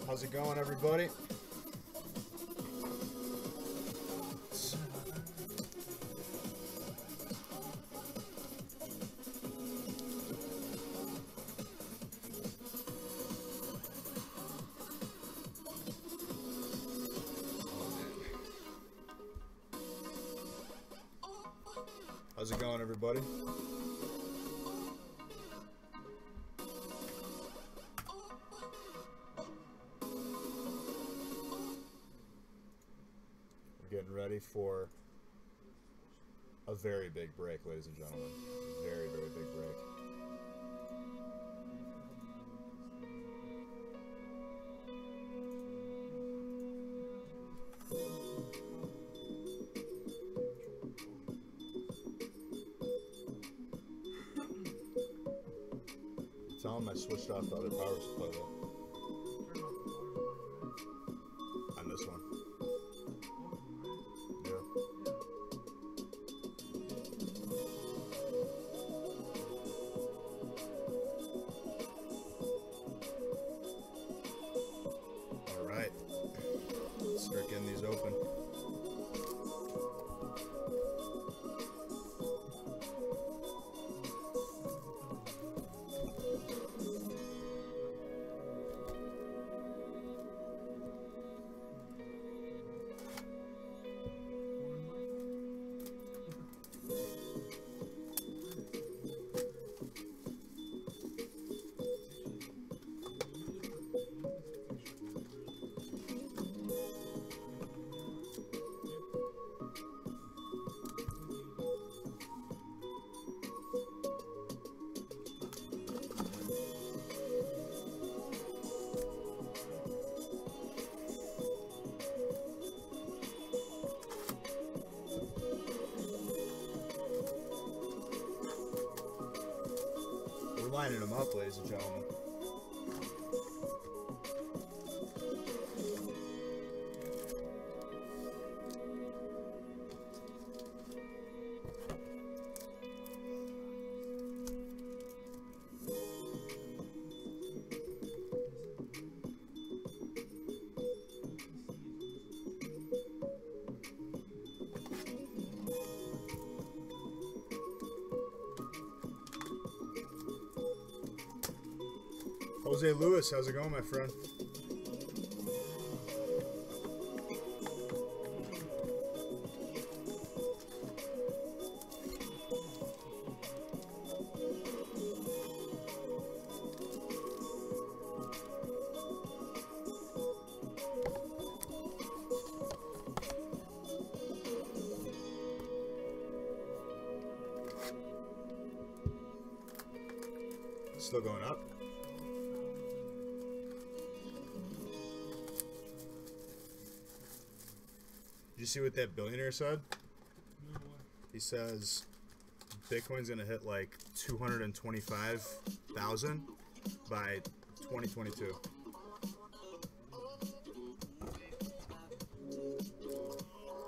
How's it going, everybody? How's it going, everybody? We're getting ready for a very big break, ladies and gentlemen. Very, very big break. Tell them I switched off the other power supply though. On this one. Yeah. Alright. Let's start getting these open. We're lining them up, ladies and gentlemen. Jose Lewis, how's it going, my friend? Still going up. Did you see what that billionaire said? He says Bitcoin's gonna hit like 225,000 by 2022.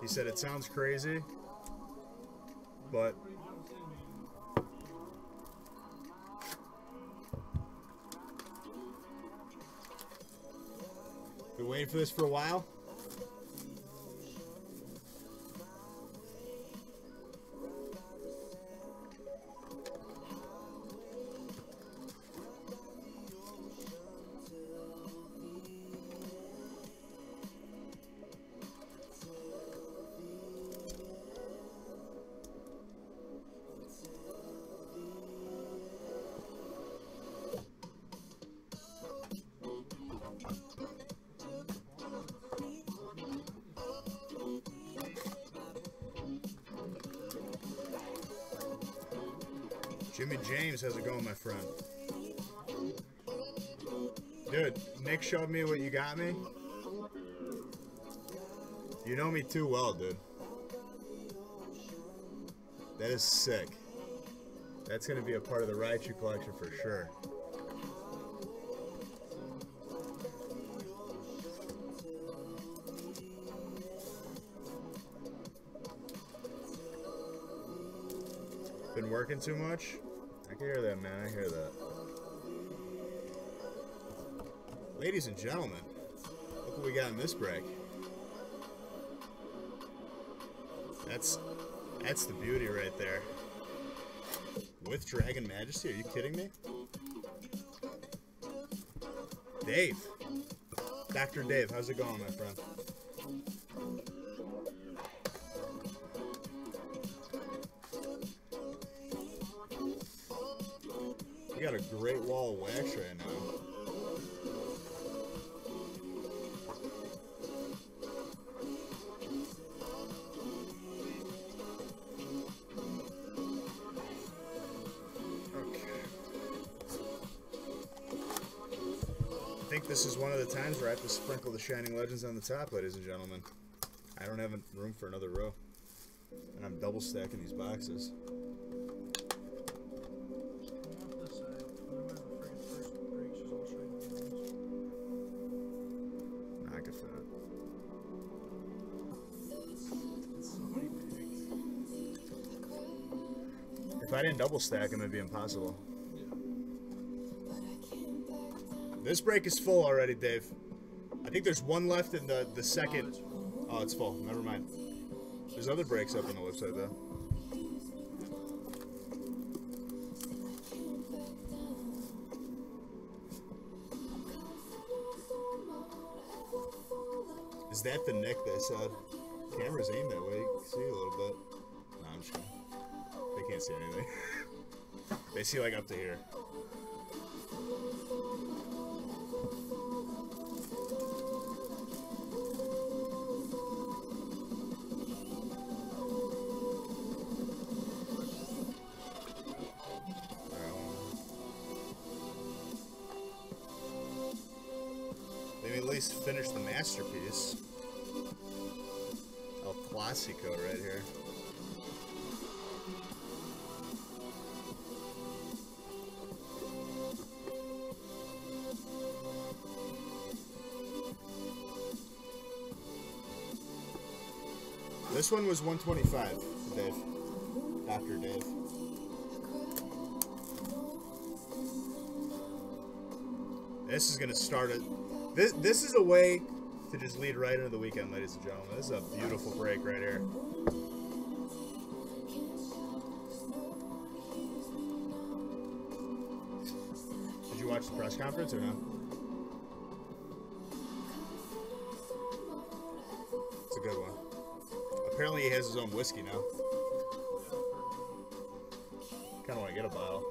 He said it sounds crazy, but been waiting for this for a while. Jimmy James, how's it going, my friend? Dude, Nick showed me what you got me. You know me too well, dude. That is sick. That's gonna be a part of the Raichu collection for sure. Been working too much? I can hear that, man. I hear that. Ladies and gentlemen, what we got in this break. That's the beauty right there. With Dragon Majesty, are you kidding me? Dave. Dr. Dave, how's it going, my friend? You got a great wall of wax right now. I think this is one of the times where I have to sprinkle the Shining Legends on the top, ladies and gentlemen. I don't have room for another row. And I'm double stacking these boxes. Not good for that. If I didn't double stack them, it'd be impossible. This break is full already, Dave. I think there's one left in the second. Oh, it's full. Never mind. There's other breaks up on the website, though. Is that the Nick they said? Camera's aimed that way. You can see a little bit. No, I'm just kidding. They can't see anything. They see, like, up to here. Finish the masterpiece. El Clasico right here. This one was 125, Dave. Dr. Dave. This is gonna start it. This is a way to just lead right into the weekend, ladies and gentlemen. This is a beautiful break right here. Did you watch the press conference or no? It's a good one. Apparently he has his own whiskey now. Kind of want to get a bottle.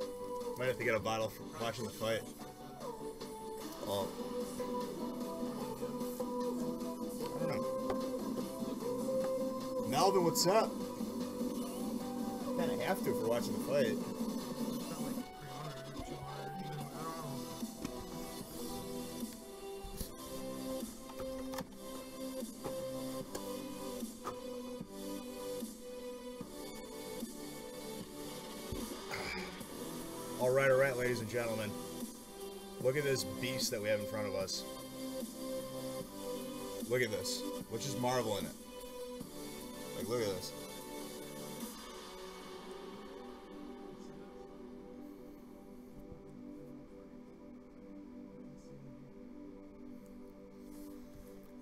Might have to get a bottle for watching the fight. Oh. Melvin, what's up? Kind of have to for watching the fight. All right, ladies and gentlemen. Look at this beast that we have in front of us. Look at this. Which is Marvel in it. Like, look at this.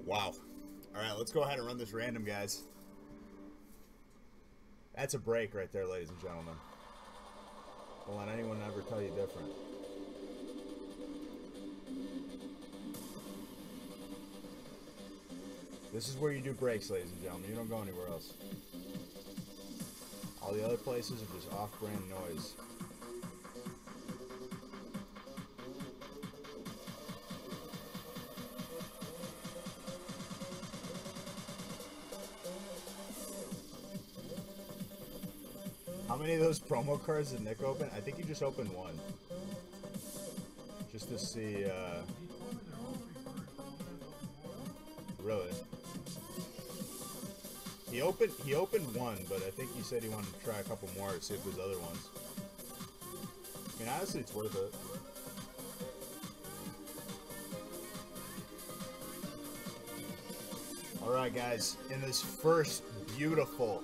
Wow. Alright, let's go ahead and run this random, guys. That's a break right there, ladies and gentlemen. Don't let anyone ever tell you different. This is where you do breaks, ladies and gentlemen. You don't go anywhere else. All the other places are just off-brand noise. How many of those promo cards did Nick open? I think he just opened one. Just to see, Really? He opened one, but I think he said he wanted to try a couple more to see if there's other ones. I mean, honestly, it's worth it. Alright, guys, in this first beautiful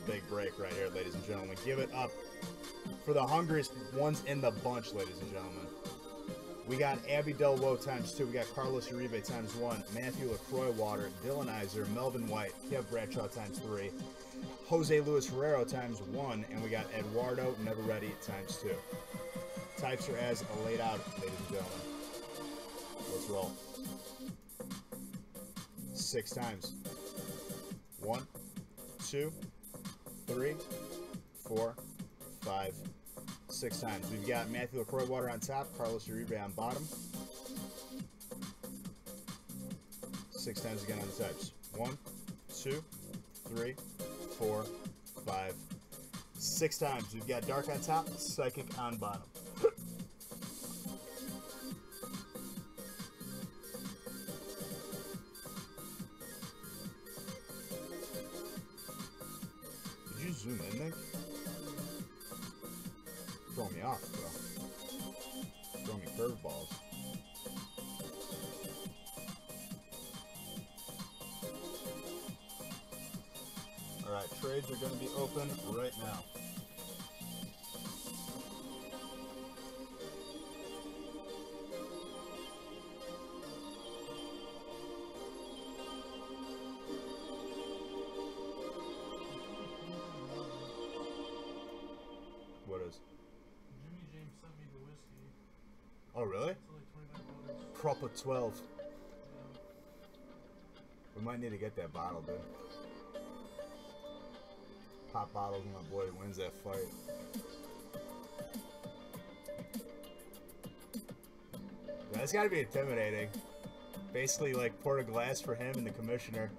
big break right here, ladies and gentlemen, give it up for the hungriest ones in the bunch, ladies and gentlemen. We got Abby Delwo times 2. We got Carlos Uribe times 1. Matthew LaCroix Water, Dylan Iser, Melvin White, Kev Bradshaw times 3. Jose Luis Herrero times 1. And we got Eduardo Never Ready times 2. Types are as laid out, ladies and gentlemen. Let's roll. 6 times. 1, 2, 3, 4, 5, 6 times. We've got Matthew LaCroix Water on top, Carlos Uribe on bottom. 6 times again on the types. 1, 2, 3, 4, 5, 6 times. We've got Dark on top, Psychic on bottom. Did you zoom in, Nick? Throw me off, bro. Throw me curveballs. Alright, trades are going to be open right now. What is? Jimmy James sent me the whiskey. Oh, really? It's only $25. Prop of 12. Yeah. We might need to get that bottle, dude. Pop bottles when my boy wins that fight. That's gotta be intimidating. Basically, like, pour a glass for him and the commissioner.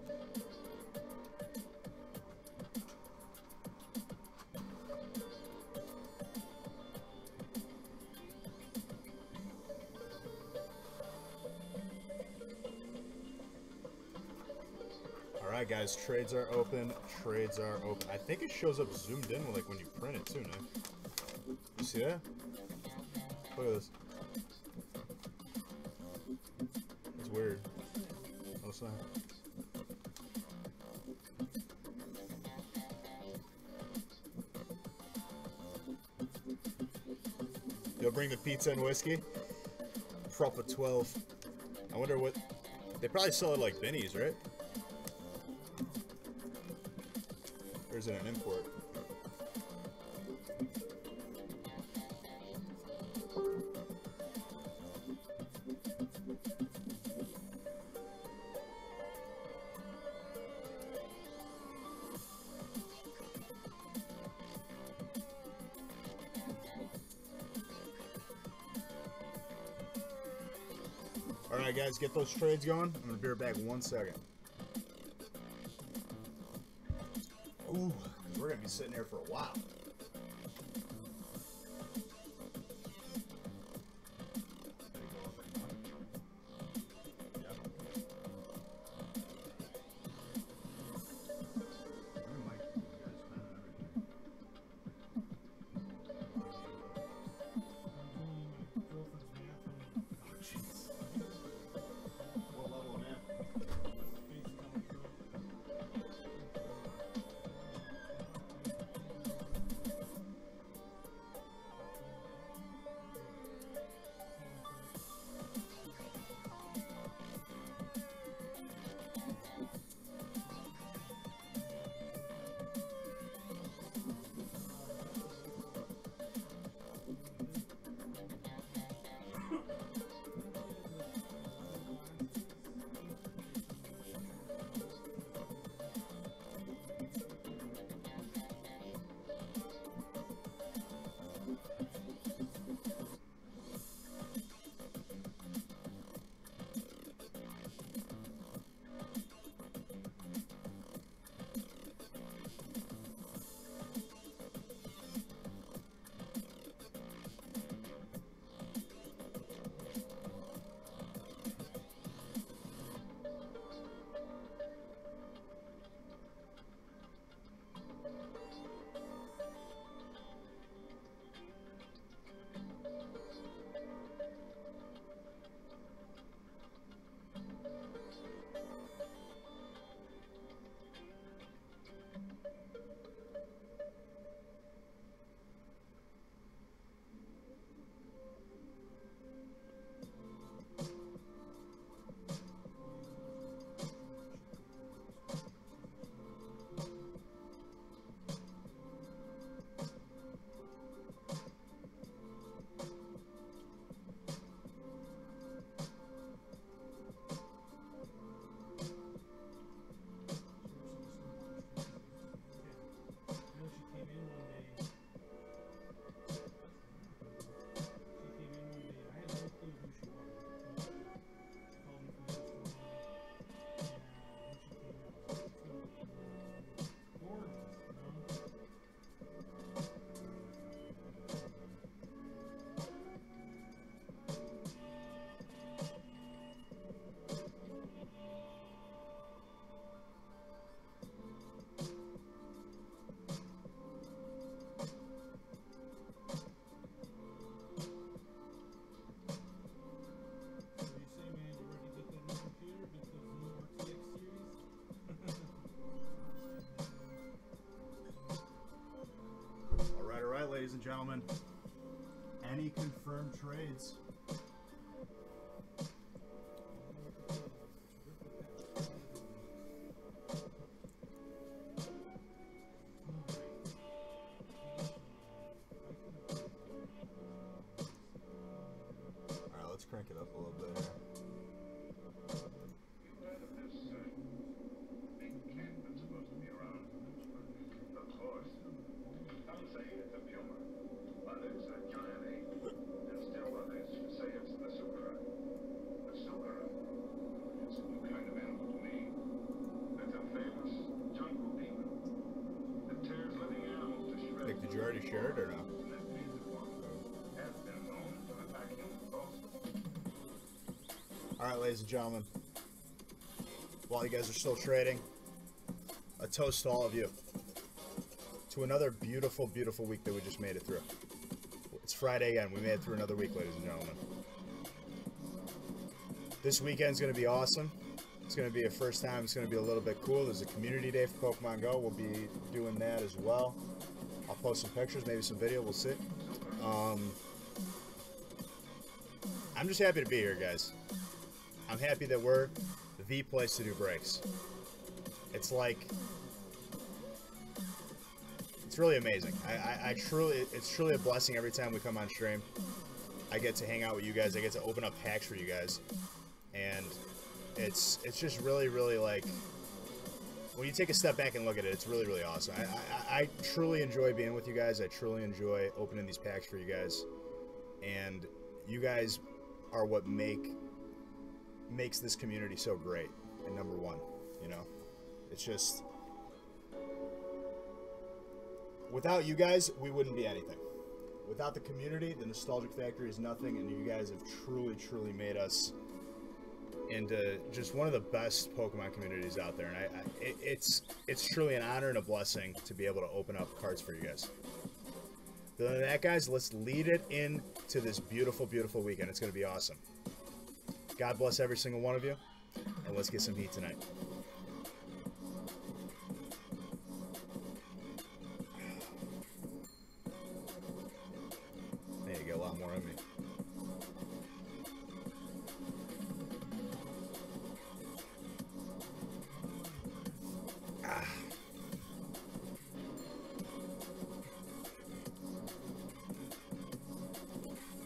Alright guys, trades are open. Trades are open. I think it shows up zoomed in like when you print it too, Nick. You see that? Look at this. It's weird. Oh, it's not. You'll bring the pizza and whiskey? Prop of 12. I wonder what... They probably sell it like Benny's, right? Or is it an import? Alright guys, get those trades going. I'm gonna be right back 1 second. Ooh, we're gonna be sitting here for a while. gentlemen, any confirmed trades? Alright, let's crank it up a little bit here. Nick, did you already share it or no? Alright, ladies and gentlemen, while you guys are still trading, a toast to all of you to another beautiful, beautiful week that we just made it through. It's Friday again. We made it through another week, ladies and gentlemen. This weekend's going to be awesome. It's going to be a first time. It's going to be a little bit cool. There's a community day for Pokemon Go. We'll be doing that as well. I'll post some pictures, maybe some video. We'll see. I'm just happy to be here, guys. I'm happy that we're the place to do breaks. It's like, it's really amazing. It's truly a blessing every time we come on stream. I get to hang out with you guys. I get to open up packs for you guys, and it's just really, really like, when you take a step back and look at it, it's really, really awesome. I truly enjoy being with you guys. I truly enjoy opening these packs for you guys, and you guys are what makes this community so great. And number one, you know, it's just, without you guys, we wouldn't be anything. Without the community, the Nostalgic Factory is nothing, and you guys have truly, truly made us into just one of the best Pokemon communities out there. And it's truly an honor and a blessing to be able to open up cards for you guys. Other than that, guys, let's lead it into this beautiful, beautiful weekend. It's going to be awesome. God bless every single one of you, and let's get some heat tonight. I need to get a lot more in me.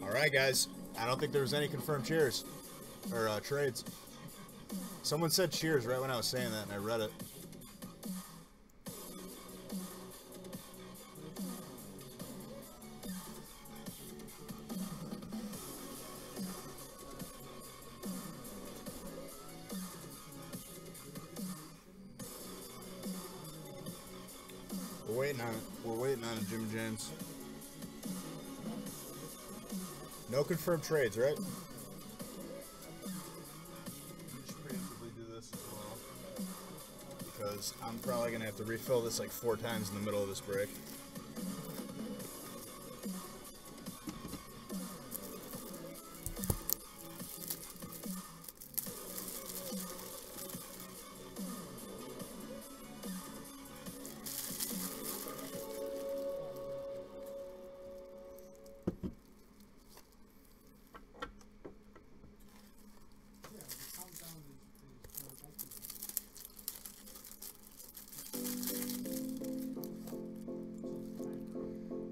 All right, guys. I don't think there was any confirmed cheers or trades. Someone said cheers right when I was saying that, and I read it. We're waiting on it. We're waiting on it, Jimmy James. No confirmed trades, right? Because I'm probably going to have to refill this like 4 times in the middle of this break.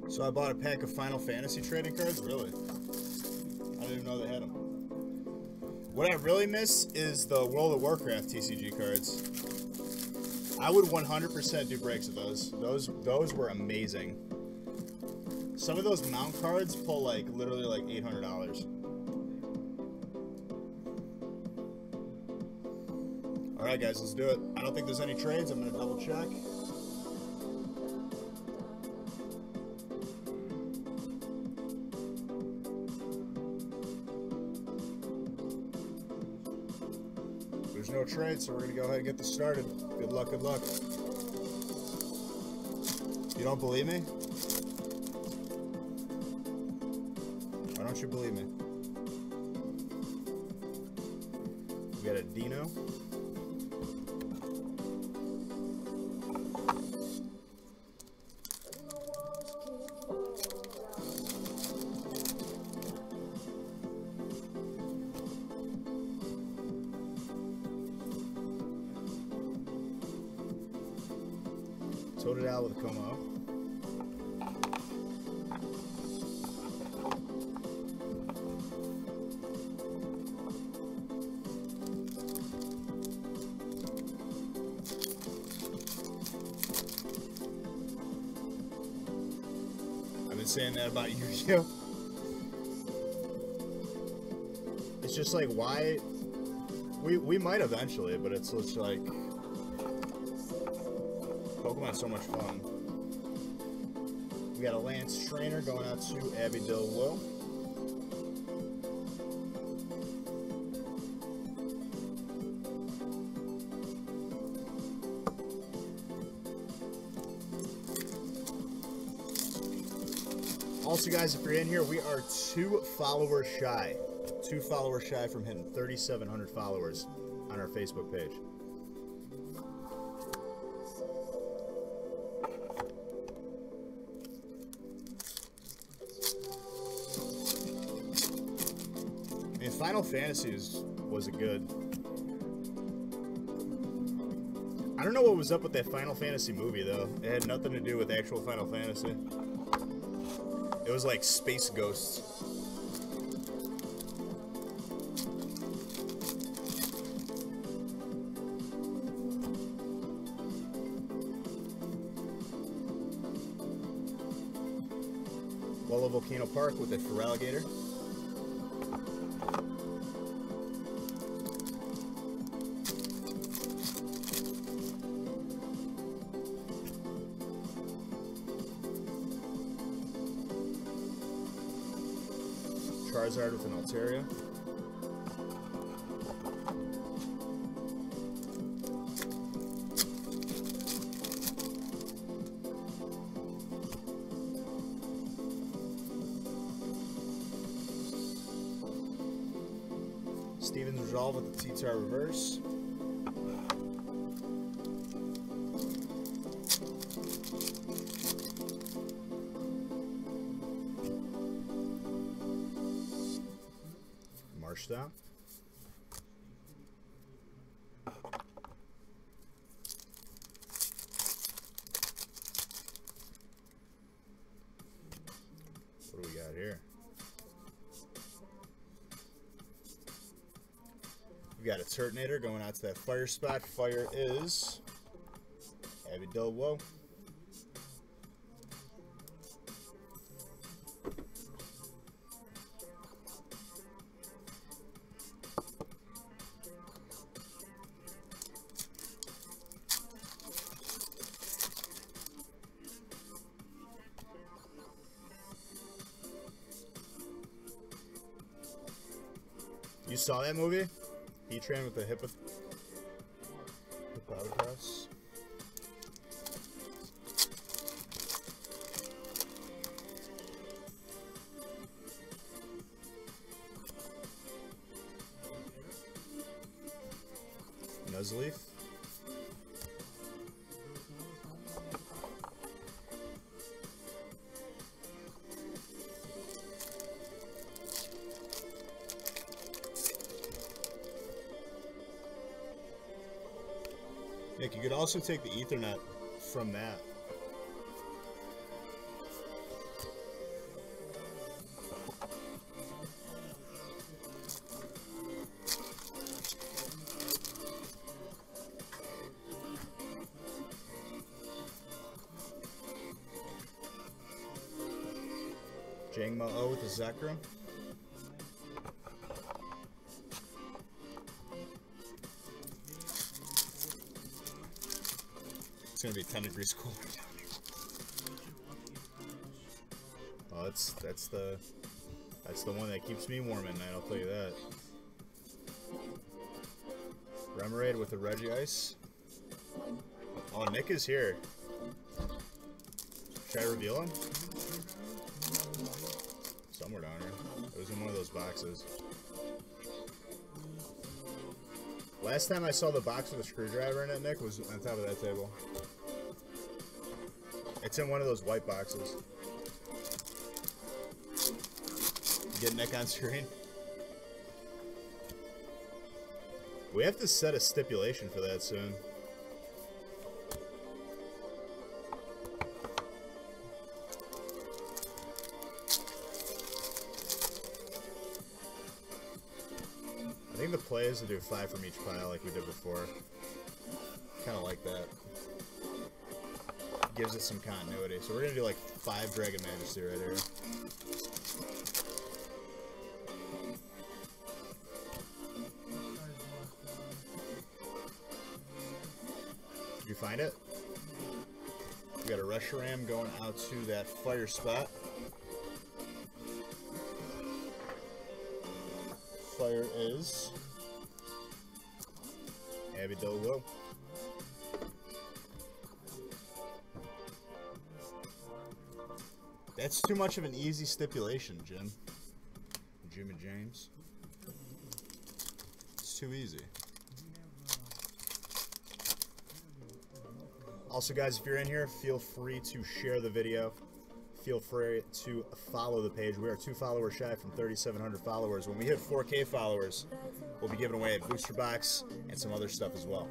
So I bought a pack of Final Fantasy trading cards? Really? I didn't even know they had them. What I really miss is the World of Warcraft TCG cards. I would 100% do breaks of those. Those were amazing. Some of those mount cards pull like literally like $800. Alright guys, let's do it. I don't think there's any trades. I'm going to double check. There's no trade, so we're going to go ahead and get this started. Good luck, good luck. You don't believe me? Why don't you believe me? We got a Dino. So did Al with Como. I've been saying that about Yu-Gi-Oh! It's just like, why? We might eventually, but it's just like, Pokemon's so much fun. We got a Lance Trainer going out to Abby Dilwo. Also, guys, if you're in here, we are 2 followers shy. 2 followers shy from hitting 3,700 followers on our Facebook page. And Final Fantasy was a good. I don't know what was up with that Final Fantasy movie, though. It had nothing to do with actual Final Fantasy. It was like Space Ghosts. Wallow Volcano Park with a Feraligatr. Charizard with an Altaria. Steven's Resolve with the T-Tar Reverse. Marshdown. What do we got here? We got a Turtonator going out to that fire spot. Fire is Abby Dilwo. You saw that movie? He trained with the hippopotamus. Nuzleaf. Nick, you could also take the Ethernet from that. Jangmo O with the Zekrom. It's gonna be 10 degrees cooler down here. Oh, that's the one that keeps me warm at night, I'll tell you that. Remoraid with the Regice. Oh, Nick is here. Should I reveal him? Somewhere down here. It was in one of those boxes. Last time I saw the box with a screwdriver in it, Nick, was on top of that table. It's in one of those white boxes. Get Nick on screen. We have to set a stipulation for that soon. I think the play is to do 5 from each pile like we did before. Kind of like that. Gives it some continuity. So we're going to do like 5 Dragon Majesty right here. Did you find it? We got a Reshiram going out to that fire spot. Fire is Abidolo. That's too much of an easy stipulation, Jim. Jimmy James. It's too easy. Also, guys, if you're in here, feel free to share the video. Feel free to follow the page. We are 2 followers shy from 3,700 followers. When we hit 4K followers, we'll be giving away a booster box and some other stuff as well.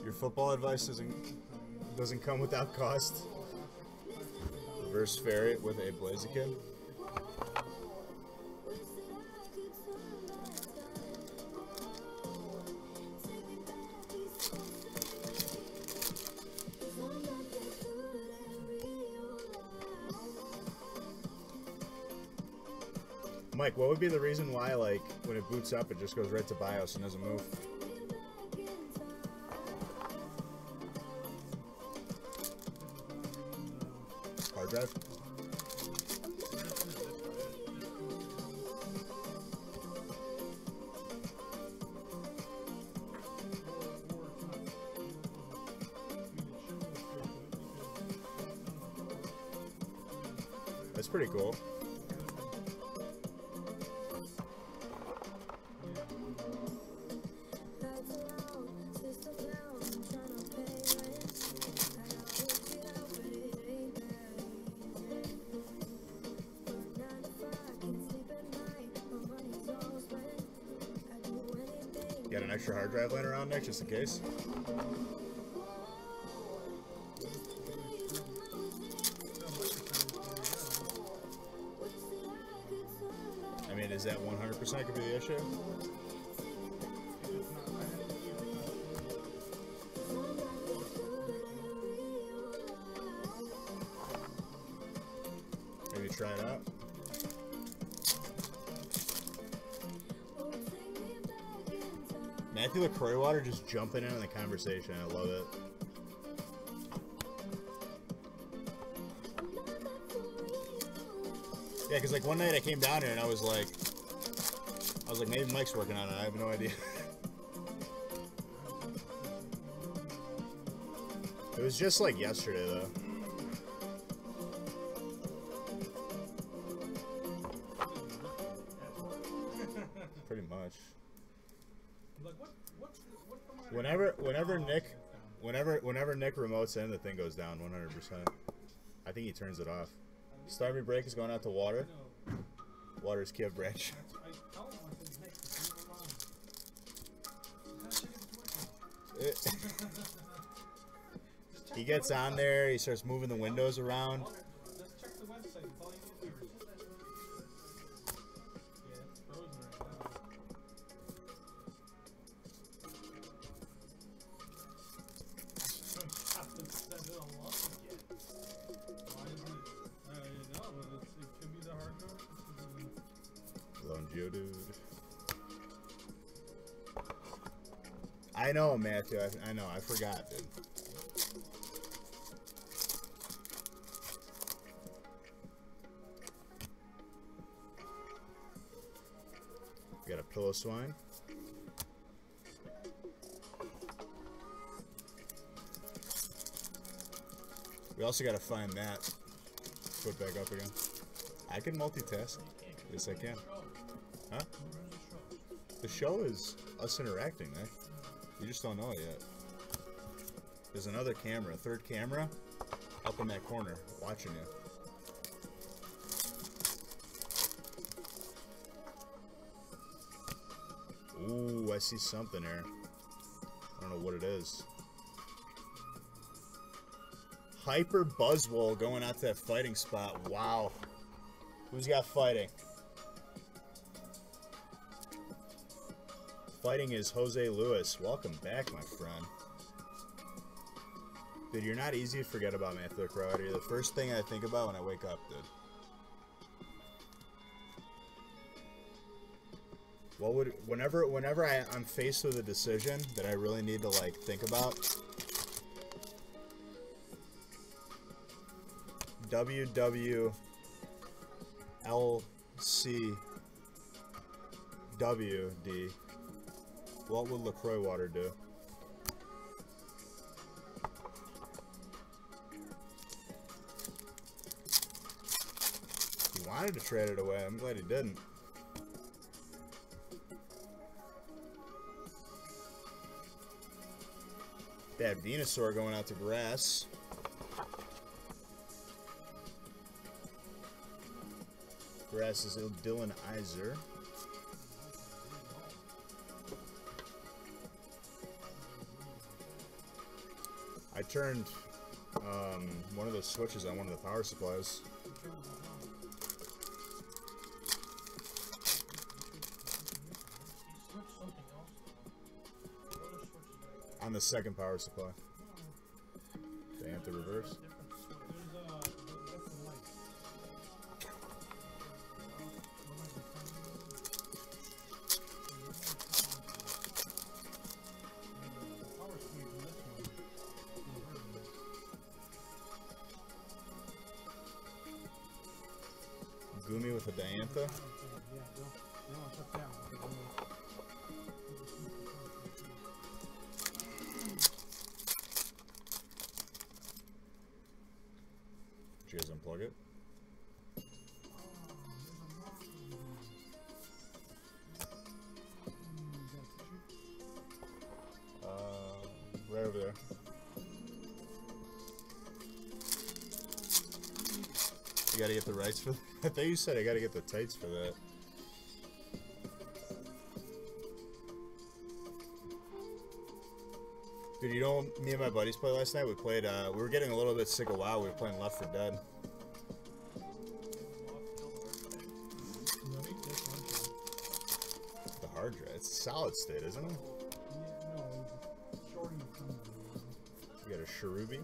Your football advice doesn't come without cost. Reverse Ferret with a Blaziken. Mike, what would be the reason why, like, when it boots up, it just goes right to BIOS and doesn't move? Hard drive? That's pretty cool. Got an extra hard drive laying around there just in case. I mean, is that 100% could be the issue? Maybe try it out. Matthew LaCroix water just jumping in on the conversation. I love it. Yeah, because like one night I came down here and I was like, maybe Mike's working on it. I have no idea. It was just like yesterday though. Pretty much. Whenever Nick remotes in, the thing goes down 100%. I think he turns it off. Stormy break is going out to water. Water's Kiev branch. He gets on there. He starts moving the windows around. Geodude. I know, Matthew. I know. I forgot, dude. We got a Pillow Swine. We also got to find that. Put back up again. I can multitask. Yes, I can. Huh? The show is us interacting, eh? You just don't know it yet. There's another camera, a third camera, up in that corner, watching you. Ooh, I see something there. I don't know what it is. Hyper Buzzwole going out to that fighting spot. Wow. Who's got fighting? Fighting is Jose Lewis. Welcome back, my friend. Dude, you're not easy to forget about, Matthew LaCroix. You're the first thing I think about when I wake up, dude. What would, whenever I'm faced with a decision that I really need to, like, think about, WWLCWD, what would LaCroix water do? He wanted to trade it away. I'm glad he didn't. That Venusaur going out to grass. Grass is Dylan Iser. I turned one of those switches on one of the power supplies. On the second power supply. They have to reverse. Gumi with a Diantha. Did you guys unplug it? Right over there. You gotta get the rights for that. I thought you said I gotta get the tights for that. Dude, you know, me and my buddies played last night. We played, we were getting a little bit sick of WoW. We were playing Left 4 Dead. The hard drive. It's solid state, isn't it? You got a Cherubi.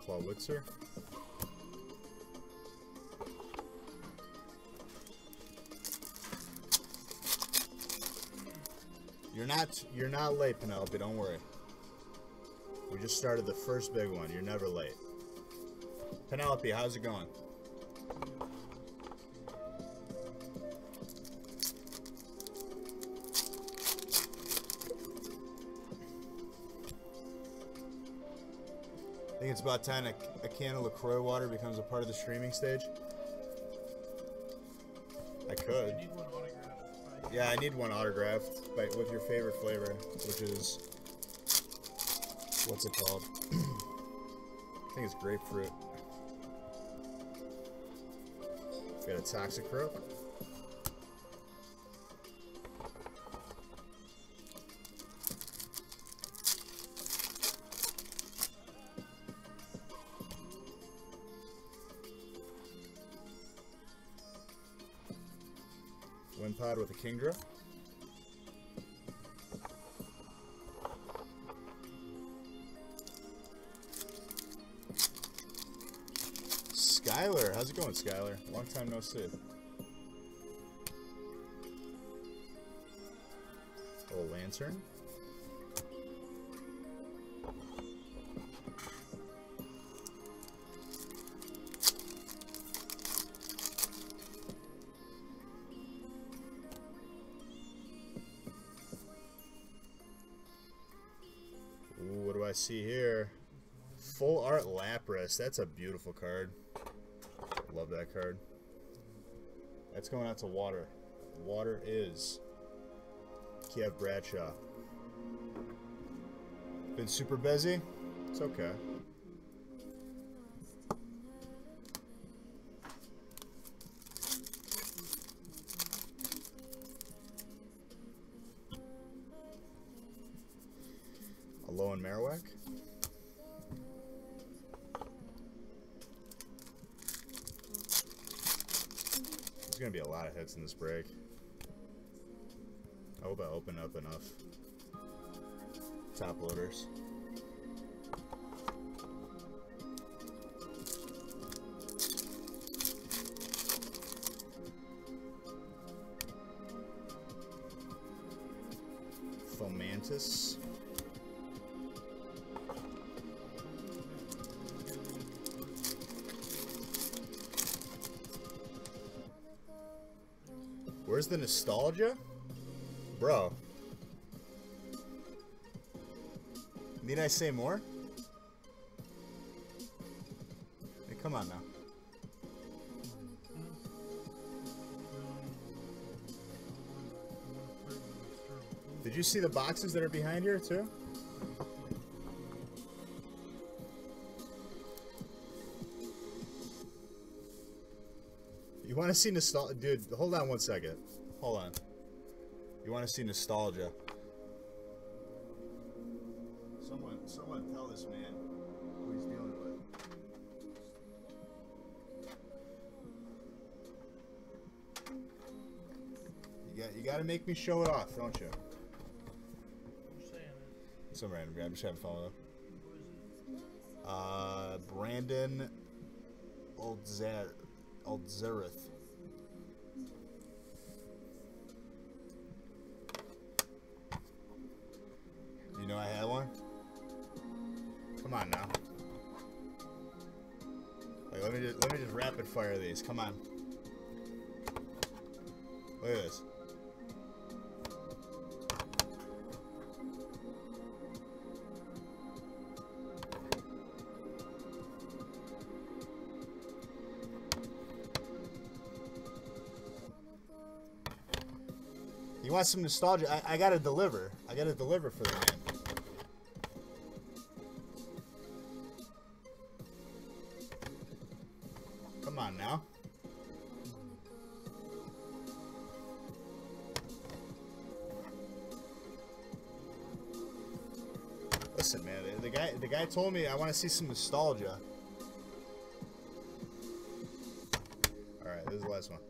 Clawitzer. You're not late, Penelope, don't worry. We just started the first big one. You're never late. Penelope, how's it going? I think it's about time a can of LaCroix water becomes a part of the streaming stage. I could. Yeah, I need one autographed with your favorite flavor, which is, what's it called? I think it's grapefruit. Got a Toxicroak. Wimpod with a Kingdra. Skylar, how's it going, Skylar? Long time no see. Oh, Lantern. Ooh, what do I see here? Full Art Lapras. That's a beautiful card. Love that card. That's going out to Water. Water is Kiev Bradshaw. Been super busy? It's okay. Alolan Marowak. There's gonna be a lot of hits in this break. I hope I open up enough top loaders. Fomantis. Where's the nostalgia? Bro. Need I say more? Hey, come on now. Did you see the boxes that are behind here too? You want to see nostalgia? Dude, hold on one second. Hold on. You want to see nostalgia? Someone tell this man who he's dealing with. You got to make me show it off, don't you? Some random guy. I'm just having fun with him. Brandon Aldzereth. You know I had one? Come on now. Like, let me just rapid fire these. Come on. Look at this. You want some nostalgia? I gotta deliver. I gotta deliver for the man. Come on now. Listen, man. The guy told me I want to see some nostalgia. All right, this is the last one,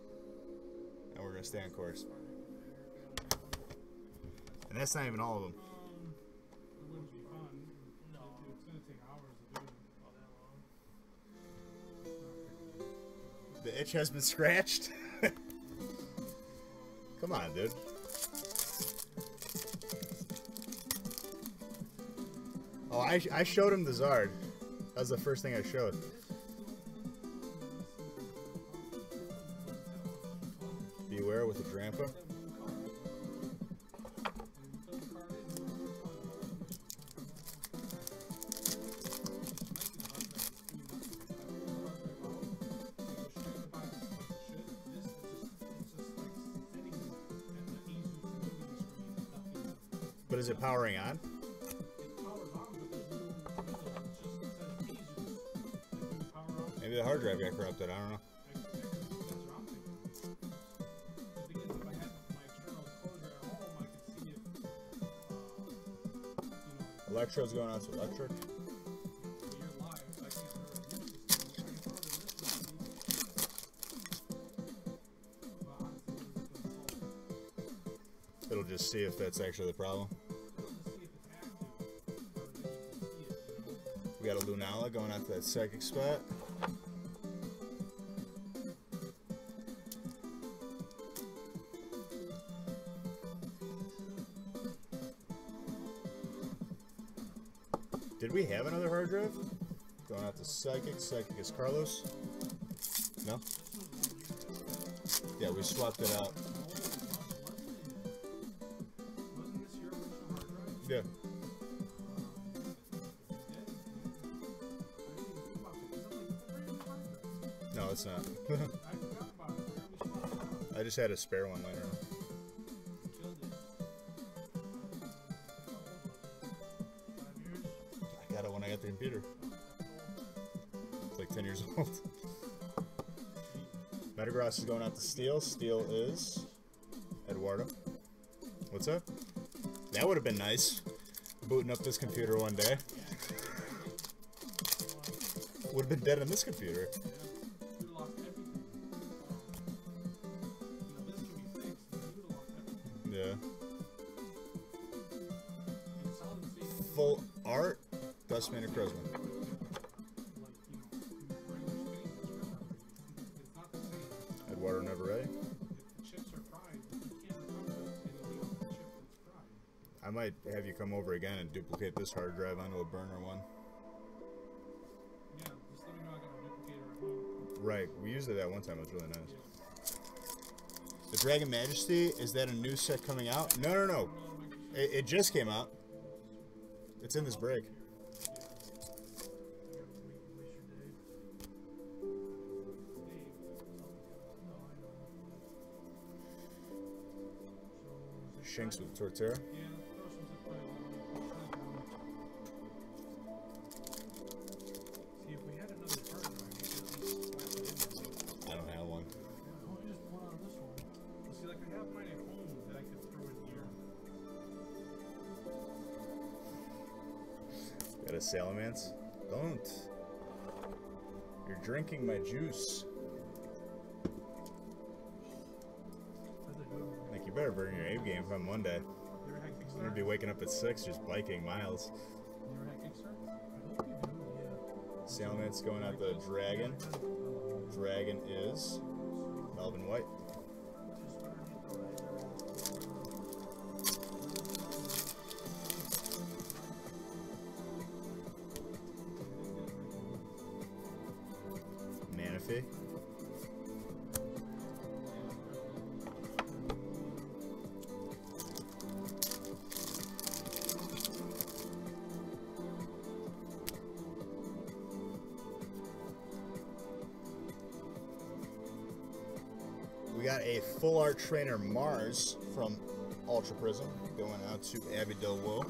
and we're gonna stay on course. And that's not even all of them. It wouldn't be fun. No. It's going to take hours to do all that long. The itch has been scratched. Come on, dude. Oh, I showed him the Zard. That was the first thing I showed. Beware with the Drampa. But is it powering on? Maybe the hard drive got corrupted, I don't know. Electrode's going out to electric. It'll just see if that's actually the problem. We got a Lunala going out to that psychic spot. Did we have another hard drive? Going out to psychic. Psychic is Carlos. No? Yeah, we swapped it out. Yeah. No, it's not. I just had a spare one later on. I got it when I got the computer. It's like 10 years old. Metagross is going out to Steel. Steel is Eduardo. What's up? That would have been nice. booting up this computer one day. Would have been dead on this computer. Yeah. Full art, Dustman and Crosman. Eduardo never ready. I might have you come over again and duplicate this hard drive onto a burner one. Yeah, just let me know I got a duplicator at home. Right, we used it that one time. It was really nice. The Dragon Majesty, is that a new set coming out? No, no, no. It just came out. It's in this break. Shanks with Torterra. I don't have one. Got a Salamence? Don't. You're drinking my juice. Like, you better burn your A game on Monday. I'm gonna be waking up at 6 just biking miles. Salamence going out the Dragon. Dragon is Melvin White. Manaphy. We got a full art trainer Mars from Ultra Prism going out to Abby Del Woe.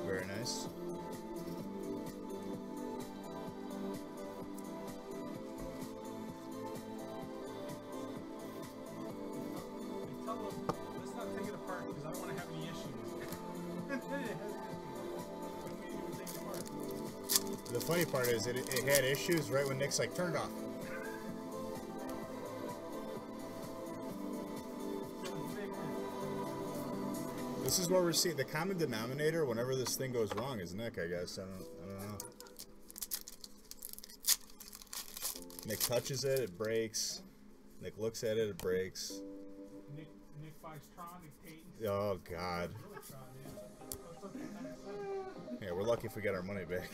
Very nice. Let's not take it apart because I don't want to have any issues. The funny part is it had issues right when Nick's like, turn it off. This is what we're seeing. The common denominator whenever this thing goes wrong is Nick, I guess. I don't know. Nick touches it, it breaks. Nick looks at it, it breaks. Nick buys Tron, Nick Payton. Oh, God. Yeah, we're lucky if we get our money back.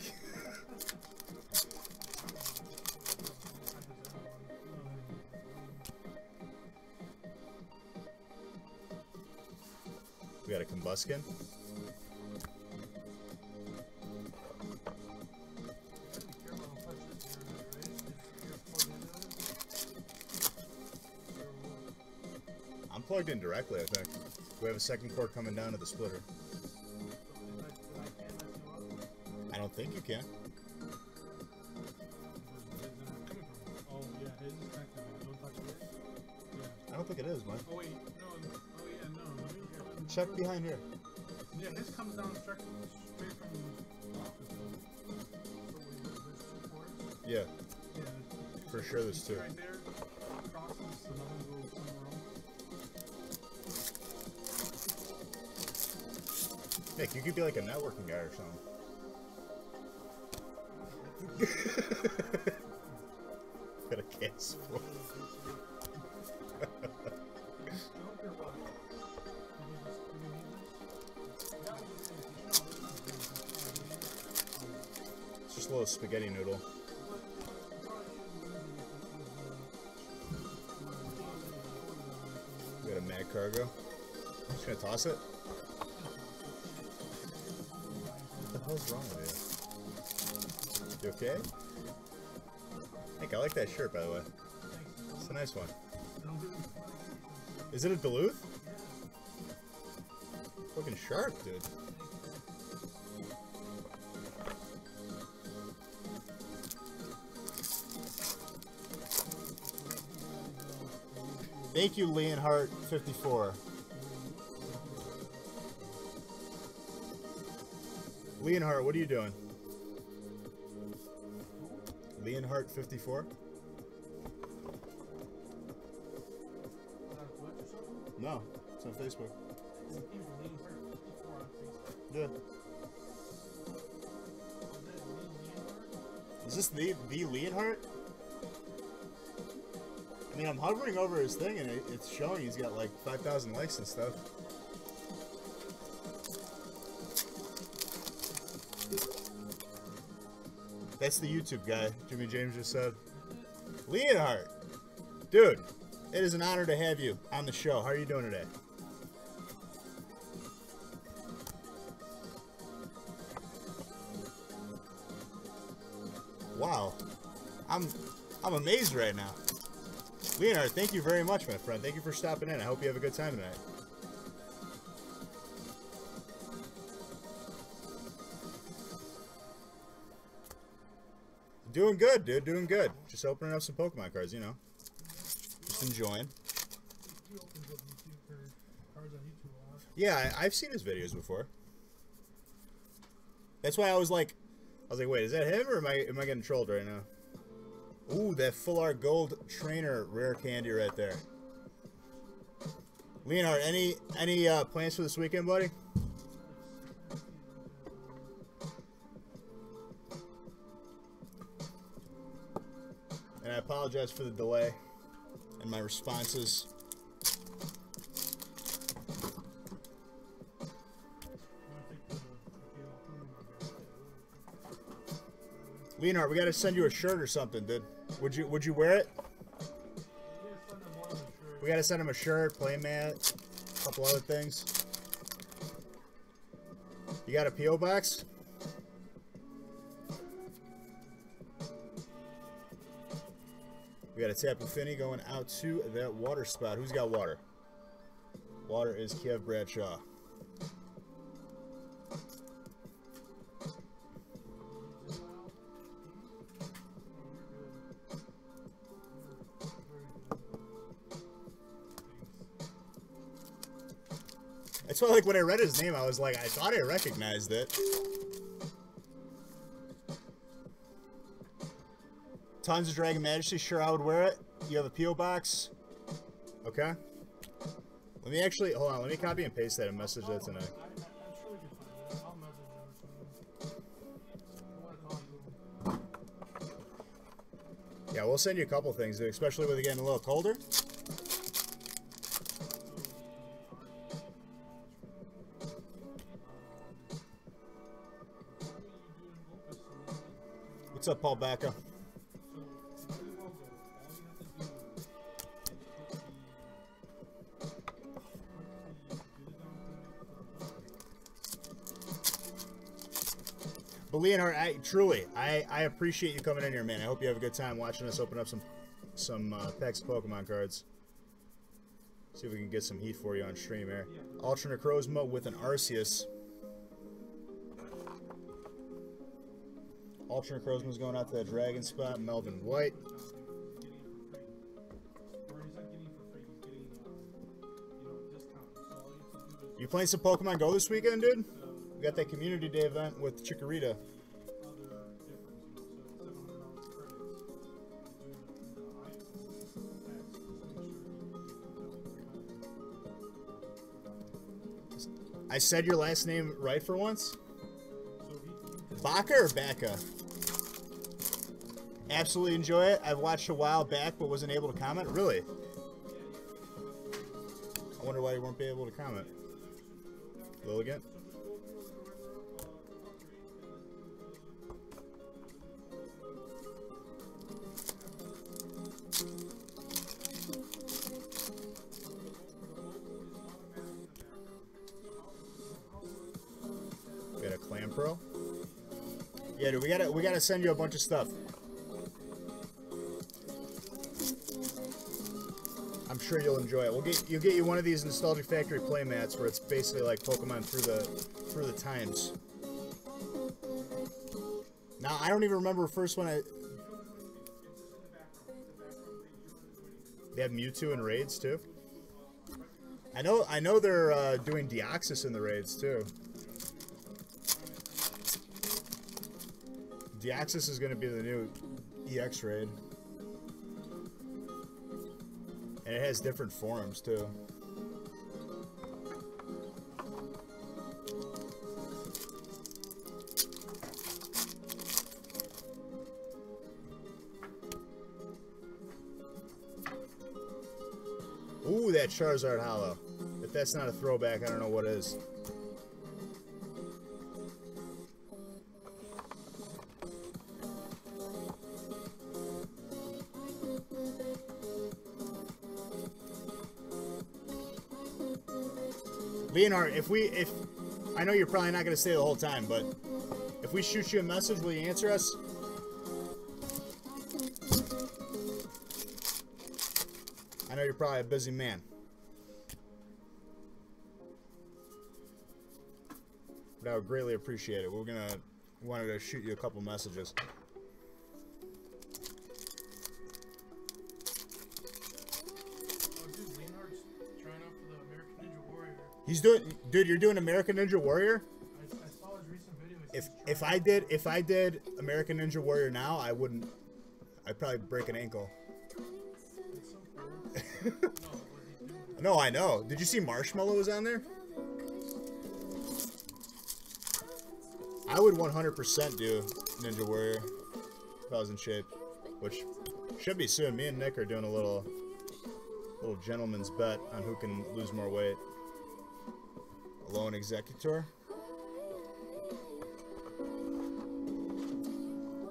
We got a Combuskin. I'm plugged in directly, I think. We have a second cord coming down to the splitter. I don't think you can. Oh, yeah, his is connected. Don't touch it. Yeah. I don't think it is, man. Oh, wait. No. Oh, yeah, no. Check behind here. Yeah, his comes down straight from the office. Yeah, Yeah. for sure there's two. Right there. Crosses, another one goes somewhere else. Nick, you could be like a networking guy or something. Got a case full. It's just a little spaghetti noodle. We got a Mad Cargo. Just gonna toss it. What the hell's wrong with you? You okay? Nick, I like that shirt, by the way. It's a nice one. Is it a Duluth? Fucking sharp, dude. Thank you, Leonhardt54. Leonhardt, what are you doing? Leonhardt 54? No, it's on Facebook. Yeah. Is this the Leonhardt? I mean, I'm hovering over his thing and it's showing he's got like 5,000 likes and stuff. That's the YouTube guy, Jimmy James just said. Leonhardt! Dude, it is an honor to have you on the show. How are you doing today? Wow. I'm amazed right now. Leonhardt, thank you very much, my friend. Thank you for stopping in. I hope you have a good time tonight. Doing good, dude. Doing good. Just opening up some Pokemon cards, you know. Just enjoying. Yeah, I've seen his videos before. That's why I was like, wait, is that him or am I getting trolled right now? Ooh, that full art gold trainer rare candy right there. Leonhardt, any plans for this weekend, buddy? And I apologize for the delay in my responses. Leonhardt, we gotta send you a shirt or something, dude. Would you wear it? We gotta send him a shirt, playmat, a couple other things. You got a P.O. box? We got a Tapu Fini going out to that water spot. Who's got water? Water is Kev Bradshaw. That's why, like, when I read his name, I was like, I thought I recognized it. Tons of Dragon Majesty. Sure, I would wear it. You have a P.O. box? Okay. Let me actually, hold on, let me copy and paste that and message that tonight. Yeah, we'll send you a couple things, dude, especially with it getting a little colder. What's up, Paul Bacca? But Leonhardt, I appreciate you coming in here, man. I hope you have a good time watching us open up some packs of Pokemon cards. See if we can get some heat for you on stream here. Ultra Necrozma with an Arceus. Ultra Necrozma's going out to that Dragon spot. Melvin White. You playing some Pokemon Go this weekend, dude? We got that Community Day event with Chikorita. I said your last name right for once? Baka or Baka? Absolutely enjoy it. I've watched a while back but wasn't able to comment. Really? I wonder why you weren't able to comment. Lilligant? We got a Clam Pro? Yeah, dude, we gotta send you a bunch of stuff. I'm sure you'll enjoy it. You'll get you one of these Nostalgic Factory playmats where it's basically like Pokemon through the times. Now I don't even remember the first one. They have Mewtwo in raids too. I know they're doing Deoxys in the raids too. Deoxys is going to be the new EX raid. And it has different forms, too. Ooh, that Charizard Hollow. If that's not a throwback, I don't know what is. Leonard, if I know you're probably not going to stay the whole time, but if we shoot you a message, will you answer us? I know you're probably a busy man. But I would greatly appreciate it. Wanted to shoot you a couple messages. He's doing, dude. You're doing American Ninja Warrior. I saw his recent video. If I did American Ninja Warrior now, I wouldn't. I'd probably break an ankle. It's so cool. No, what he's doing. No, I know. Did you see Marshmallow was on there? I would 100% do Ninja Warrior if I was in shape, which should be soon. Me and Nick are doing a little gentleman's bet on who can lose more weight. Lone Executor.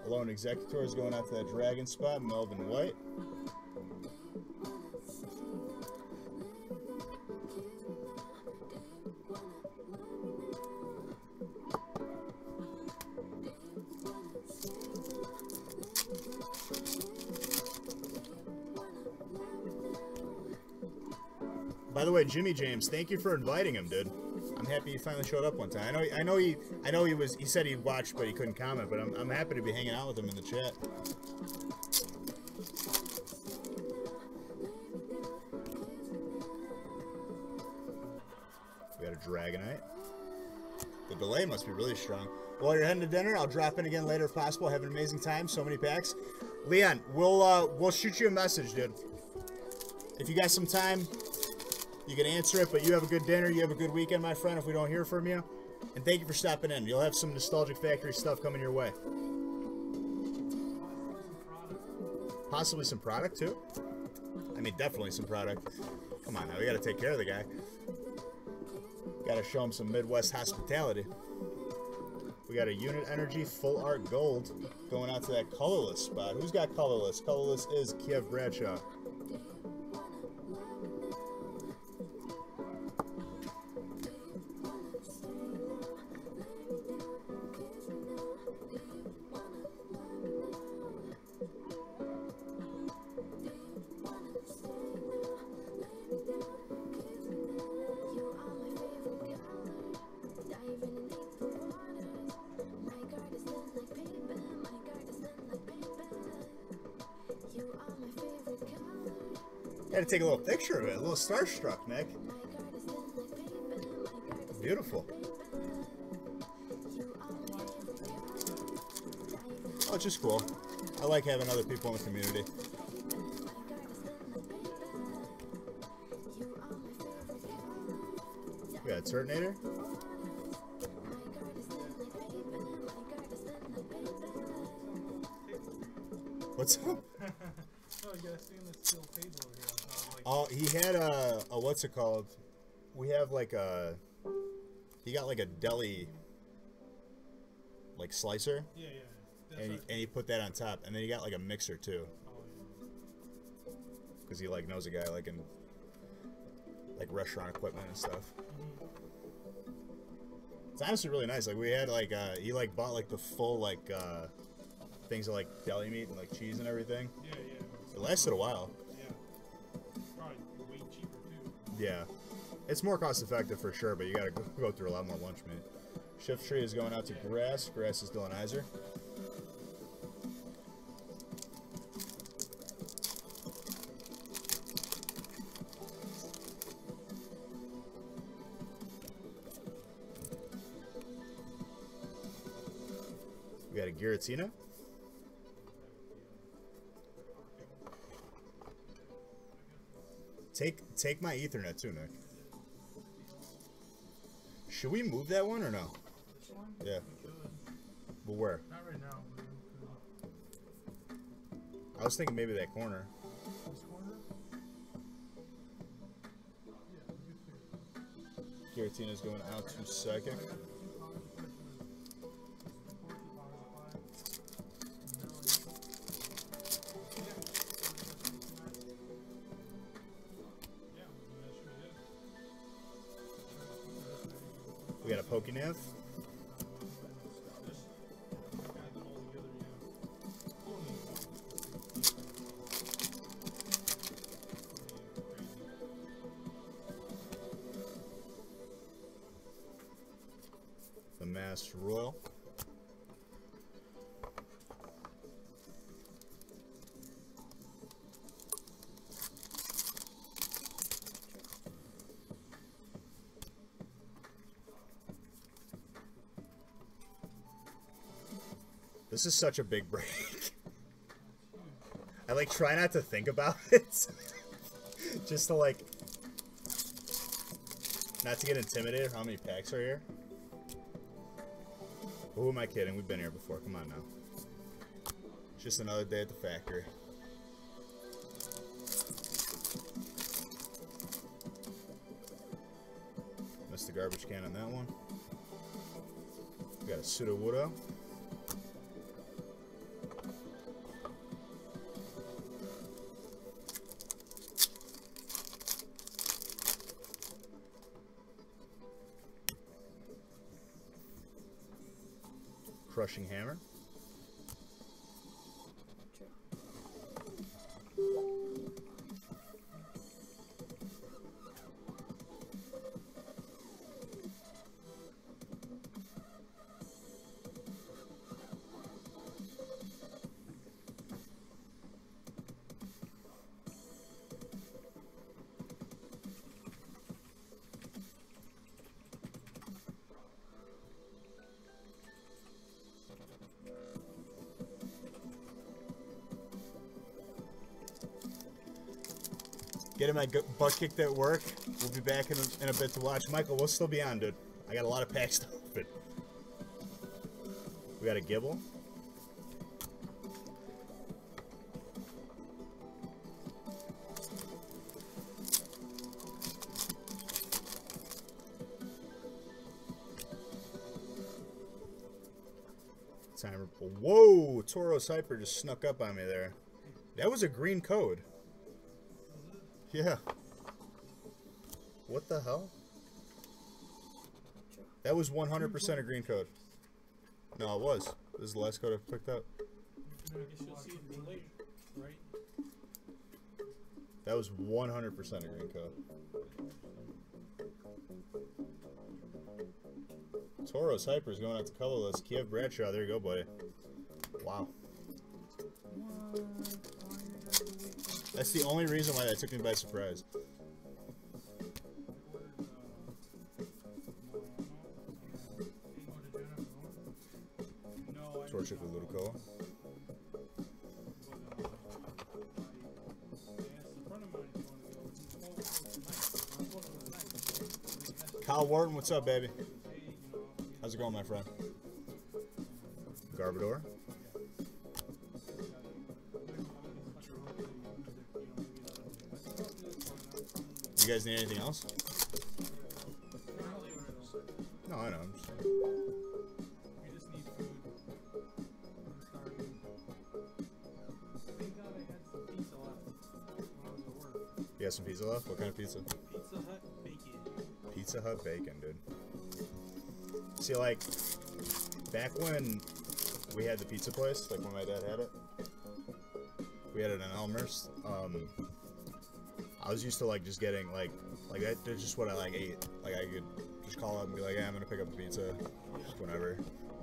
Lone Executor is going out to that dragon spot, Melvin White. By the way, Jimmy James, thank you for inviting him, dude. I'm happy he finally showed up one time. I know he said he watched but he couldn't comment, but I'm happy to be hanging out with him in the chat. We got a Dragonite. The delay must be really strong. While you're heading to dinner, I'll drop in again later if possible. Have an amazing time. So many packs. Leon, we'll shoot you a message, dude. If you got some time, you can answer it, but you have a good dinner. You have a good weekend, my friend, if we don't hear from you. And thank you for stopping in. You'll have some Nostalgic Factory stuff coming your way. Possibly some product, too? I mean, definitely some product. Come on now, we got to take care of the guy. Got to show him some Midwest hospitality. We got a Unit Energy Full Art Gold going out to that colorless spot. Who's got colorless? Colorless is Kiev Bradshaw. Had to take a little picture of it, a little starstruck, Nick. Beautiful. Oh, it's just cool. I like having other people in the community. We got a Turtonator. What's up? Oh, you gotta see this steel table over here. Oh, he had a what's it called? We have like he got like a deli, like slicer. Yeah. And he put that on top, and then he got like a mixer too. Oh, yeah. Because he like knows a guy like in like restaurant equipment and stuff. It's honestly really nice. Like we had like he like bought like the full like things of like deli meat and like cheese and everything. Yeah. It lasted a while. Probably way cheaper too. Yeah, it's more cost effective for sure, but you gotta go through a lot more lunch meat. Shift Tree is going out to Grass. Grass is Dylan Iser. We got a Giratina. Take my Ethernet too, Nick. Should we move that one or no? This one? Yeah. We could. But where? Not right now, but we could. I was thinking maybe that corner. This corner? Yeah, we could. Giratina's going out to second. We got a Pokénav. The Masked Royal. This is such a big break. I like try not to think about it. Just to like not to get intimidated. How many packs are here? Who am I kidding? We've been here before. Come on now. It's just another day at the factory. Missed the garbage can on that one. We got a Sudowoodo. Crushing Hammer. Getting my butt kicked at work. We'll be back in a bit to watch. Michael, we'll still be on, dude. I got a lot of packs to open. We got a Gibble. Timer. Whoa! Tauros Hyper just snuck up on me there. That was a green code. Yeah. What the hell? That was 100% a green code. No, it was. This is the last code I picked up. I guess you'll see it too late, right? That was 100% a green code. Tauros Hyper is going out to colorless. Kiev Bradshaw, there you go, buddy. Wow. That's the only reason why that took me by surprise. Torchic with Ludicolo. Kyle Wharton, what's up, baby? How's it going, my friend? Garbodor. You guys need anything else? No, I know. I'm just... We just need food. I'm starving. Thank God I had some pizza left when I was at work. You got some pizza left? What kind of pizza? Pizza Hut bacon. Pizza Hut bacon, dude. See, like, back when we had the pizza place, like when my dad had it, we had it in Elmhurst. I was used to like just getting like that's just what I like ate. Like I could just call up and be like, yeah, I'm gonna pick up a pizza, just whenever.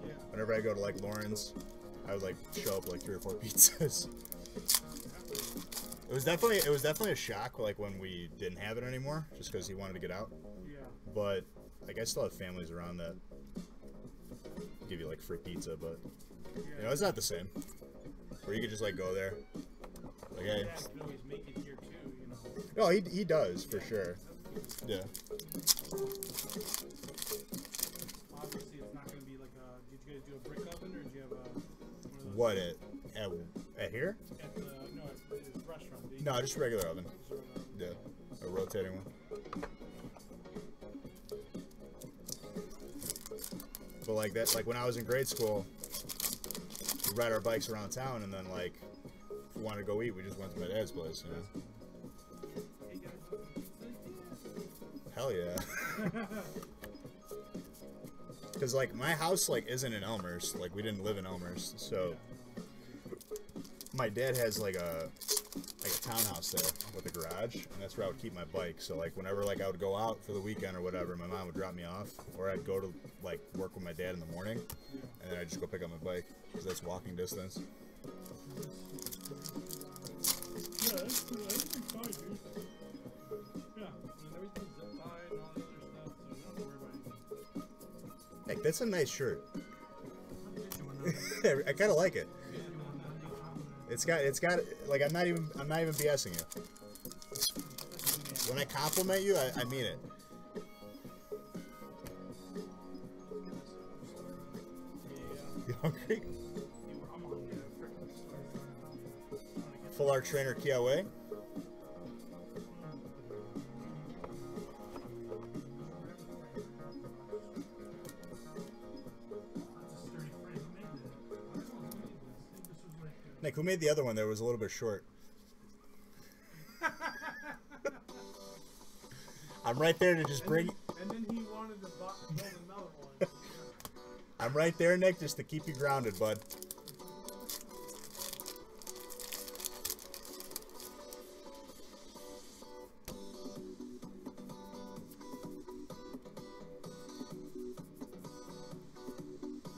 Yeah. Whenever I go to like Lauren's, I would like show up like 3 or 4 pizzas. It was definitely a shock like when we didn't have it anymore, just because he wanted to get out. Yeah. But like I still have families around that give you like like free pizza, but you know, it's not the same. Where you could just like go there. Like, hey. Dad can always make it here too, you know. Oh, he does for sure. Yeah. Obviously, it's not going to be like a. Did you guys do a brick oven or did you have a? What at here? At the at the restaurant. No, just a regular oven. Yeah, a rotating one. But like that, like when I was in grade school, we ride our bikes around town, and then like if we wanted to go eat, we just went to my dad's place. You know. Hell yeah. Because like my house like isn't in Elmhurst, like we didn't live in Elmhurst, so my dad has like a townhouse there with a garage, and that's where I would keep my bike. So like whenever like I would go out for the weekend or whatever, my mom would drop me off, or I'd go to like work with my dad in the morning, and then I'd just go pick up my bike because that's walking distance. Yeah, that's fine, dude. Yeah, and everything's zip tied and all that other stuff, so you don't have to worry about anything. Heck, that's a nice shirt. I kind of like it. It's got like I'm not even BSing you. When I compliment you, I mean it. You hungry? Full art trainer Kiawe. Nick, who made the other one that was a little bit short? I'm right there to just bring... And then he wanted to build another one. I'm right there, Nick, just to keep you grounded, bud.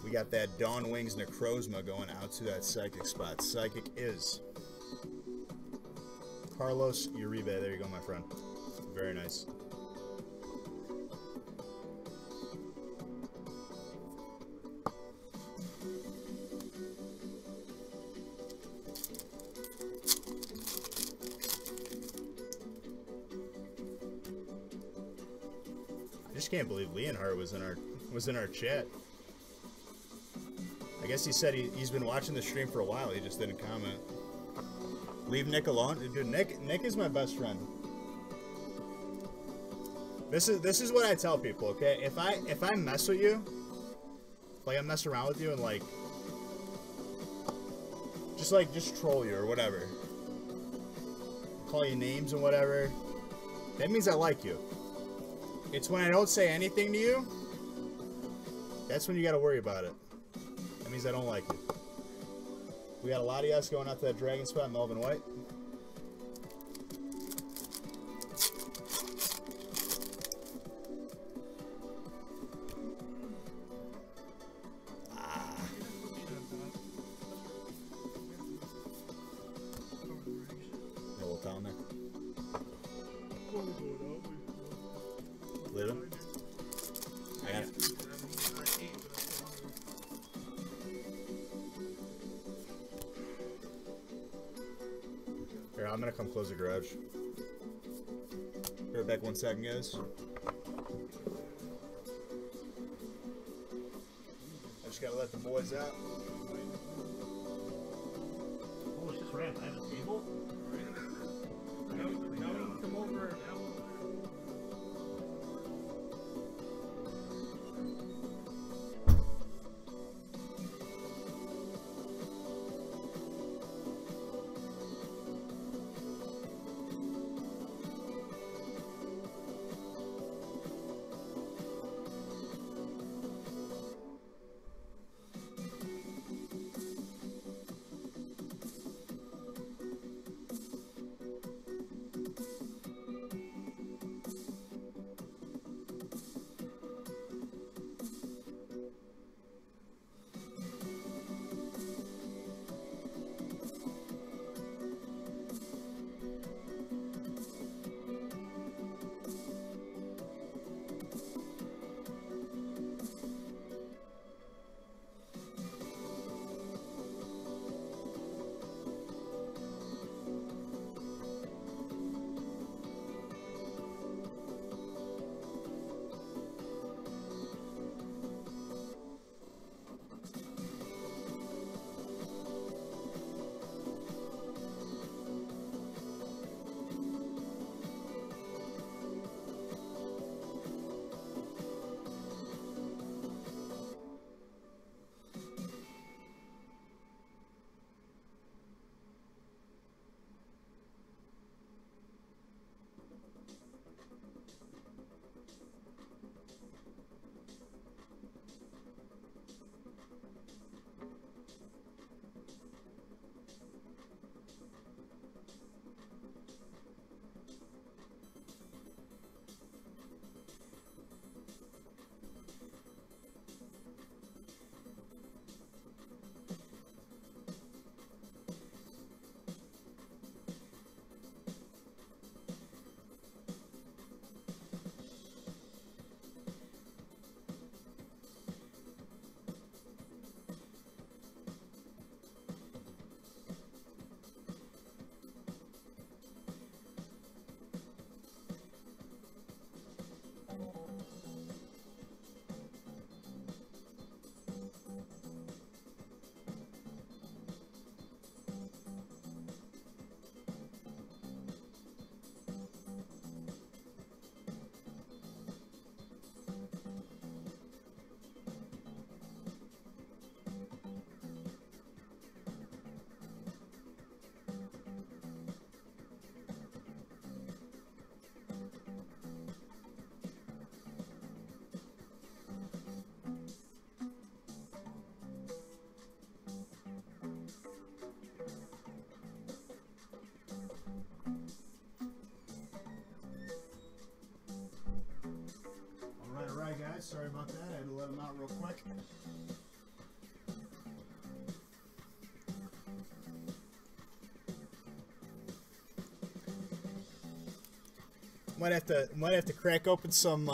We got that Dawn Wings Necrozma going out to that Psychic spot. Psychic is Carlos Uribe. There you go, my friend. Very nice. I just can't believe Leonhardt was in our chat. I guess he said he's been watching the stream for a while. He just didn't comment. Leave Nick alone, dude. Nick is my best friend. This is what I tell people, okay? If I mess with you, like I mess around with you and like just troll you or whatever, call you names and whatever, that means I like you. It's when I don't say anything to you, that's when you got to worry about it. That means I don't like you. We got a lot of us going out to that dragon spot, Melvin White. Yeah, we'll tell him there. Leave him? I got it. Here, I'm gonna come close the garage. Be right back 1 second, guys. I just gotta let the boys out. Oh, it's just random. I have a table? Now we can come over and Sorry about that. I had to let him out real quick. Might have to crack open some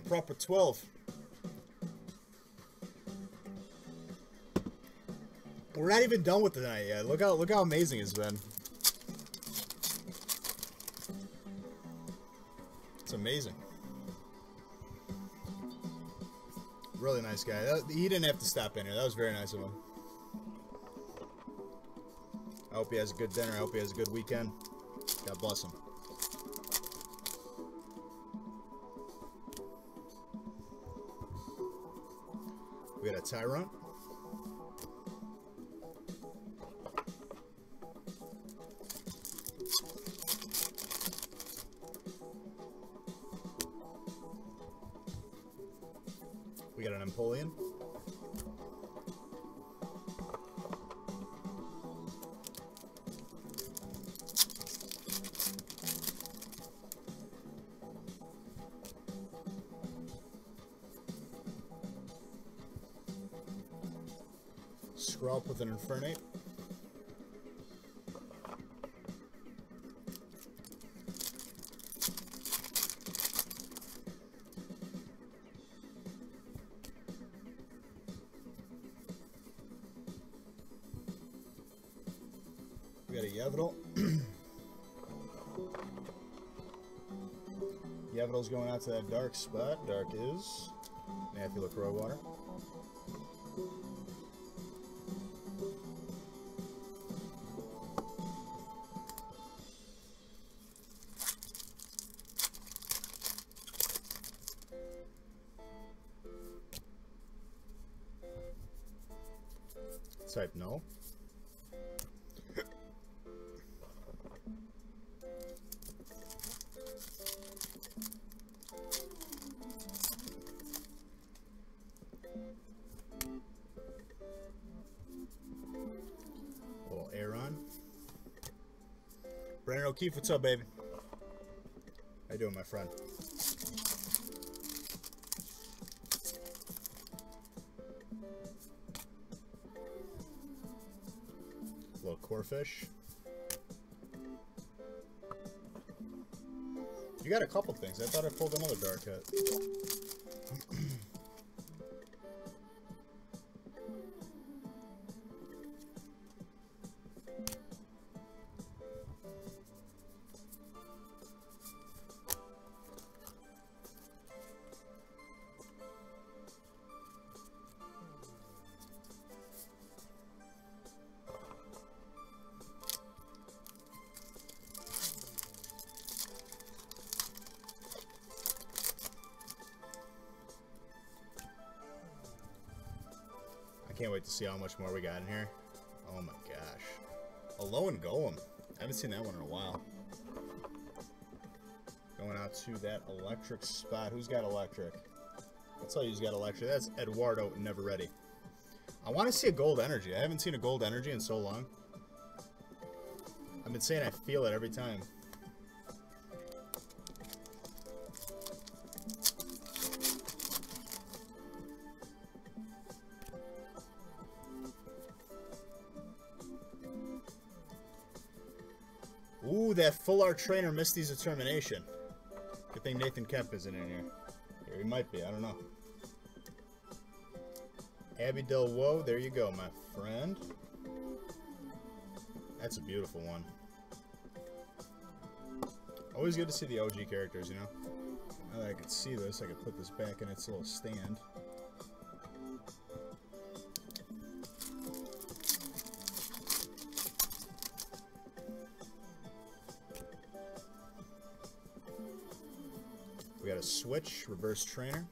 proper 12. We're not even done with the night yet. Look how amazing it's been. It's amazing. Really nice guy. He didn't have to stop in here. That was very nice of him. I hope he has a good dinner. I hope he has a good weekend. God bless him. We got a Tyrant. We got an Empoleon. Scrolp with an Infernape. We got a Yveltal. Yveltal's going out to that dark spot. Dark is Matthew LaCroix water. Type no. Little Aeron. Brandon O'Keefe, what's up, baby? How you doing, my friend? Little Corphish. You got a couple things. I thought I pulled another dark hit. I can't wait to see how much more we got in here. Oh my gosh. A Lone Golem. I haven't seen that one in a while. Going out to that electric spot. Who's got electric? I'll tell you who's got electric. That's Eduardo, never ready. I want to see a gold energy. I haven't seen a gold energy in so long. I've been saying I feel it every time. Ooh, that full art trainer Misty's Determination. Good thing Nathan Kemp isn't in here. Here he might be, I don't know. Abby Del Woe, there you go, my friend. That's a beautiful one. Always good to see the OG characters, you know? Now that I can see this, I can put this back in its little stand. We got a Switch, Reverse Trainer.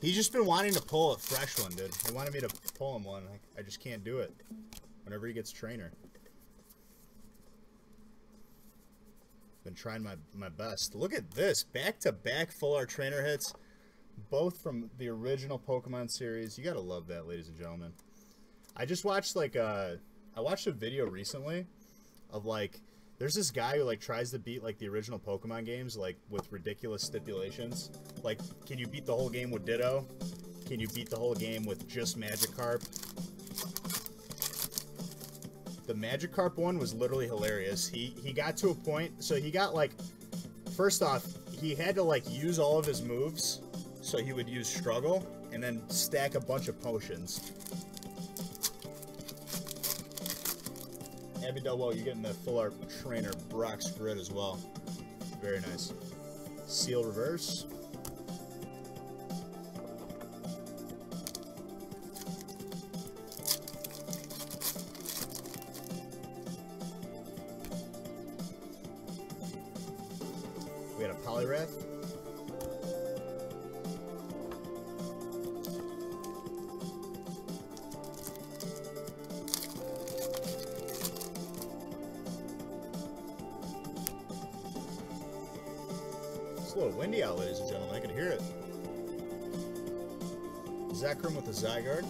He's just been wanting to pull a fresh one, dude. He wanted me to pull him one. I just can't do it. Whenever he gets Trainer. Been trying my best. Look at this. Back-to-back full art trainer hits. Both from the original Pokemon series. You gotta love that, ladies and gentlemen. I just watched like I watched a video recently of like There's this guy who like tries to beat like the original Pokemon games like with ridiculous stipulations. Like, can you beat the whole game with Ditto? Can you beat the whole game with just Magikarp? The Magikarp one was literally hilarious. He got to a point, so he got like, first off, he had to like use all of his moves, so he would use Struggle and then stack a bunch of potions. Abby Delwell, you're getting the full art trainer Brock's grid as well. Very nice. Seal reverse. We got a Poliwrath. It's a little windy out, ladies and gentlemen. I can hear it. Zekrom with a Zygarde.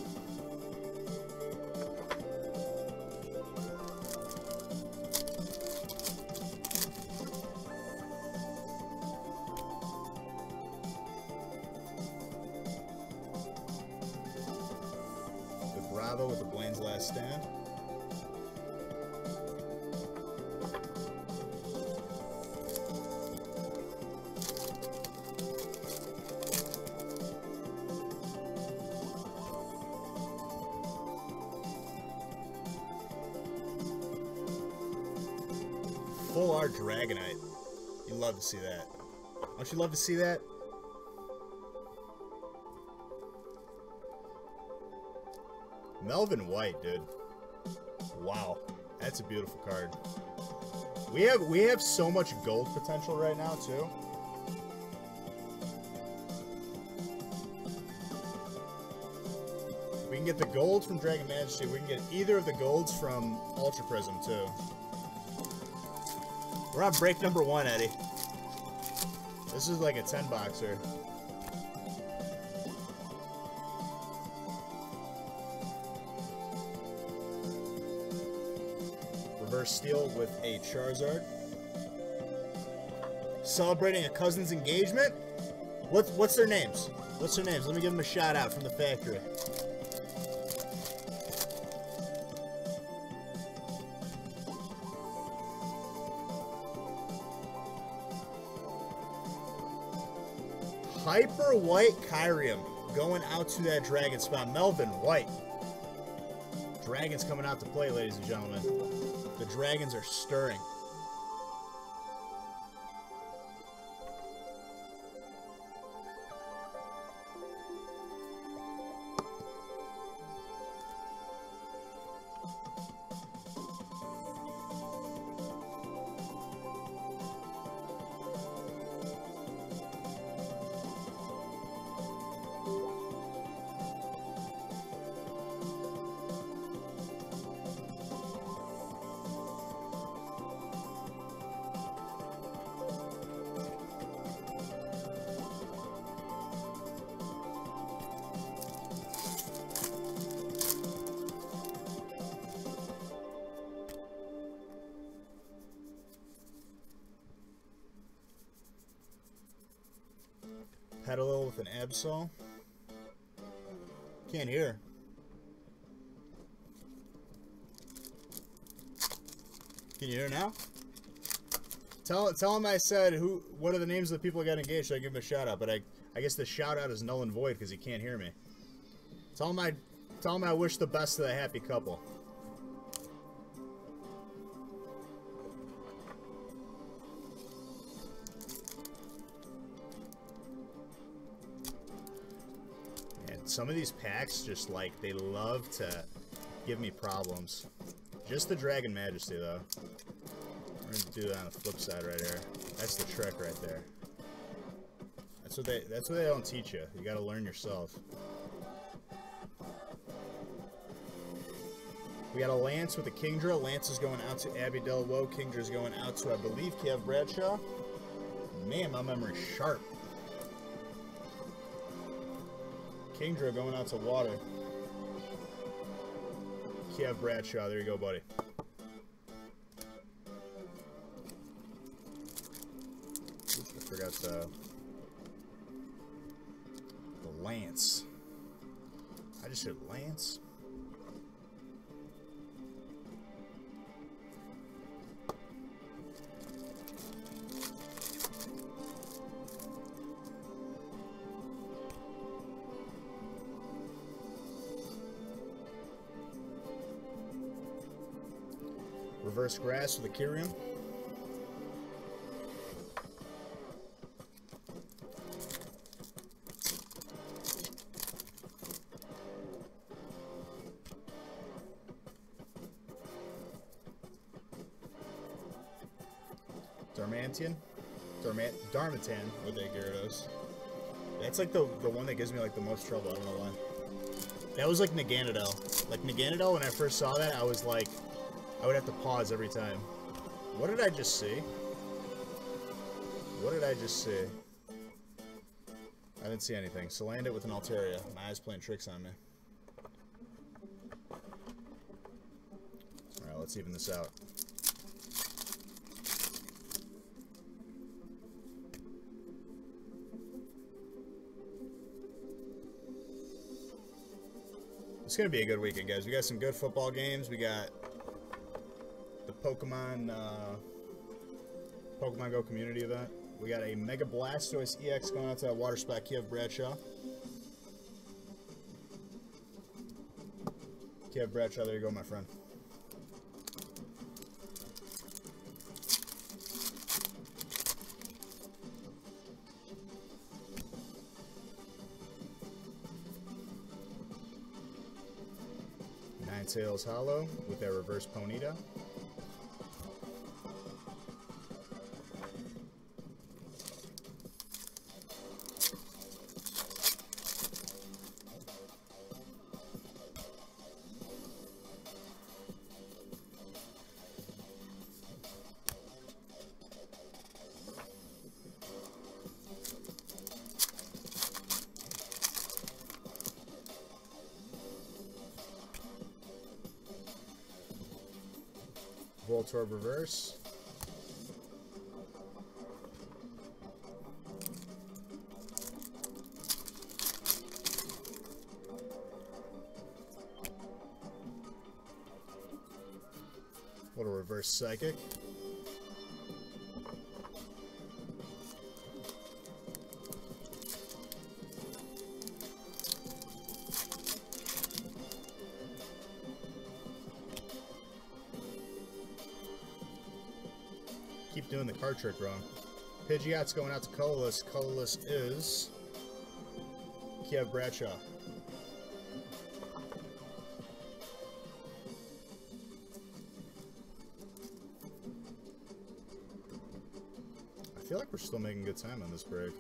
The Bravo with the Blaine's Last Stand. Full art Dragonite. You love to see that. Don't you love to see that? Melvin White, dude. Wow. That's a beautiful card. We have so much gold potential right now too. We can get the gold from Dragon Majesty. We can get either of the golds from Ultra Prism too. We're on break number 1, Eddie. This is like a 10-boxer. Reverse Steel with a Charizard. Celebrating a cousin's engagement? What's their names? What's their names? Let me give them a shout out from the factory. Hyper White Kyrium going out to that dragon spot. Melvin White. Dragons coming out to play, ladies and gentlemen. The dragons are stirring. Petalil with an Absol. Can't hear. Can you hear now? Tell him I said what are the names of the people that got engaged so I give him a shout out, but I guess the shout out is null and void because he can't hear me. Tell him I wish the best to the happy couple. Some of these packs just like they love to give me problems. Just the Dragon Majesty though. We're gonna do that on the flip side right here. That's the trick right there. That's what they don't teach you. You gotta learn yourself. We got a Lance with a Kingdra. Lance is going out to Abby Delwo. Kingdra's going out to, I believe, Kev Bradshaw. Man, my memory's sharp. Kingdra going out to Water. Kev Bradshaw, there you go, buddy. the Lance. I just said Lance. Reverse grass with a Kyrium. Darmanitan with a Gyarados. That's like the one that gives me like the most trouble. I don't know why. That was like Naganadel. Like Naganadel, when I first saw that, I was like, I would have to pause every time. What did I just see? What did I just see? I didn't see anything. So land it with an Altaria. My eyes playing tricks on me. Alright, let's even this out. It's going to be a good weekend, guys. We got some good football games. We got the Pokemon Go community event. We got a Mega Blastoise EX going out to Water Spot Kiev Bradshaw. Kiev Bradshaw, there you go, my friend. Ninetales Hollow with their reverse Ponyta. Voltorb reverse. Little reverse psychic. Keep doing the card trick wrong. Pidgeot's going out to Colorless. Colorless is Kiev Bradshaw. I feel like we're still making good time on this break.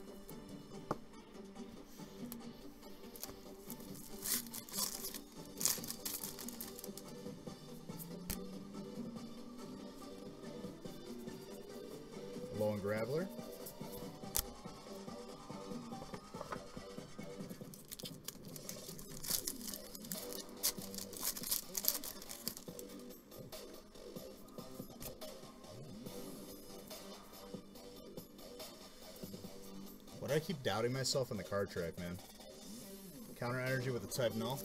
Low and Graveler. Why do I keep doubting myself in the card track, man? Counter energy with a type null.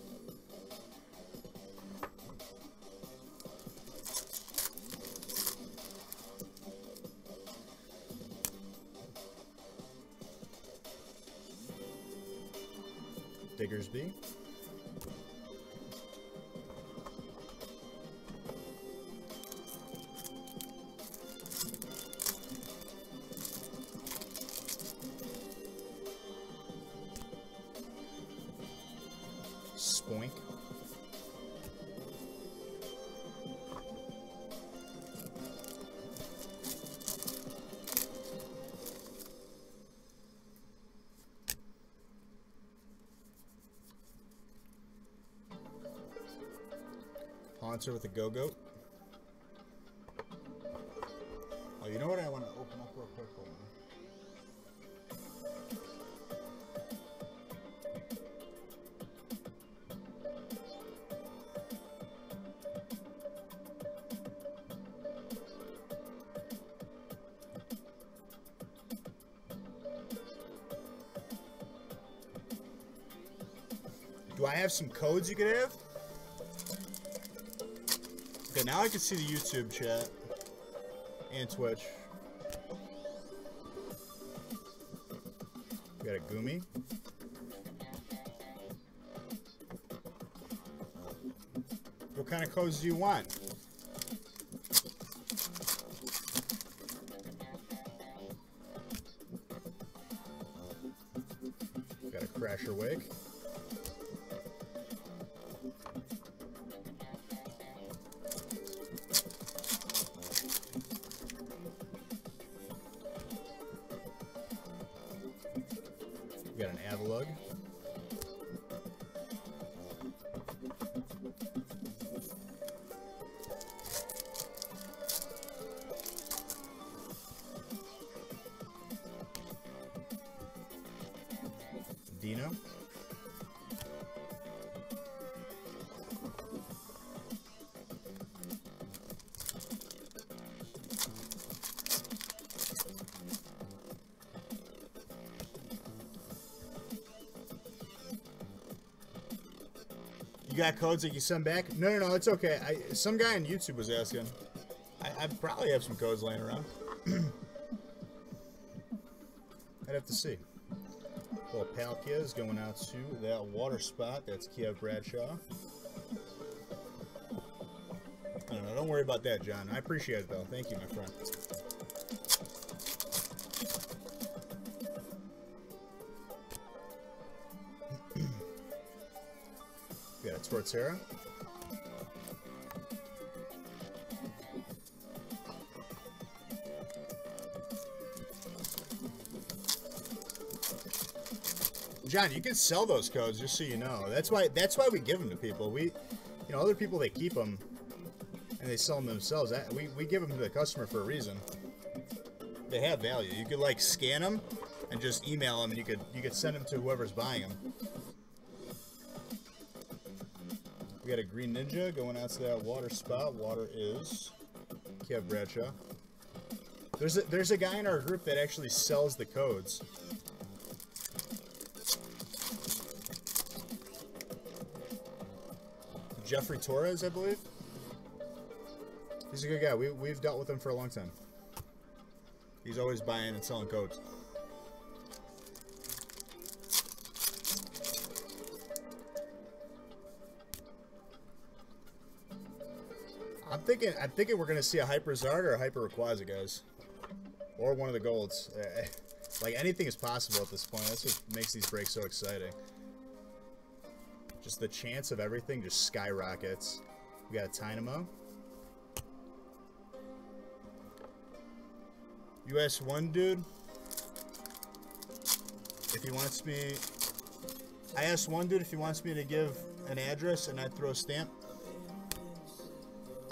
Diggersby. Spoink. Haunter with a Go-Goat. Oh, you know what I want to open up real quick? Hold on. Do I have some codes you could have? Okay, now I can see the YouTube chat and Twitch. We got a Gumi. What kind of codes do you want? Got a Crasher Wig. We got an Avalug. Dino. You got codes that you send back? No, it's okay. Some guy on YouTube was asking. I probably have some codes laying around. I'd have to see. Little Palkia is going out to that water spot. That's Kiev Bradshaw. I don't know. Don't worry about that, John. I appreciate it, though. Thank you, my friend. We got a Torterra. John, you can sell those codes, just so you know. That's why we give them to people. Other people, they keep them and they sell them themselves. We give them to the customer for a reason. They have value. You could like scan them and just email them, and you could send them to whoever's buying them. We got a Green Ninja going out to that water spot. Water is Kev Bradshaw. There's a guy in our group that actually sells the codes. Jeffrey Torres, I believe. He's a good guy. We've dealt with him for a long time. He's always buying and selling codes. I'm thinking we're gonna see a Hyper Zard or a Hyper Rayquaza, guys, or one of the golds. Like anything is possible at this point. That's what makes these breaks so exciting. Just the chance of everything just skyrockets. We got a Tynamo. You asked one dude if he wants me. I asked one dude if he wants me to give an address and I'd throw a stamp.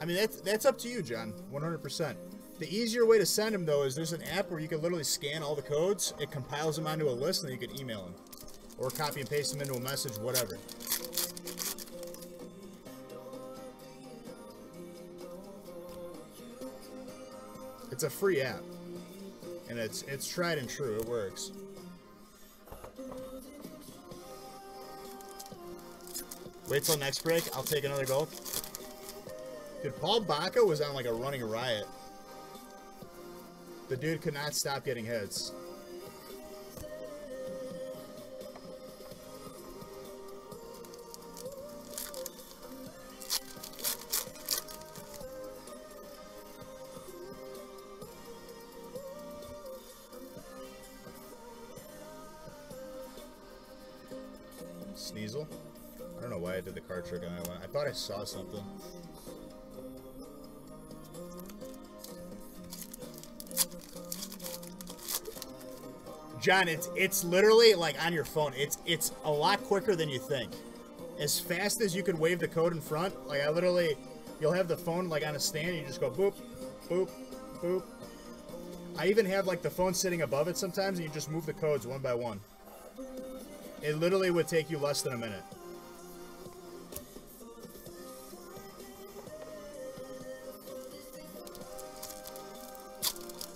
I mean, that's up to you, John. 100%. The easier way to send him, though, is there's an app where you can literally scan all the codes. It compiles them onto a list, and then you can email them. Or copy and paste them into a message, whatever. It's a free app. And it's tried and true. It works. Wait till next break. I'll take another gold. Dude, Paul Baca was on like a running riot. The dude could not stop getting hits. Sneasel? I don't know why I did the card trick on that one. I thought I saw something. John, it's literally like on your phone. It's a lot quicker than you think. As fast as you could wave the code in front, like I literally, you'll have the phone like on a stand, and you just go boop, boop, boop. I even have like the phone sitting above it sometimes, and you just move the codes one by one. It literally would take you less than a minute.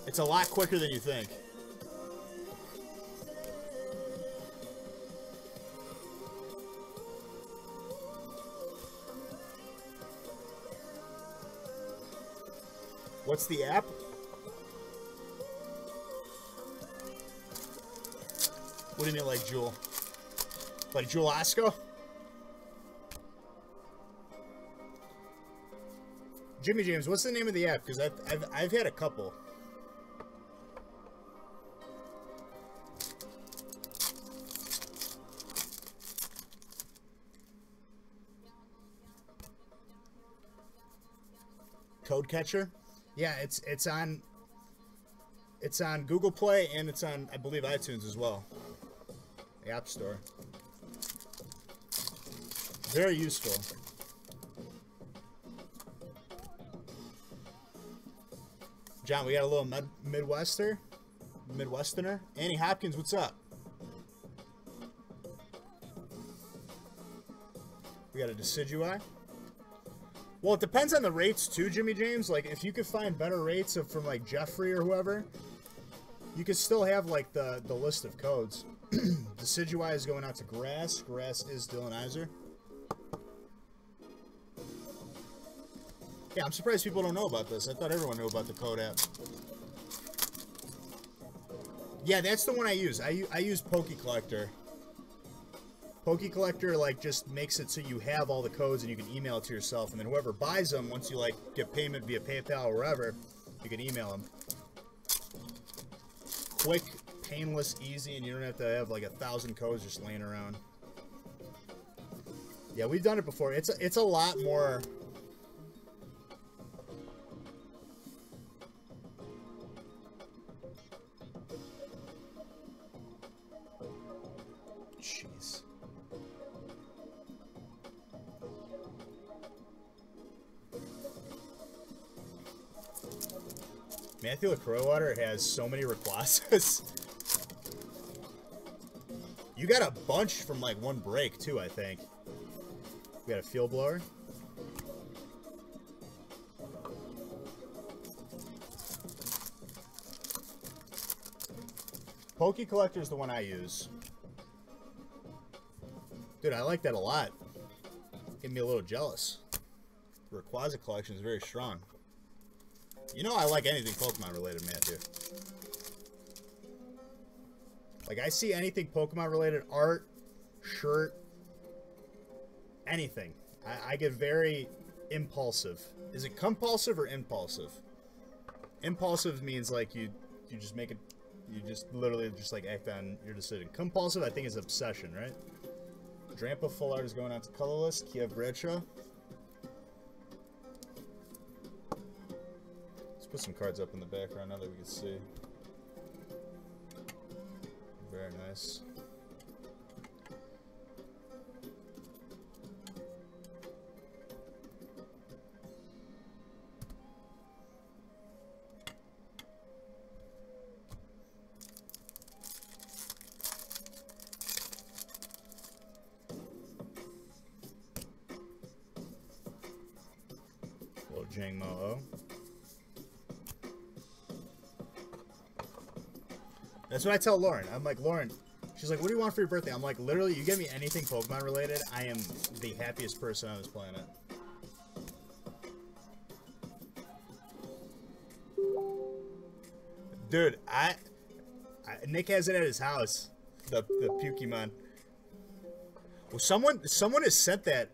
It's a lot quicker than you think. What's the app? What do you mean, like Jewel? Like Jewel Osco? Jimmy James, what's the name of the app? Because I've had a couple. Code Catcher? Yeah, it's on Google Play and it's on, I believe, iTunes as well. The App Store. Very useful. John, we got a little Midwesterner. Annie Hopkins, what's up? We got a Decidui. Well, it depends on the rates too, Jimmy James. Like, if you could find better rates from like Jeffrey or whoever, you could still have like the list of codes. Decidui is going out to Grass. Grass is Dylan Iser. Yeah, I'm surprised people don't know about this. I thought everyone knew about the code app. Yeah, that's the one I use. I use Poke Collector. Poke Collector, like, just makes it so you have all the codes and you can email it to yourself. And then whoever buys them, once you, like, get payment via PayPal or wherever, you can email them. Quick, painless, easy, and you don't have to have, like, 1,000 codes just laying around. Yeah, we've done it before. It's a lot more... Jeez. Matthew LaCroix has so many Rayquazas. You got a bunch from like one break too, I think. We got a Field Blower. Poke Collector is the one I use. Dude, I like that a lot. Getting me a little jealous. The Rayquaza collection is very strong. You know I like anything Pokemon related, Matthew. Like, I see anything Pokemon related, art, shirt, anything. I get very impulsive. Is it compulsive or impulsive? Impulsive means like you just make it, you just literally just like act on your decision. Compulsive, I think, is obsession, right? Drampa Full Art is going out to Colorless. Kiev Bradshaw. Let's put some cards up in the background now that we can see. Very nice. Jang Mo-O. That's what I tell Lauren. I'm like, Lauren, she's like, what do you want for your birthday? I'm like, literally, you get me anything Pokemon related, I am the happiest person on this planet. Dude, Nick has it at his house. The Pokemon. Well, someone has sent that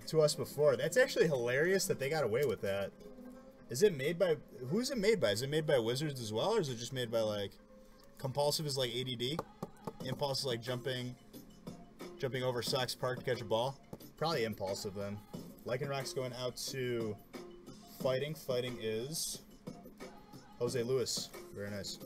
to us before. That's actually hilarious that they got away with that. Is it made by... Who's it made by? Is it made by Wizards as well, or is it just made by, like... Compulsive is like ADD? Impulse is like jumping over Sox Park to catch a ball? Probably Impulsive, then. Lycanroc's going out to Fighting. Fighting is... Jose Lewis. Very nice.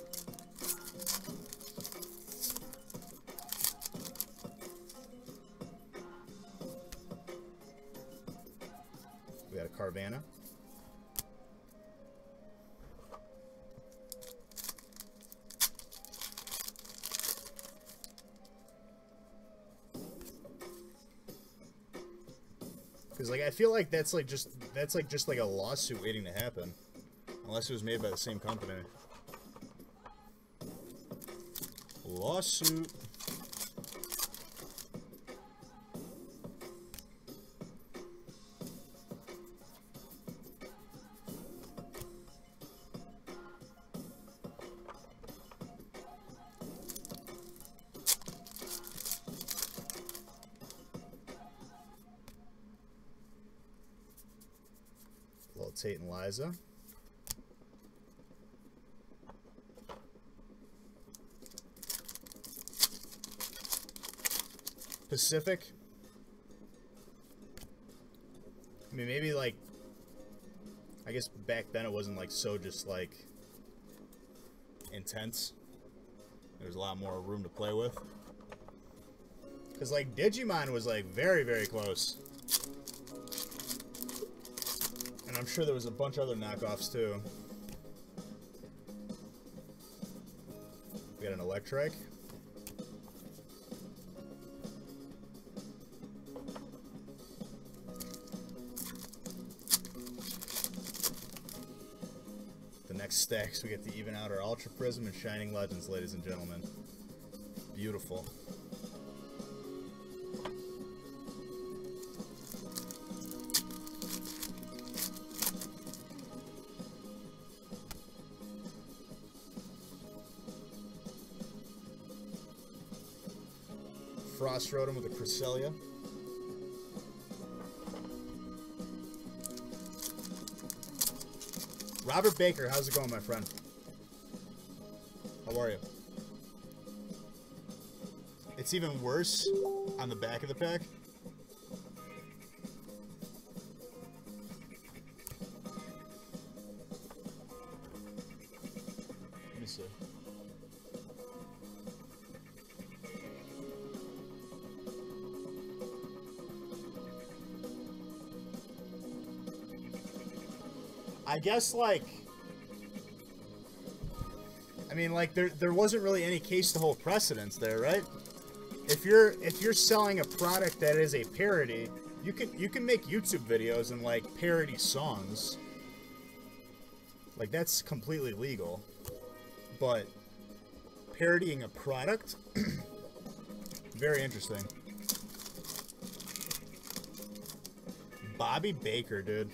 We got a Carvanha. Because like I feel like that's just like a lawsuit waiting to happen, unless it was made by the same company. Lawsuit. Tate and Liza. Pacific. I mean, maybe like, I guess back then it wasn't like so just like intense. There was a lot more room to play with. Because like Digimon was like very, very close. And I'm sure there was a bunch of other knockoffs too. We got an Electric. Next stacks, we get to even out our Ultra Prism and Shining Legends, ladies and gentlemen. Beautiful. Frost Rotom with a Cresselia. Robert Baker, how's it going, my friend? How are you? It's even worse on the back of the pack. Let me see. I guess, like, I mean, like, there wasn't really any case to hold precedence there, right? If you're selling a product that is a parody, you can make YouTube videos and like parody songs. Like, that's completely legal. But parodying a product, very interesting. Bobby Baker, dude.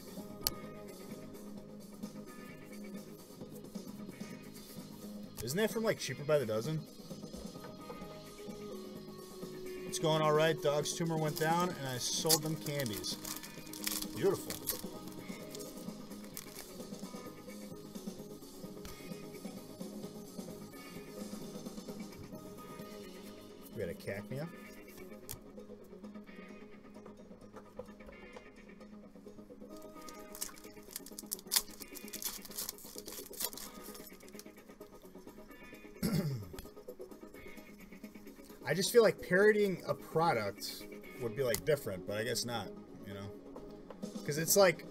Isn't that from, like, Cheaper by the Dozen? It's going alright. Dog's tumor went down, and I sold them candies. Beautiful. We got a Cacnea. I just feel like parodying a product would be like different, but I guess not, you know? Because it's like,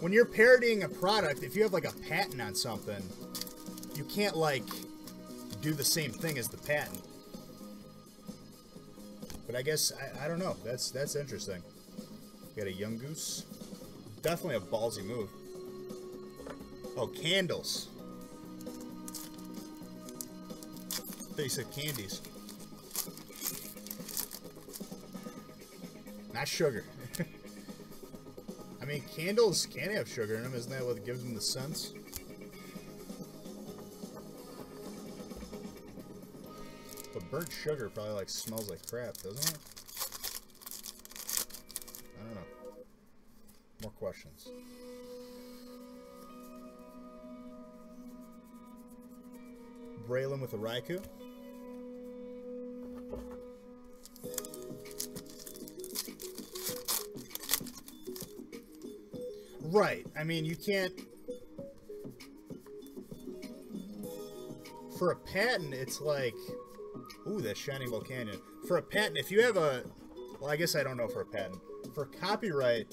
when you're parodying a product, if you have like a patent on something, you can't like do the same thing as the patent. But I guess, I don't know, that's interesting. We got a Young Goose. Definitely a ballsy move. Oh, candles. I thought you said candies. Not sugar. I mean, candles can have sugar in them. Isn't that what gives them the scents? But burnt sugar probably like smells like crap, doesn't it? I don't know. More questions. Braylon with a Raikou. Right. I mean, you can't... For a patent, it's like... Ooh, that Shining Volcanion. For a patent, if you have a... Well, I guess I don't know for a patent. For copyright,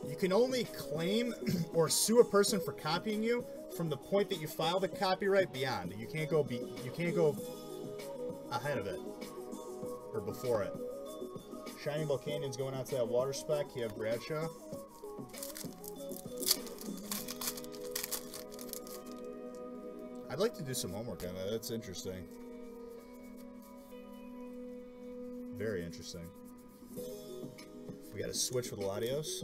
you can only claim or sue a person for copying you from the point that you file the copyright beyond. You can't go ahead of it. Or before it. Shining Volcanion's going out to that water spec. You have Bradshaw. I'd like to do some homework on that. That's interesting. Very interesting. We got a switch with Latios.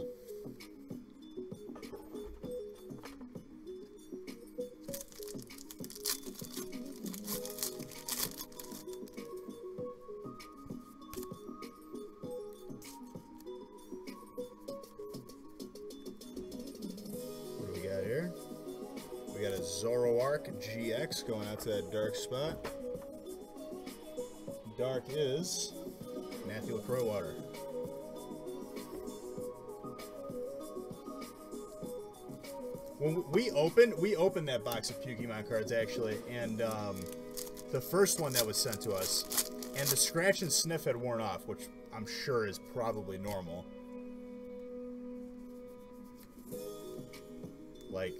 Zoroark GX going out to that dark spot. Dark is Matthew LaCroix Water. When we opened that box of Pokemon cards actually, and the first one that was sent to us, and the scratch and sniff had worn off, which I'm sure is probably normal. Like,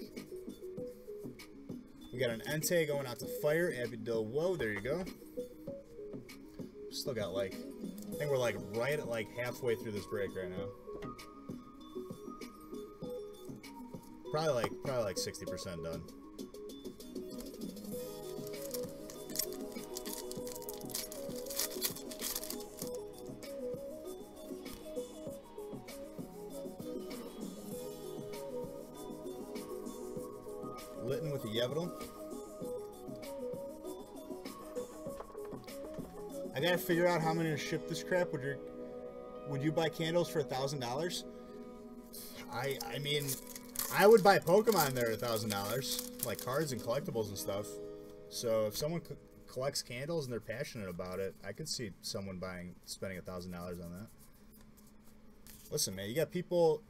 we got an Entei going out to Fire, Abidil. Whoa, there you go. Still got like, I think we're like right at like halfway through this break right now. Probably like 60% done. Litten with the Yevdal. I gotta figure out how I'm gonna ship this crap. Would you buy candles for $1,000? I mean, I would buy Pokemon there at $1,000, like cards and collectibles and stuff. So if someone collects candles and they're passionate about it, I could see someone spending $1,000 on that. Listen, man, you got people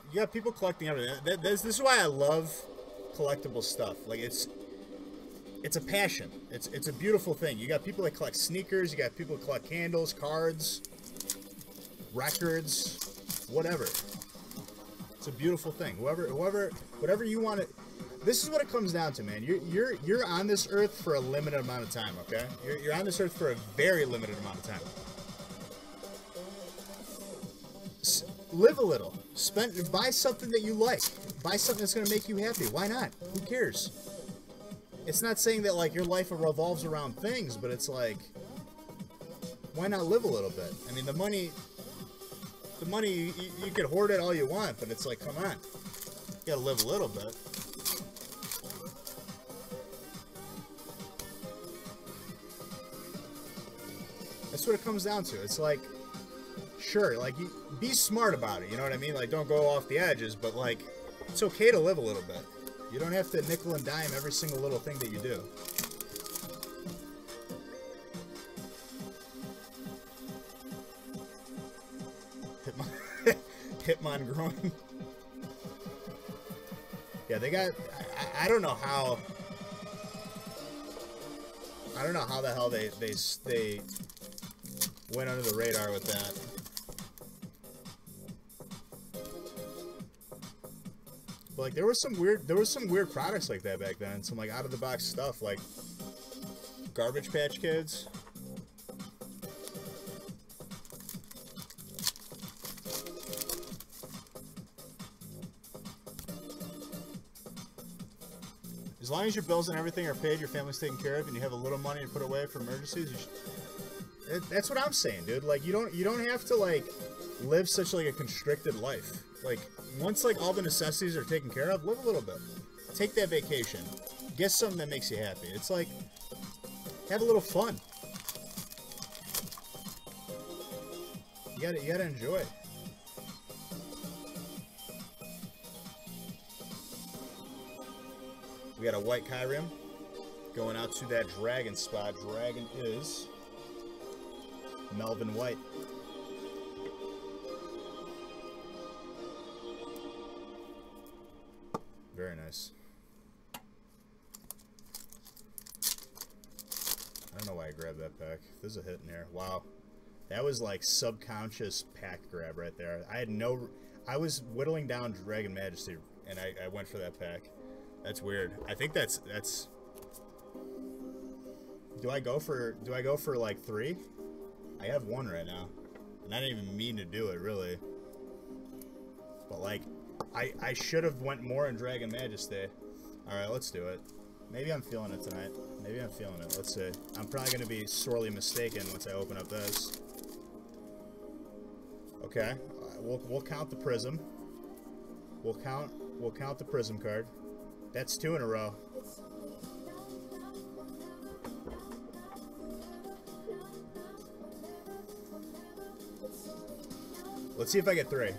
collecting everything. This is why I love collectible stuff. Like it's a passion. It's a beautiful thing. You got people that collect sneakers. You got people that collect candles, cards, records, whatever. It's a beautiful thing. Whatever you want to. This is what it comes down to, man. You're on this earth for a limited amount of time. Okay, you're on this earth for a very limited amount of time. Live a little. Buy something that you like. Buy something that's gonna make you happy. Why not? Who cares? It's not saying that like your life revolves around things, but it's like, why not live a little bit? I mean, the money, you could hoard it all you want, but it's like, come on, you gotta live a little bit. That's what it comes down to. It's like, sure, like, be smart about it, you know what I mean? Like, don't go off the edges, but like, it's okay to live a little bit. You don't have to nickel and dime every single little thing that you do. Hitmon growing. Yeah, they got. I don't know how. I don't know how the hell they went under the radar with that. But like there was some weird products like that back then. Some like out of the box stuff like Garbage Patch Kids. As long as your bills and everything are paid, your family's taken care of, and you have a little money to put away for emergencies, that's what I'm saying, dude. Like you don't have to like live such like a constricted life. Like once like all the necessities are taken care of, live a little bit. Take that vacation. Get something that makes you happy. It's like have a little fun. You gotta enjoy it. We got a white Kyurem going out to that dragon spot. Dragon is Melvin White. Very nice. I don't know why I grabbed that pack. There's a hit in there. Wow. That was like subconscious pack grab right there. I was whittling down Dragon Majesty and I went for that pack. That's weird. I think that's Do I go for like 3? I have 1 right now. And I didn't even mean to do it really. But like I should have went more in Dragon Majesty. Alright, let's do it. Maybe I'm feeling it tonight. Maybe I'm feeling it. Let's see. I'm probably gonna be sorely mistaken once I open up this. Okay. We'll count the prism. We'll count the prism card. That's 2 in a row. Let's see if I get 3.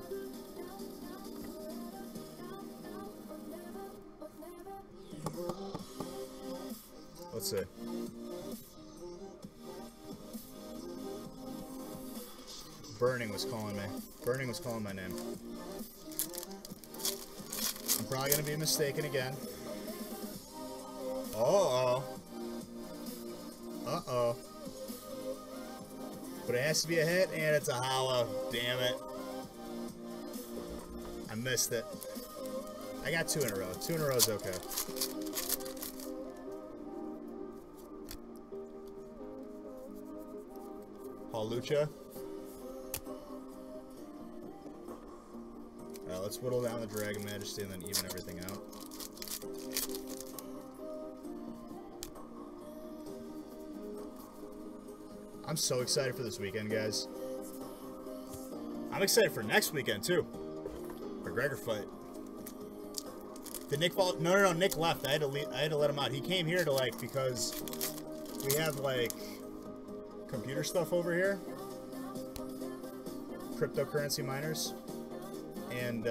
Let's see. Burning was calling me. Burning was calling my name. I'm probably gonna be mistaken again. Uh-oh. Uh-oh. But it has to be a hit, and it's a hollow. Damn it. I missed it. I got 2 in a row. 2 in a row is okay. Paul Lucha. Let's whittle down the Dragon Majesty and then even everything out. I'm so excited for this weekend, guys. I'm excited for next weekend, too. McGregor fight. Did Nick fall? No. Nick left. I had to let him out. He came here to, like, because we have, like, computer stuff over here. Cryptocurrency miners. And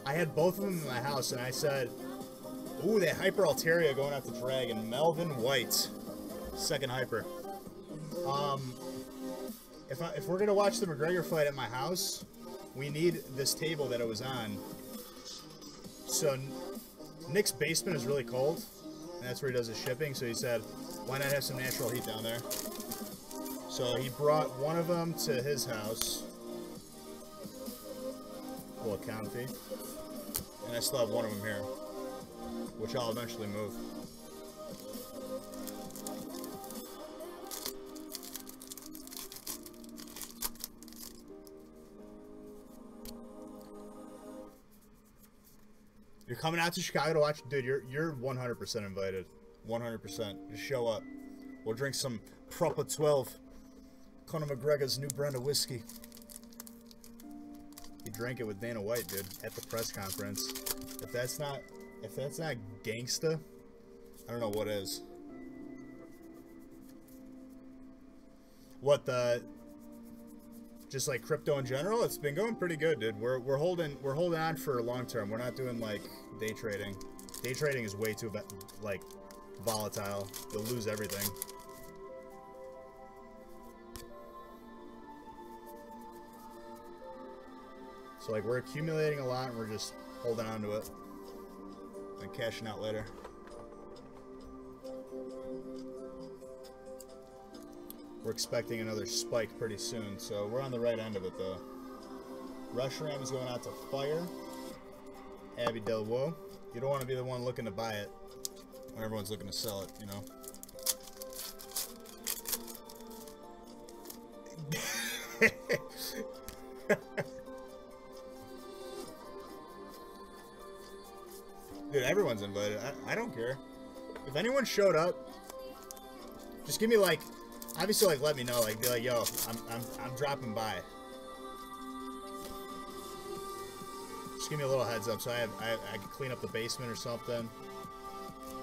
I had both of them in my house, and I said, ooh, that Hyper Alteria going out to Dragon. Melvin White. Second Hyper. If we're going to watch the McGregor fight at my house, we need this table that it was on. So Nick's basement is really cold, and that's where he does his shipping, so he said, why not have some natural heat down there? So he brought one of them to his house. A little account fee. And I still have one of them here, which I'll eventually move. You're coming out to Chicago to watch? Dude, you're 100% invited. 100%. Just show up. We'll drink some Proper 12. Conor McGregor's new brand of whiskey. He drank it with Dana White, dude, at the press conference. If that's not gangsta, I don't know what is. What the? Just like crypto in general, it's been going pretty good, dude. We're holding on for long term. We're not doing like day trading. Day trading is way too like volatile. You'll lose everything. So like we're accumulating a lot and we're just holding on to it and cashing out later. We're expecting another spike pretty soon, so we're on the right end of it though. Rush Ram is going out to Fire. Abby Delwo. You don't want to be the one looking to buy it when everyone's looking to sell it, you know. Dude, everyone's invited. I don't care. If anyone showed up, just give me like, obviously like let me know, like be like, yo, I'm dropping by. Just give me a little heads up so I can clean up the basement or something.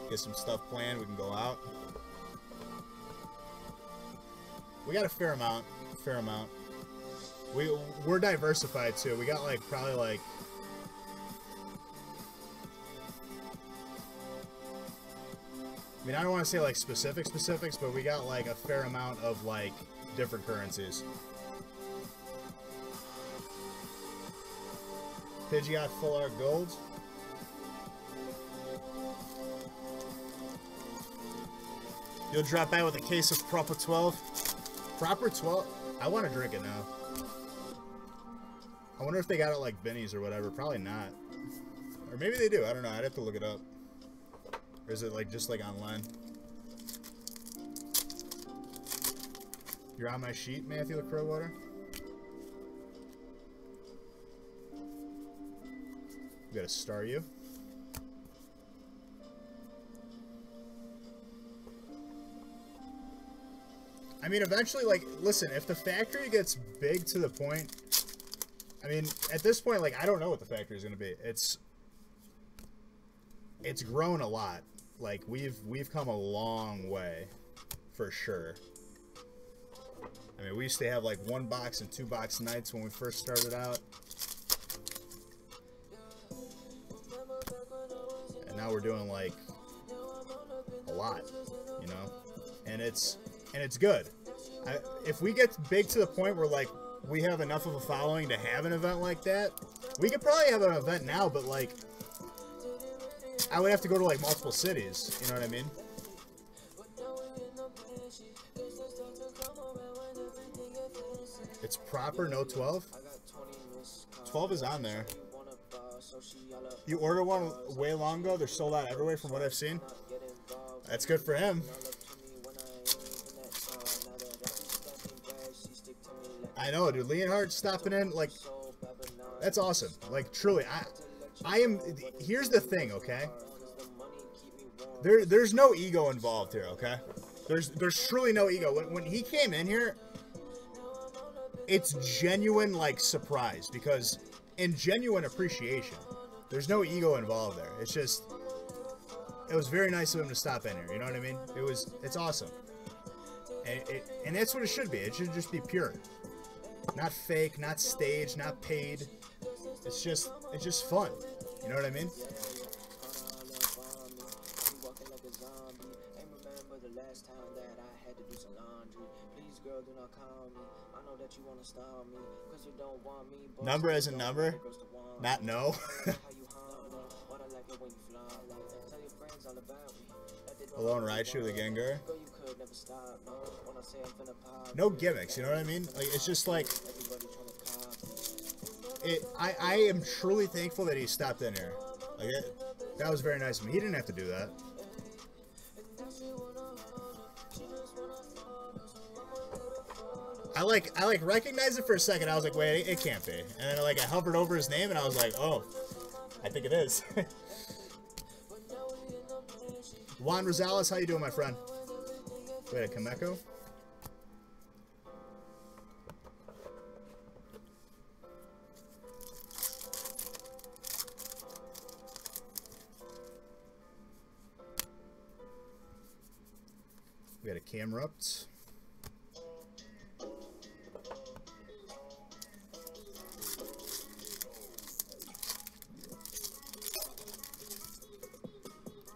Get some stuff planned, we can go out. We got a fair amount. We're diversified too. We got like probably like I mean, I don't want to say like specifics, but we got like a fair amount of like different currencies. Pidgey got full art gold. You'll drop by with a case of Proper 12. Proper 12? I want to drink it now. I wonder if they got it like Benny's or whatever. Probably not. Or maybe they do. I don't know. I'd have to look it up. Or is it like just like online? You're on my sheet, Matthew the Crowwater? We gotta star you. I mean, eventually, like, listen, if the factory gets big to the point, I mean, at this point, like, I don't know what the factory is gonna be. It's grown a lot. Like, we've come a long way, for sure. I mean, we used to have like 1 box and 2 box nights when we first started out. And now we're doing like a lot. you know, and it's good. If we get big to the point where like we have enough of a following to have an event like that, we could probably have an event now, but like I would have to go to like multiple cities, you know what I mean? It's proper, no 12. 12 is on there. You order one way long ago, they're sold out everywhere from what I've seen. That's good for him. I know, dude. Leonhard stopping in, like, that's awesome. Like, truly, I am. Here's the thing, okay? There's no ego involved here, okay? There's truly no ego. When he came in here, it's genuine, like, surprise, because in genuine appreciation, there's no ego involved there. It's just, it was very nice of him to stop in here. You know what I mean? It's awesome, and that's what it should be. It should just be pure. Not fake, not staged, not paid. It's just fun. You know what I mean? Number as a number? Not no. Alone Raichu the Gengar. No gimmicks, you know what I mean? Like, it's just like I am truly thankful that he stopped in here. Like that was very nice of him. He didn't have to do that. I like recognized it for a second. I was like, wait, it can't be. And then like I hovered over his name and I was like, oh, I think it is. Juan Rosales, how you doing, my friend? Wait, a Kameko? We got a Camrupt.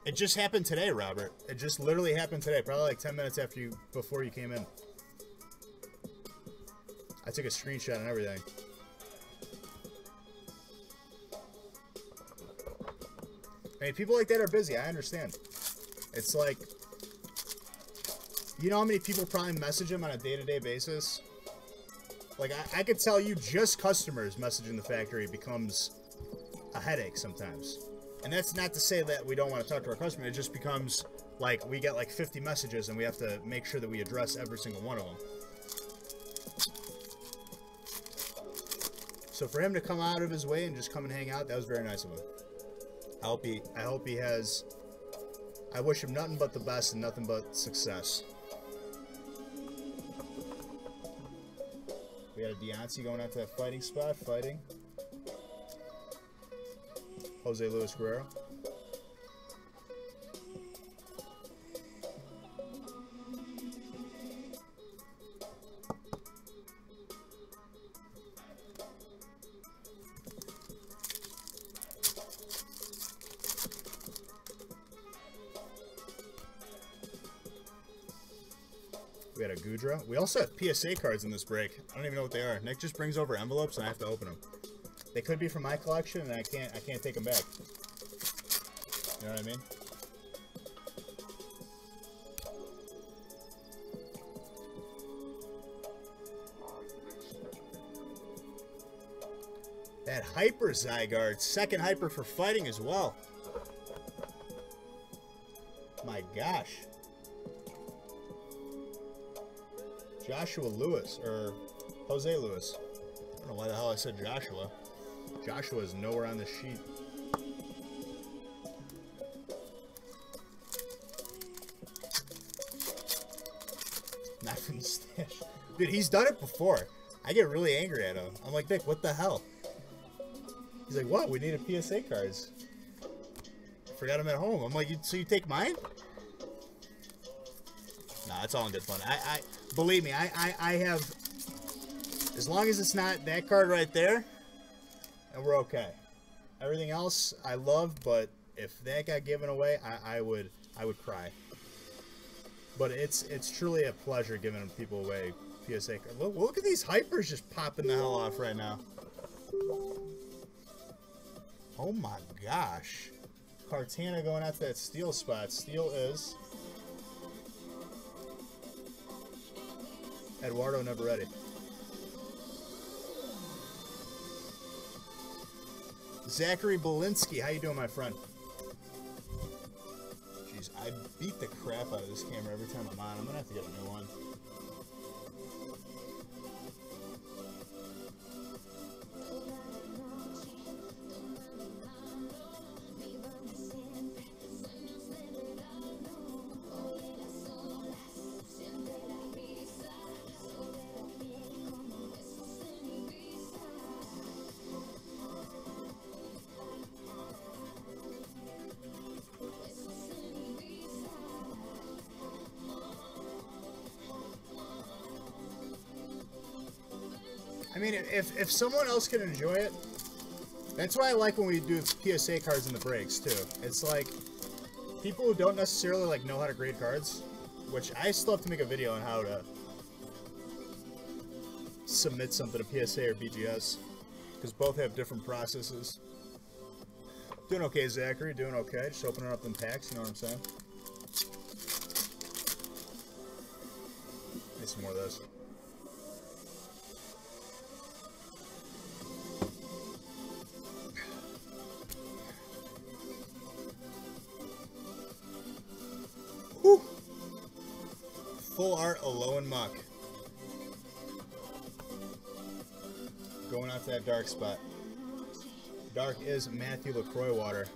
It just happened today, Robert. It just literally happened today, probably like 10 minutes before you came in. I took a screenshot and everything. I mean, people like that are busy. I understand. It's like, you know how many people probably message him on a day-to-day basis? Like, I could tell you just customers messaging the factory becomes a headache sometimes. And that's not to say that we don't want to talk to our customer. It just becomes like we get like 50 messages and we have to make sure that we address every single one of them. So for him to come out of his way and just come and hang out, that was very nice of him. I hope he has, I wish him nothing but the best and nothing but success. We got a Deontay going out to that fighting spot, fighting. Jose Luis Guerrero. We got a Gudra. We also have PSA cards in this break. I don't even know what they are. Nick just brings over envelopes and I have to open them. They could be from my collection, and I can't take them back. You know what I mean? That Hyper Zygarde, second Hyper for fighting as well. My gosh. Joshua Lewis, or Jose Lewis. I don't know why the hell I said Joshua. Joshua is nowhere on the sheet. Not from the stash. Dude, he's done it before. I get really angry at him. I'm like, Vic, what the hell? He's like, what? We needed PSA cards. I forgot them at home. I'm like, so you take mine? Nah, it's all in good fun. Believe me, I have, as long as it's not that card right there, and we're okay. Everything else I love, but if that got given away, I would cry. But it's truly a pleasure giving people away PSA. Look at these hypers just popping the hell off right now. Oh my gosh. Cartana going out to that steel spot. Steel is Eduardo never ready. Zachary Belinsky, how you doing, my friend? Jeez, I beat the crap out of this camera every time I'm on. I'm gonna have to get a new one. I mean, if someone else can enjoy it, that's why I like when we do PSA cards in the breaks too. It's like people who don't necessarily like know how to grade cards, which I still have to make a video on how to submit something to PSA or BGS, because both have different processes. Doing okay, Zachary. Doing okay. Just opening up them packs. You know what I'm saying? Need some more of those. Whew. Full art Alolan Muck. Going out to that dark spot. Dark is Matthew LaCroix water.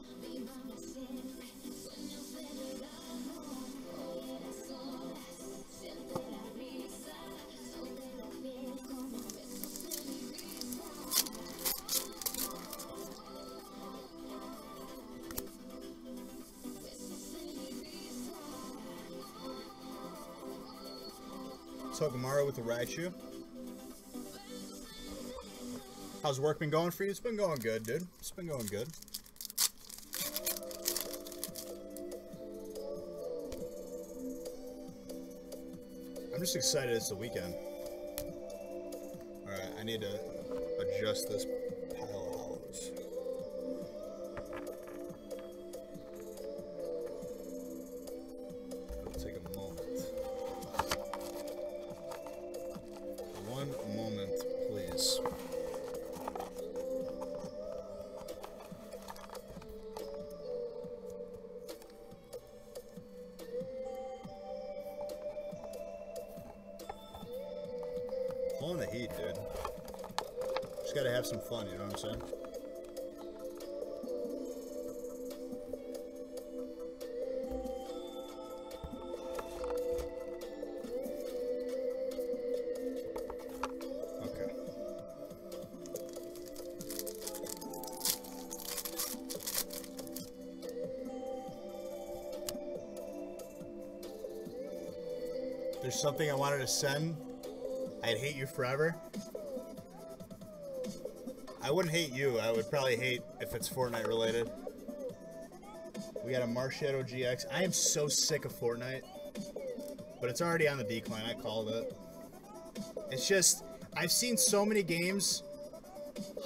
Togamaru with the Raichu. How's work been going for you? It's been going good, dude. It's been going good. I'm just excited it's the weekend. Alright, I need to adjust this pile of hollows. It'll take a moment. One moment, please. Pulling the heat, dude. Just gotta have some fun, you know what I'm saying? Okay. There's something I wanted to send. I'd hate you forever. I wouldn't hate you. I would probably hate if it's Fortnite related. We got a Marshadow GX. I am so sick of Fortnite. But it's already on the decline. I called it. It's just, I've seen so many games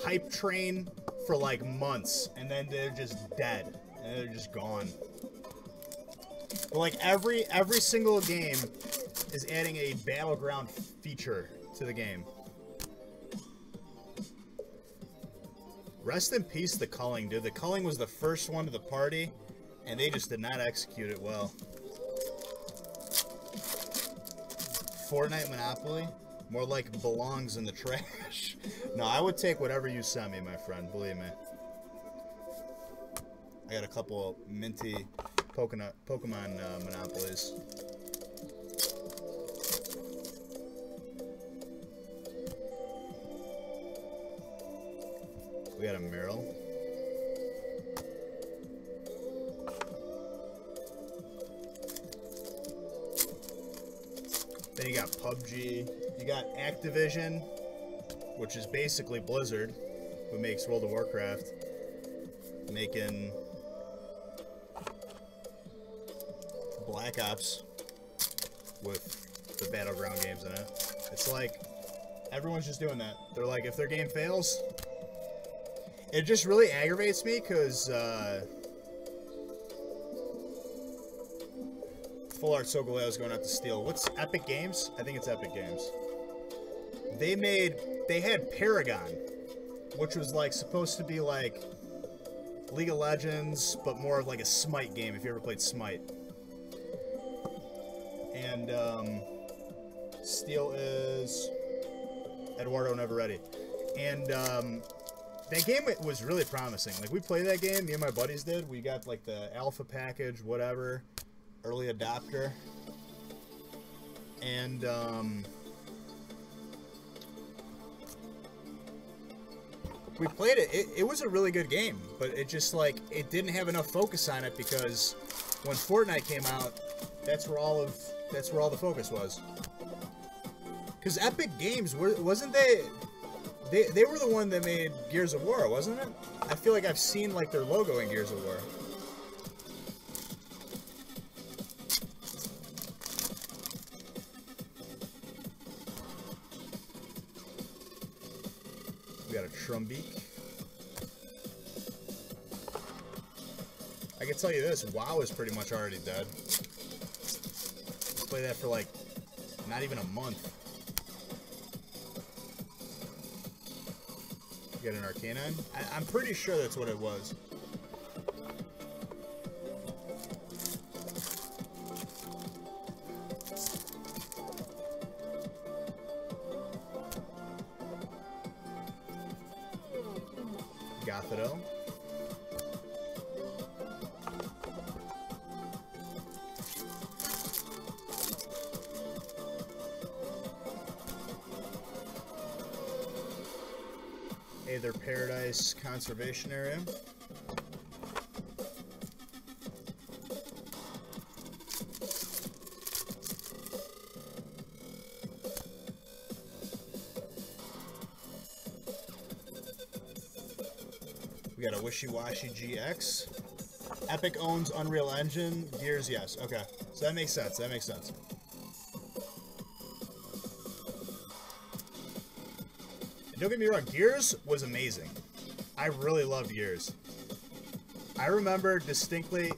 hype train for like months. And then they're just dead. And they're just gone. But like every single game is adding a battleground feature to the game. Rest in peace, the culling, dude. The culling was the first one to the party, and they just did not execute it well. Fortnite Monopoly? More like belongs in the trash. No, I would take whatever you sent me, my friend. Believe me. I got a couple of minty Pokemon Monopolies. We got a Meryl. Then you got PUBG. You got Activision, which is basically Blizzard, who makes World of Warcraft, making Black Ops. with the Battleground games in it. It's like, everyone's just doing that. They're like, if their game fails, it just really aggravates me, because, Full Art Sogaleo is going out to steal. What's Epic Games? I think it's Epic Games. They had Paragon, which was like supposed to be like League of Legends, but more of like a Smite game, if you ever played Smite. And Steel is Eduardo Neveretti. And that game was really promising. Like, we played that game, me and my buddies did. We got like the alpha package, whatever, early adopter. And we played it. It was a really good game, but it just, like, it didn't have enough focus on it, because when Fortnite came out, that's where all the focus was. Because Epic Games, wasn't they were the one that made Gears of War, wasn't it? I feel like I've seen, like, their logo in Gears of War. We got a Trumbeak. I can tell you this, WoW is pretty much already dead. Let's play that for like, not even a month. You got an Arcanine? I'm pretty sure that's what it was. Gothito. Aether Paradise Conservation Area. We got a Wishy-Washy GX. Epic owns Unreal Engine. Gears, yes. Okay. So that makes sense. That makes sense. Don't get me wrong, Gears was amazing. I really loved Gears. I remember distinctly,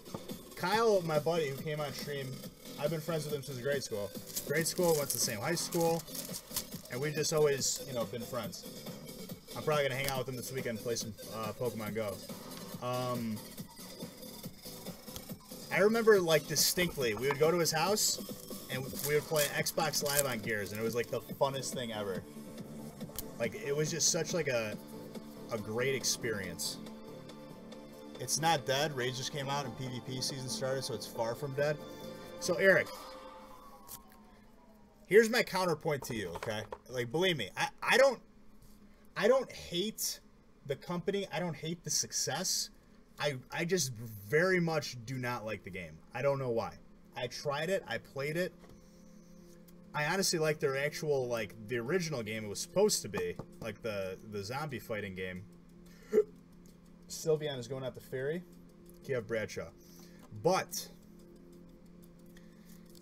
Kyle, my buddy who came on stream, I've been friends with him since grade school. Grade school, went to the same high school, and we've just always, you know, been friends. I'm probably going to hang out with him this weekend and play some Pokemon Go. I remember, like, distinctly, we would go to his house, and we would play Xbox Live on Gears, and it was, like, the funnest thing ever. Like, it was just such, like, a great experience. It's not dead. Rage just came out and PvP season started, so it's far from dead. So, Eric, here's my counterpoint to you, okay? Like, believe me, I don't hate the company. I don't hate the success. I just very much do not like the game. I don't know why. I tried it. I played it. I honestly like their actual, like, the original game it was supposed to be, like the zombie fighting game. Sylveon is going out the Fairy. Kiev Bradshaw. But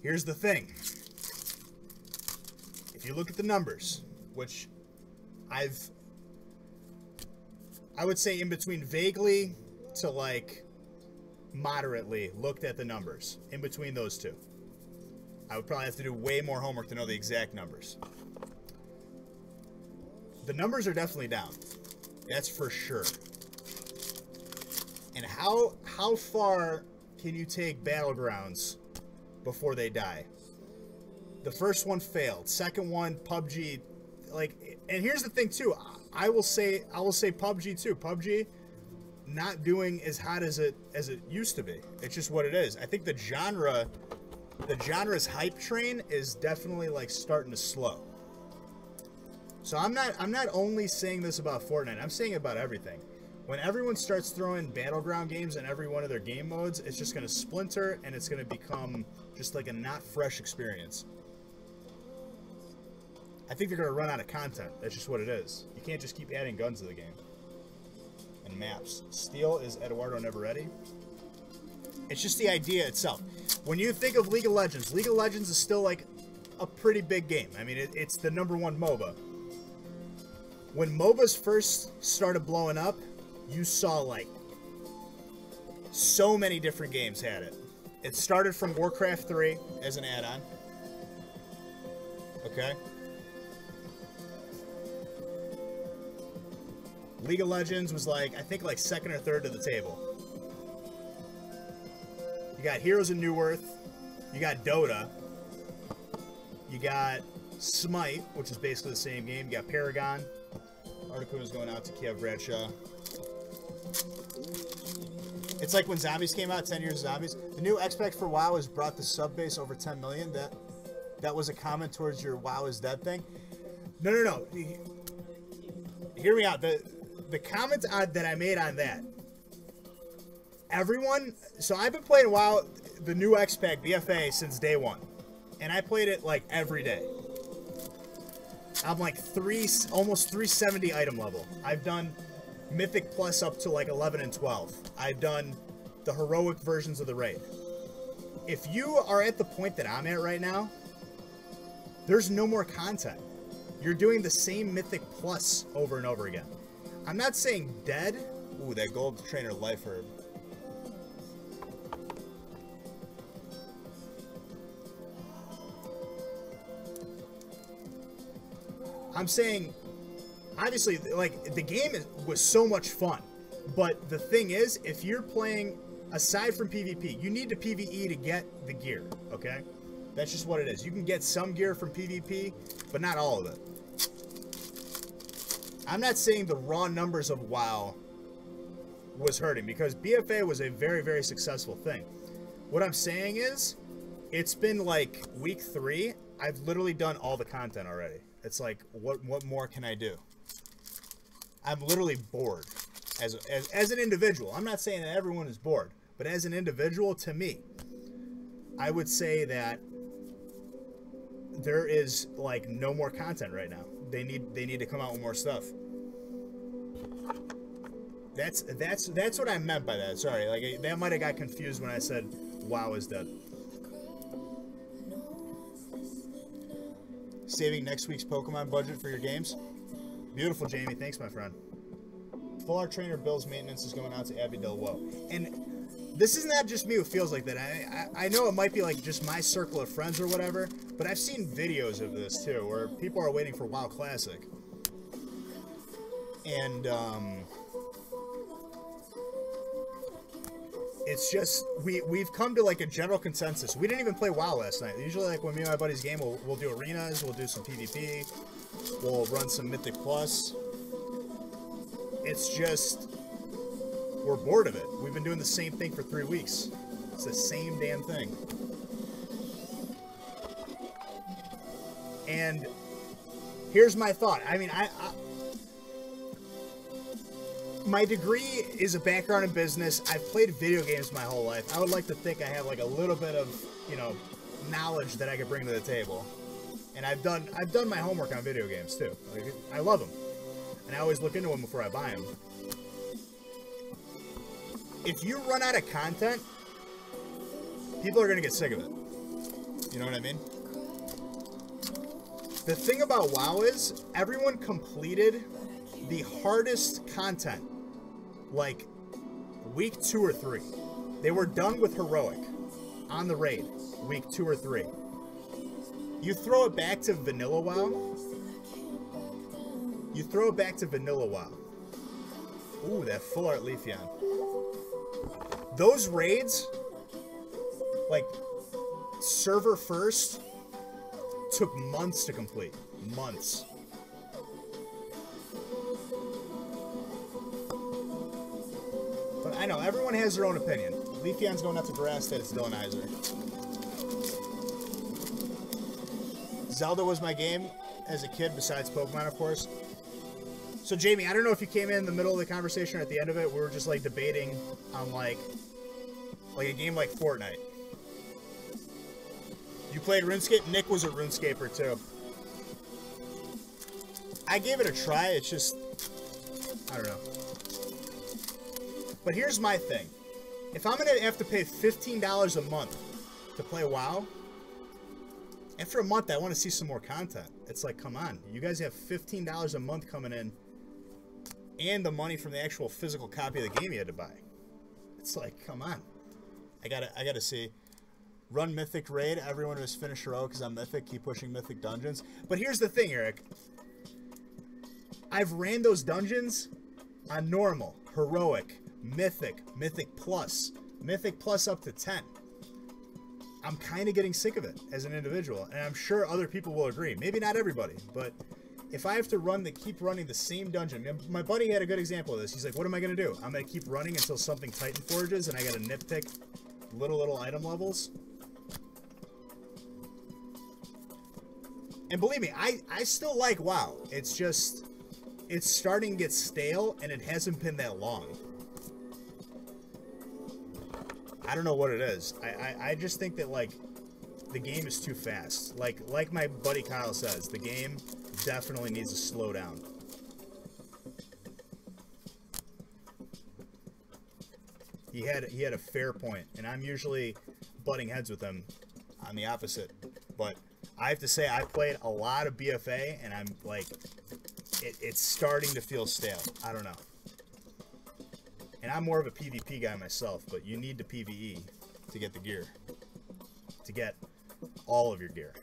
here's the thing. If you look at the numbers, which I would say in between vaguely to, like, moderately looked at the numbers, in between those two. I would probably have to do way more homework to know the exact numbers. The numbers are definitely down. That's for sure. And how far can you take Battlegrounds before they die? The first one failed. Second one, PUBG, like, and here's the thing too. I will say PUBG too. PUBG not doing as hot as it used to be. It's just what it is. I think the genre's hype train is definitely, like, starting to slow. So I'm not only saying this about Fortnite, I'm saying it about everything. When everyone starts throwing Battleground games in every one of their game modes, it's just going to splinter, and it's going to become just like a not fresh experience. I think they're going to run out of content. That's just what it is. You can't just keep adding guns to the game. And maps. Steel is Eduardo Neveretti. It's just the idea itself. When you think of League of Legends is still, like, a pretty big game. I mean, it's the #1 MOBA. When MOBAs first started blowing up, you saw like so many different games had it. It started from Warcraft 3 as an add-on. Okay. League of Legends was like, I think like second or third to the table. You got Heroes of New Earth. You got Dota. You got Smite, which is basically the same game. You got Paragon. Article is going out to Kiev Bradshaw. It's like when Zombies came out, 10 years of Zombies. The new expect for WoW has brought the sub base over 10 million. That was a comment towards your WoW is dead thing. No. Hear me out. The comment that I made on that. Everyone, so I've been playing WoW, the new X-Pack BFA since day one. And I played it like every day. I'm like almost 370 item level. I've done Mythic Plus up to like 11 and 12. I've done the heroic versions of the raid. If you are at the point that I'm at right now, there's no more content. You're doing the same Mythic Plus over and over again. I'm not saying dead. Ooh, that gold trainer life herb. I'm saying, obviously, like, the game was so much fun. But the thing is, if you're playing, aside from PvP, you need to PvE to get the gear, okay? That's just what it is. You can get some gear from PvP, but not all of it. I'm not saying the raw numbers of WoW was hurting, because BFA was a very, very successful thing. What I'm saying is, it's been like week 3, I've literally done all the content already. It's like, what more can I do? I'm literally bored as an individual. I'm not saying that everyone is bored, but as an individual, to me, I would say that there is like no more content right now. They need to come out with more stuff. That's what I meant by that. Sorry, like that might have got confused when I said WoW is dead. Saving next week's Pokemon budget for your games. Beautiful, Jamie. Thanks, my friend. Full Art Trainer Bill's maintenance is going out to Abby Del Woe. And this is not just me who feels like that. I know it might be like just my circle of friends or whatever, but I've seen videos of this too, where people are waiting for WoW Classic. And, it's just, we've come to like a general consensus. We didn't even play WoW last night. Usually like when me and my buddies game, we'll do arenas, we'll do some PvP, we'll run some Mythic Plus. It's just, we're bored of it. We've been doing the same thing for 3 weeks. It's the same damn thing. And here's my thought. I mean, my degree is a background in business. I've played video games my whole life. I would like to think I have like a little bit of, you know, knowledge that I could bring to the table. And I've done my homework on video games too. Like, I love them. And I always look into them before I buy them. If you run out of content, people are going to get sick of it. You know what I mean? The thing about WoW is everyone completed the hardest content like week 2 or 3. They were done with heroic on the raid week 2 or 3. You throw it back to vanilla WoW. You throw it back to vanilla WoW. Ooh, that full art Leafeon. Those raids, like server first, took months to complete. Months. But I know, everyone has their own opinion. Leafeon's going out to grass that it's Dillonizer. Zelda was my game as a kid, besides Pokemon, of course. So, Jamie, I don't know if you came in the middle of the conversation or at the end of it. We were just, like, debating on, like a game like Fortnite. You played RuneScape? Nick was a RuneScaper, too. I gave it a try. It's just, I don't know. But here's my thing. If I'm going to have to pay $15 a month to play WoW, after a month, I want to see some more content. It's like, come on. You guys have $15 a month coming in and the money from the actual physical copy of the game you had to buy. It's like, come on. I gotta see. Run Mythic Raid. Everyone who has finished a row because I'm Mythic. Keep pushing Mythic Dungeons. But here's the thing, Eric. I've ran those dungeons on normal, heroic, Mythic, Mythic Plus up to 10. I'm kind of getting sick of it as an individual, and I'm sure other people will agree. Maybe not everybody, but if I have to keep running the same dungeon, my buddy had a good example of this. He's like, what am I going to do? I'm going to keep running until something Titan forges, and I got to nitpick little item levels. And believe me, I still like WoW. It's just, it's starting to get stale, and it hasn't been that long. I don't know what it is. I just think that, like, the game is too fast. Like my buddy Kyle says, the game definitely needs to slow down. He had a fair point, and I'm usually butting heads with him on the opposite. But I have to say, I played a lot of BFA, and I'm like, it's starting to feel stale. I don't know. And I'm more of a PvP guy myself, but you need the PvE to get the gear. To get all of your gear.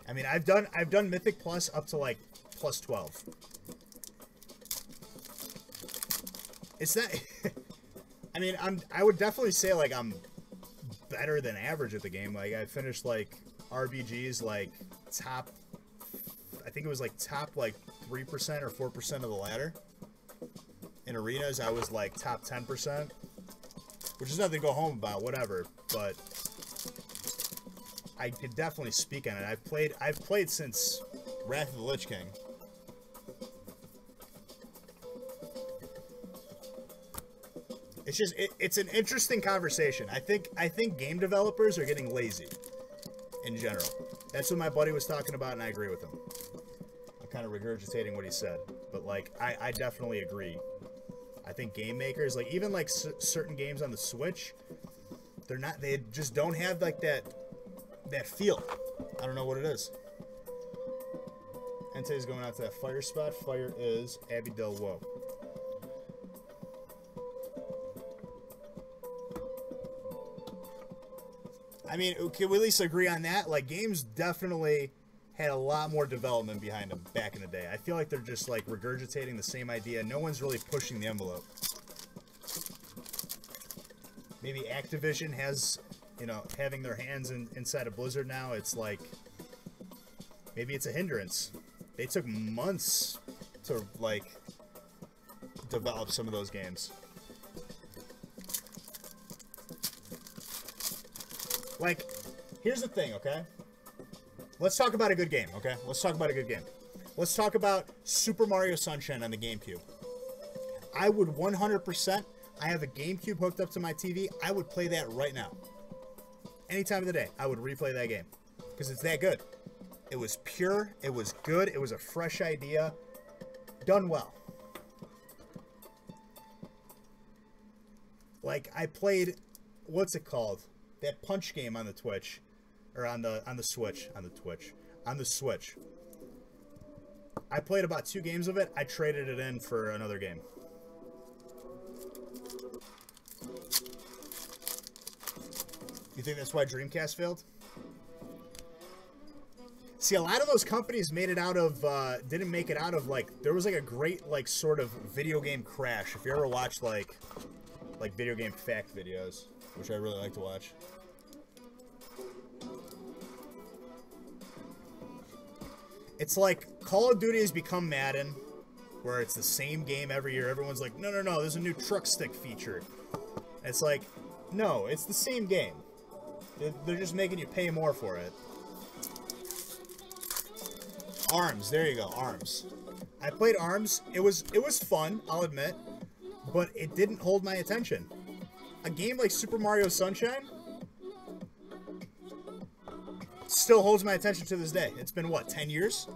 I mean, I've done Mythic Plus up to like plus 12. It's not I mean, I would definitely say like I'm better than average at the game. Like I finished like RBGs like top, I think it was like top like 3% or 4% of the ladder. In arenas, I was like top 10%, which is nothing to go home about, whatever. But I could definitely speak on it. I've played since Wrath of the Lich King. It's just it's an interesting conversation. I think game developers are getting lazy in general. That's what my buddy was talking about, and I agree with him. I'm kind of regurgitating what he said, but like I definitely agree. I think game makers, like even like certain games on the Switch, they just don't have like that feel. I don't know what it is. Entei's going out to that fire spot. Fire is Abbey Del Woe. I mean, can we at least agree on that? Like, games definitely had a lot more development behind them back in the day. I feel like they're just, like, regurgitating the same idea. No one's really pushing the envelope. Maybe Activision has, you know, having their hands inside of Blizzard now, it's like, maybe it's a hindrance. They took months to, like, develop some of those games. Like, here's the thing, okay? Let's talk about a good game, okay? Let's talk about a good game. Let's talk about Super Mario Sunshine on the GameCube. I would 100%, I have a GameCube hooked up to my TV, I would play that right now. Any time of the day, I would replay that game. Because it's that good. It was pure, it was good, it was a fresh idea. Done well. Like, I played, what's it called? That Punch game on the Switch. I played about 2 games of it. I traded it in for another game. You think that's why Dreamcast failed? See, a lot of those companies made it out of, didn't make it out of, like, there was, like, a great, like, sort of video game crash. If you ever watched, like video game fact videos, which I really like to watch. It's like Call of Duty has become Madden, where it's the same game every year. Everyone's like, no, there's a new truck stick feature. It's like, no, it's the same game. They're just making you pay more for it. ARMS, there you go, ARMS. I played ARMS. It was fun, I'll admit, but it didn't hold my attention. A game like Super Mario Sunshine still holds my attention to this day. It's been, what, 10 years?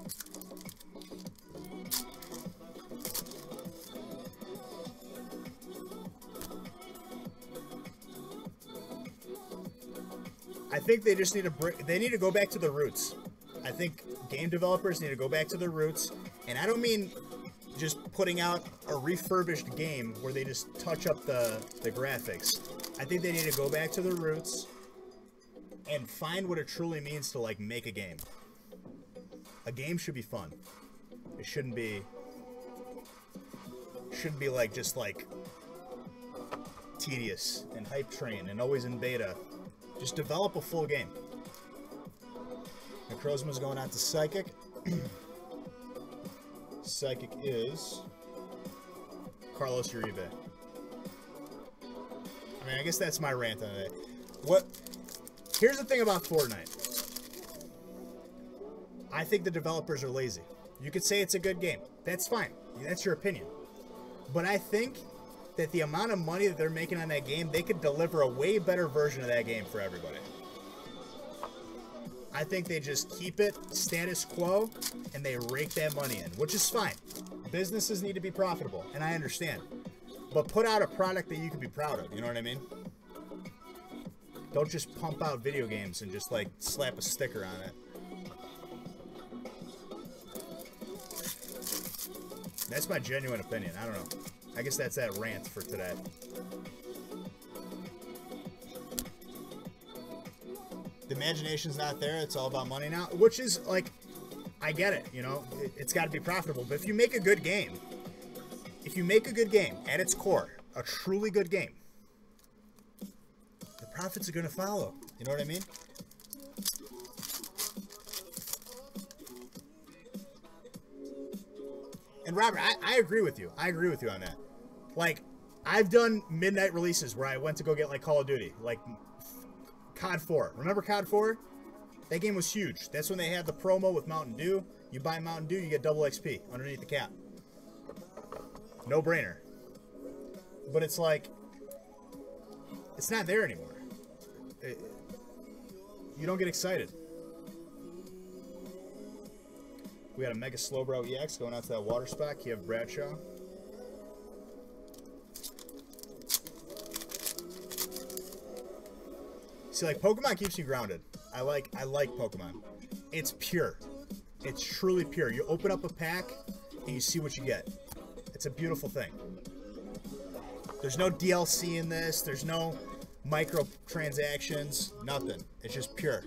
think they just need to go back to the roots. I think game developers need to go back to their roots, and I don't mean just putting out a refurbished game where they just touch up the graphics. I think they need to go back to their roots and find what it truly means to, like, make a game. A game should be fun. It shouldn't be like just like tedious and hype train and always in beta. Just develop a full game. Necrozma's going out to Psychic. Psychic is Carlos Uribe. I mean, I guess that's my rant on it. Here's the thing about Fortnite. I think the developers are lazy. You could say it's a good game. That's fine. That's your opinion. But I think that the amount of money that they're making on that game, they could deliver a way better version of that game for everybody. I think they just keep it status quo and they rake that money in, which is fine. Businesses need to be profitable, and I understand. But put out a product that you can be proud of, you know what I mean? Don't just pump out video games and just, like, slap a sticker on it. That's my genuine opinion. I don't know. I guess that's that rant for today. The imagination's not there. It's all about money now, which is, like, I get it, you know. It's got to be profitable. But if you make a good game, at its core, a truly good game, the profits are going to follow. You know what I mean? And Robert, I agree with you. I agree with you on that. Like, I've done midnight releases where I went to go get, like, Call of Duty. Like, COD 4. Remember COD 4? That game was huge. That's when they had the promo with Mountain Dew. You buy Mountain Dew, you get double XP underneath the cap. No brainer. But it's like, it's not there anymore. You don't get excited. We got a Mega Slowbro EX going out to that water spot. Kiev Bradshaw. See, like, Pokemon keeps you grounded. I like Pokemon. It's pure. It's truly pure. You open up a pack and you see what you get. It's a beautiful thing. There's no DLC in this. There's no microtransactions. Nothing. It's just pure.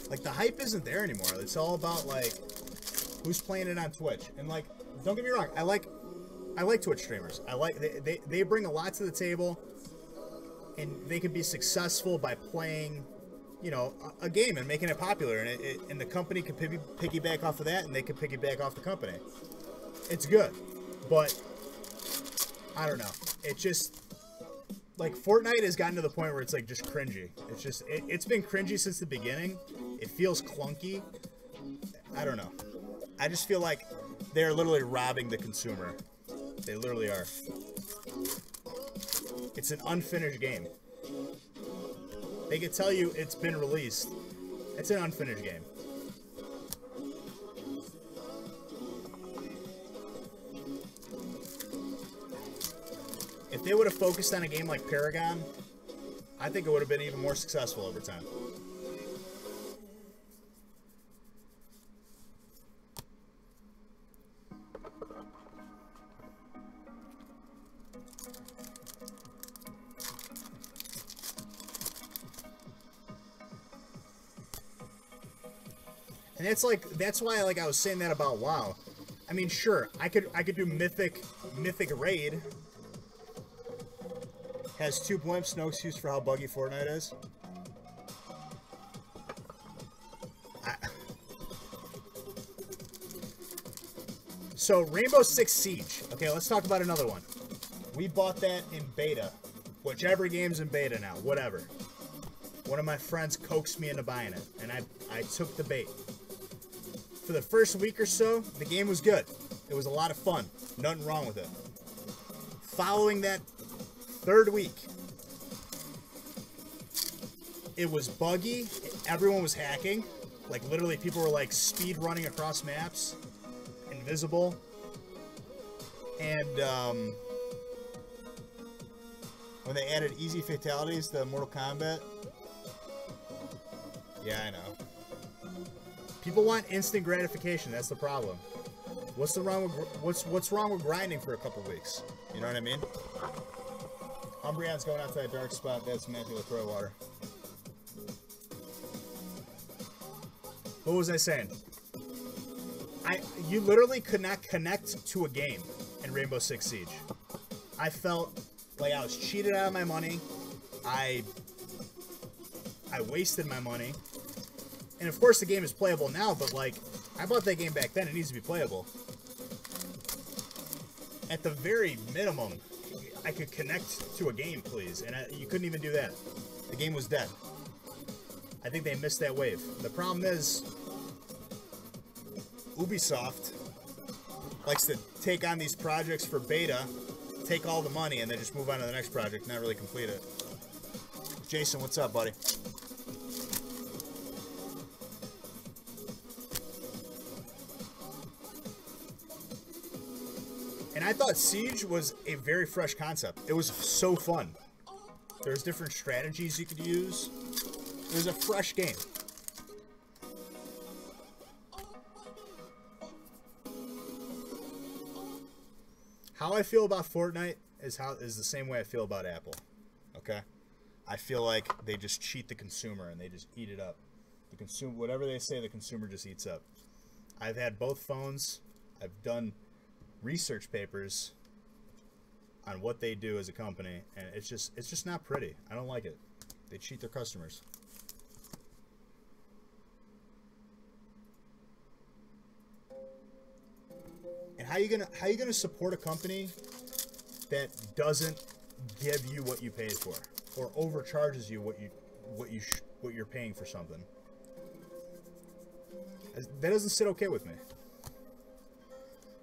Like, the hype isn't there anymore. It's all about, like, who's playing it on Twitch. And, like, don't get me wrong, I like Twitch streamers. They bring a lot to the table, and they can be successful by playing, you know, a game and making it popular. And the company can piggyback off of that, and they can piggyback off the company. It's good, but I don't know. It just, like, Fortnite has gotten to the point where it's, like, just cringy. It's just, it's been cringy since the beginning. It feels clunky. I don't know. I just feel like they're literally robbing the consumer. They literally are. It's an unfinished game. They can tell you it's been released. It's an unfinished game. If they would have focused on a game like Paragon, I think it would have been even more successful over time. And that's why, like, I was saying that about WoW. I mean, sure, I could do Mythic Raid. Has 2 blimps, no excuse for how buggy Fortnite is. So, Rainbow Six Siege. Okay, let's talk about another one. We bought that in beta. Whichever game's in beta now, whatever. One of my friends coaxed me into buying it, and I took the bait. For the first week or so, the game was good. It was a lot of fun. Nothing wrong with it. Following that third week, It was buggy. Everyone was hacking. Like, literally, people were, like, speed running across maps. Invisible. And, when they added easy fatalities to Mortal Kombat. Yeah, I know. People want instant gratification. That's the problem. What's wrong with grinding for a couple weeks? You know what I mean? Umbreon's going out to that dark spot. That's Matthew LaCroix water. What was I saying? You literally could not connect to a game in Rainbow Six Siege. I felt like I was cheated out of my money. I wasted my money. And of course the game is playable now, but like, I bought that game back then. It needs to be playable. At the very minimum, I could connect to a game, please. And you couldn't even do that. The game was dead. I think they missed that wave. The problem is, Ubisoft likes to take on these projects for beta, take all the money, and then just move on to the next project, not really complete it. Jason, what's up, buddy? And I thought Siege was a very fresh concept. It was so fun. There's different strategies you could use. It was a fresh game. How I feel about Fortnite is the same way I feel about Apple. Okay? I feel like they just cheat the consumer and they just eat it up. The consumer, whatever they say, the consumer just eats up. I've had both phones. I've done research papers on what they do as a company, and it's just not pretty. I don't like it. They cheat their customers. And how you gonna support a company that doesn't give you what you paid for, or overcharges you what you're paying for something? That doesn't sit okay with me.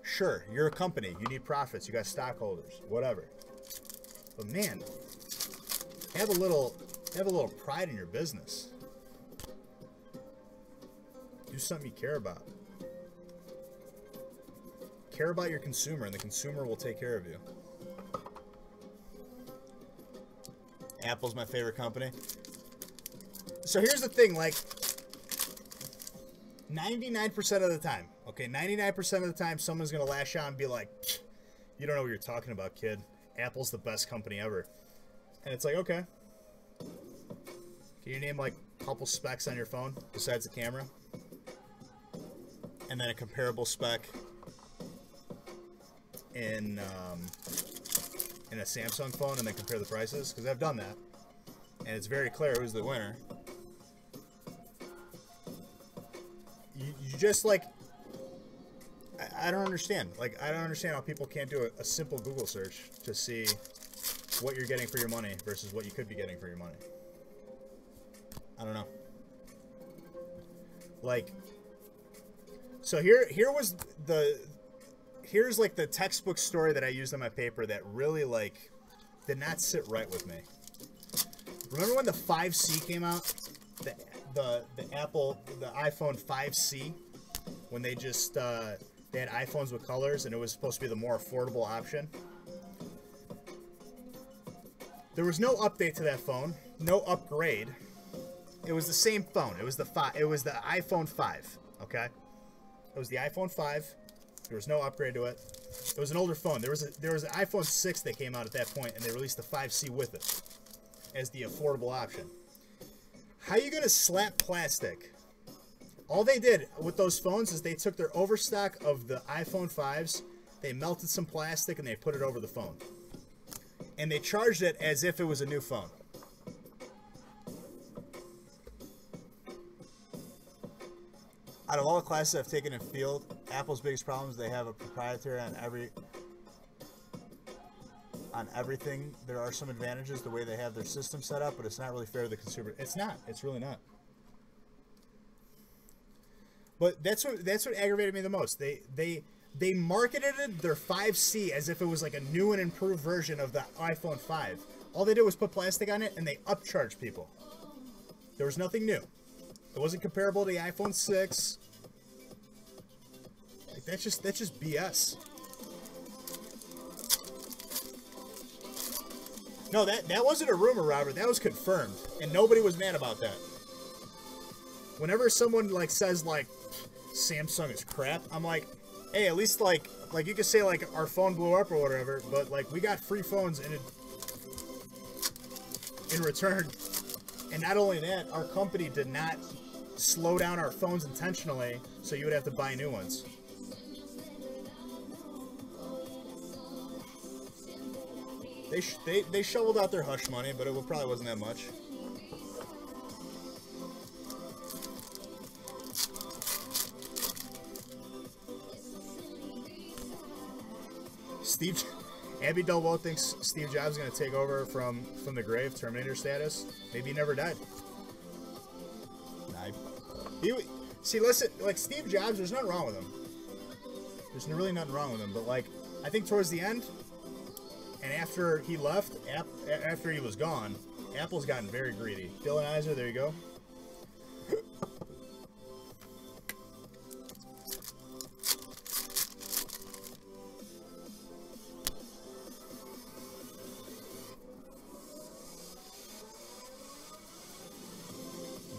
Sure, you're a company. You need profits. You got stockholders. Whatever. But man, have a little pride in your business. Do something you care about. Care about your consumer, and the consumer will take care of you. Apple's my favorite company. So here's the thing, like, 99% of the time, okay, 99% of the time, someone's going to lash out and be like, you don't know what you're talking about, kid. Apple's the best company ever. And it's like, okay. Can you name, like, a couple specs on your phone besides the camera? And then a comparable spec in a Samsung phone, and then compare the prices? Because I've done that. And it's very clear who's the winner. You just, like, I don't understand. Like, I don't understand how people can't do a simple Google search to see what you're getting for your money versus what you could be getting for your money. I don't know. Like, so here's like the textbook story that I used in my paper that really, like, did not sit right with me. Remember when the 5C came out? The iPhone 5C, when they just they had iPhones with colors, and it was supposed to be the more affordable option. There was no update to that phone, no upgrade. It was the same phone. It was the iPhone 5. Okay, it was the iPhone 5. There was no upgrade to it. It was an older phone. There was an iPhone 6 that came out at that point, and they released the 5C with it as the affordable option. How are you gonna slap plastic? All they did with those phones is they took their overstock of the iPhone 5s, they melted some plastic, and they put it over the phone. And they charged it as if it was a new phone. Out of all the classes I've taken in field, Apple's biggest problem is they have a proprietary on everything. There are some advantages the way they have their system set up, but it's not really fair to the consumer. It's not. It's really not. But that's what aggravated me the most. They marketed their 5C as if it was like a new and improved version of the iPhone 5. All they did was put plastic on it, and they upcharged people. There was nothing new. It wasn't comparable to the iPhone 6. Like, that's just BS. No, that wasn't a rumor, Robert. That was confirmed, and nobody was mad about that. Whenever someone like says like Samsung is crap, I'm like, hey, at least like you could say like our phone blew up or whatever, but like we got free phones in return. And not only that, our company did not slow down our phones intentionally, so you would have to buy new ones. They shoveled out their hush money, but it probably wasn't that much. Abby Delvaux thinks Steve Jobs is going to take over from the grave, Terminator status. Maybe he never died. See, listen, like Steve Jobs, there's nothing wrong with him. There's really nothing wrong with him, but like, I think towards the end, and after he left, after he was gone, Apple's gotten very greedy. Dylan Iser, there you go.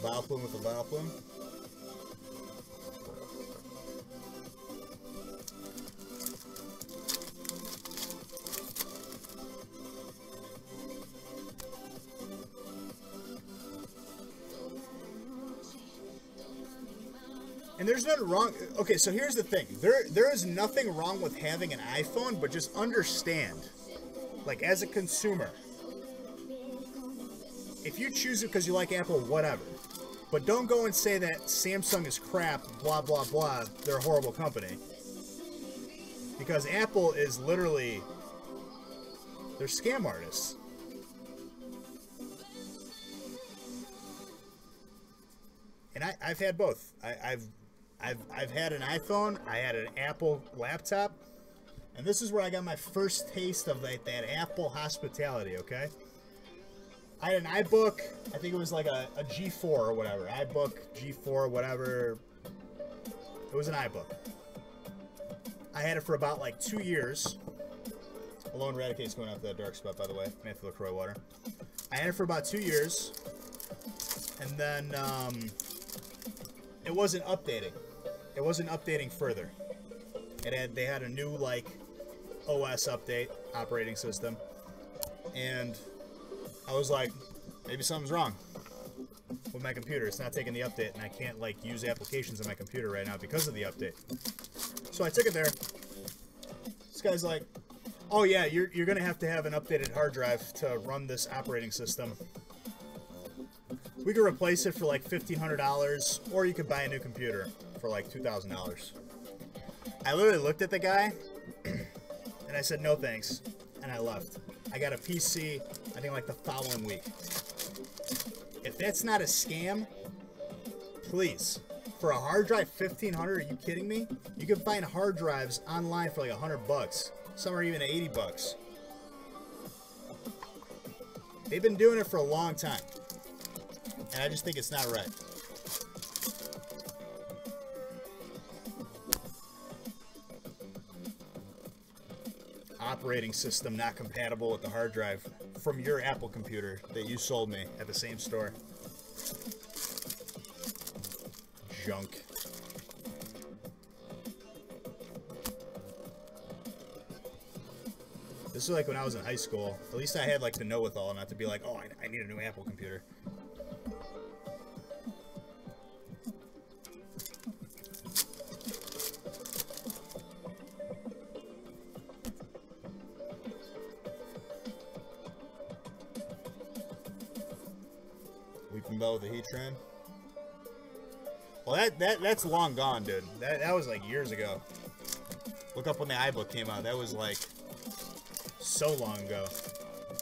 Vileplume with a Vileplume. And there's nothing wrong. Okay, so here's the thing. There is nothing wrong with having an iPhone, but just understand, like as a consumer, if you choose it because you like Apple, whatever. But don't go and say that Samsung is crap, blah, blah, blah. They're a horrible company. Because Apple is literally, they're scam artists. And I've had both. I've had an iPhone, I had an Apple laptop, and this is where I got my first taste of that Apple hospitality, okay? I had an iBook, I think it was like a G4 or whatever. iBook, G4, whatever. It was an iBook. I had it for about like 2 years. Alone Radicate's going out to that dark spot, by the way. Matthew LaCroix water. I had it for about 2 years. And then it wasn't updating. It wasn't updating further. They had a new like OS update, operating system. And I was like, maybe something's wrong with my computer. It's not taking the update, and I can't like use applications on my computer right now because of the update. So I took it there. This guy's like, oh yeah, you're gonna have to have an updated hard drive to run this operating system. We could replace it for like $1,500, or you could buy a new computer for like $2,000. I literally looked at the guy, and I said, no thanks, and I left. I got a PC, I think like the following week. If that's not a scam, please. For a hard drive, $1,500, are you kidding me? You can find hard drives online for like $100. Some are even $80. They've been doing it for a long time. And I just think it's not right. Operating system not compatible with the hard drive from your Apple computer that you sold me at the same store. Junk. This is like when I was in high school. At least I had like the know-with-all, not to be like, oh, I need a new Apple computer. Weeping Bell with the heat train. Well, that's long gone, dude. That was like years ago. Look up when the iBook came out. That was like so long ago.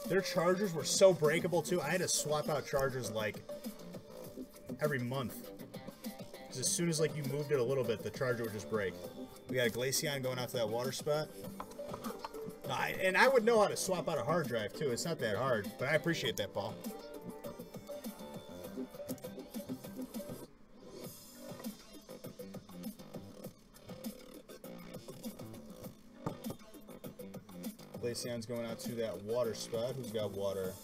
Their chargers were so breakable too. I had to swap out chargers like every month. Because as soon as like you moved it a little bit, the charger would just break. We got a Glaceon going out to that water spot. And I would know how to swap out a hard drive too. It's not that hard, but I appreciate that, Paul. Glaceon's going out to that water spot. Who's got water?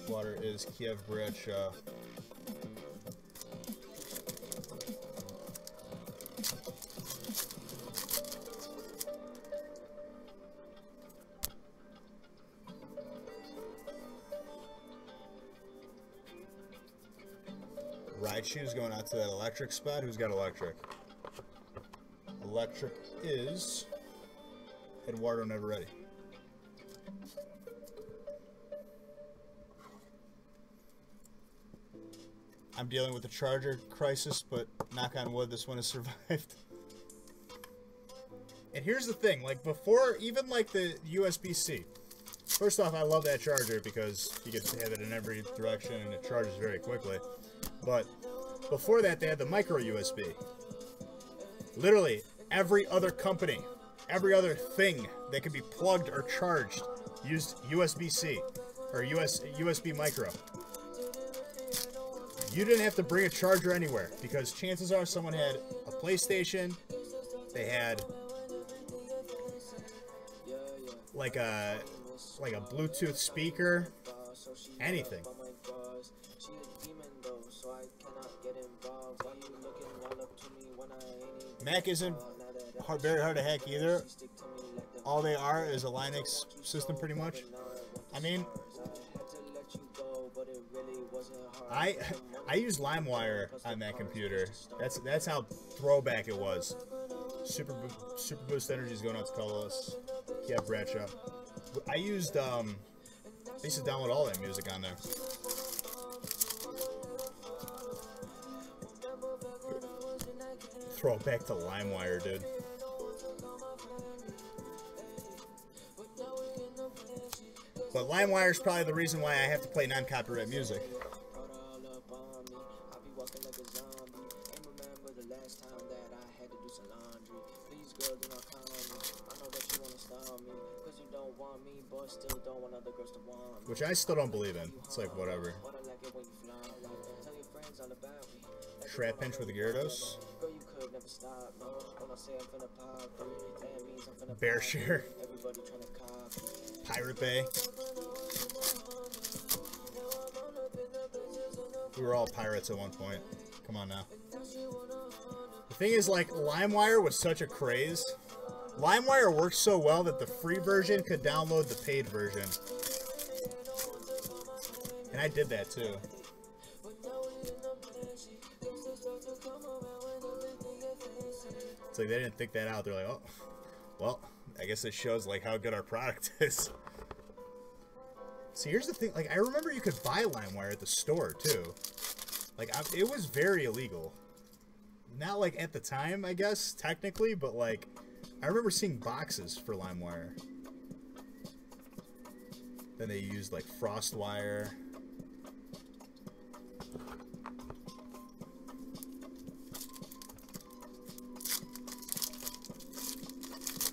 Water is Kiev Bradshaw. Raichu's going out to that electric spot. Who's got electric? Electric is Eduardo Neverready. I'm dealing with the charger crisis, but knock on wood, this one has survived. And here's the thing, like before, even like the USB-C. First off, I love that charger because you get to have it in every direction and it charges very quickly. But before that, they had the micro USB. Literally, every other company, every other thing that could be plugged or charged used USB-C or USB micro. You didn't have to bring a charger anywhere because chances are someone had a PlayStation, they had like a Bluetooth speaker, anything. Mac isn't very hard to hack either. All they are is a Linux system pretty much. I mean, I use LimeWire on that computer. That's how throwback it was. Super Boost Energy is going out to Carlos. Yeah, Bradshaw. I used I used to download all that music on there. Throw it back to LimeWire, dude. But LimeWire is probably the reason why I have to play non-copyright music. Which I still don't believe in. It's like, whatever. Trap Pinch with the Gyarados. Bear Share. Pirate Bay. We were all pirates at one point. Come on now. The thing is, like, LimeWire was such a craze. LimeWire worked so well that the free version could download the paid version. And I did that too. It's like they didn't think that out. They're like, oh, well, I guess it shows like how good our product is. See, here's the thing. Like, I remember you could buy LimeWire at the store too. Like, it was very illegal. Not like at the time, I guess, technically, but like, I remember seeing boxes for LimeWire. Then they used like FrostWire.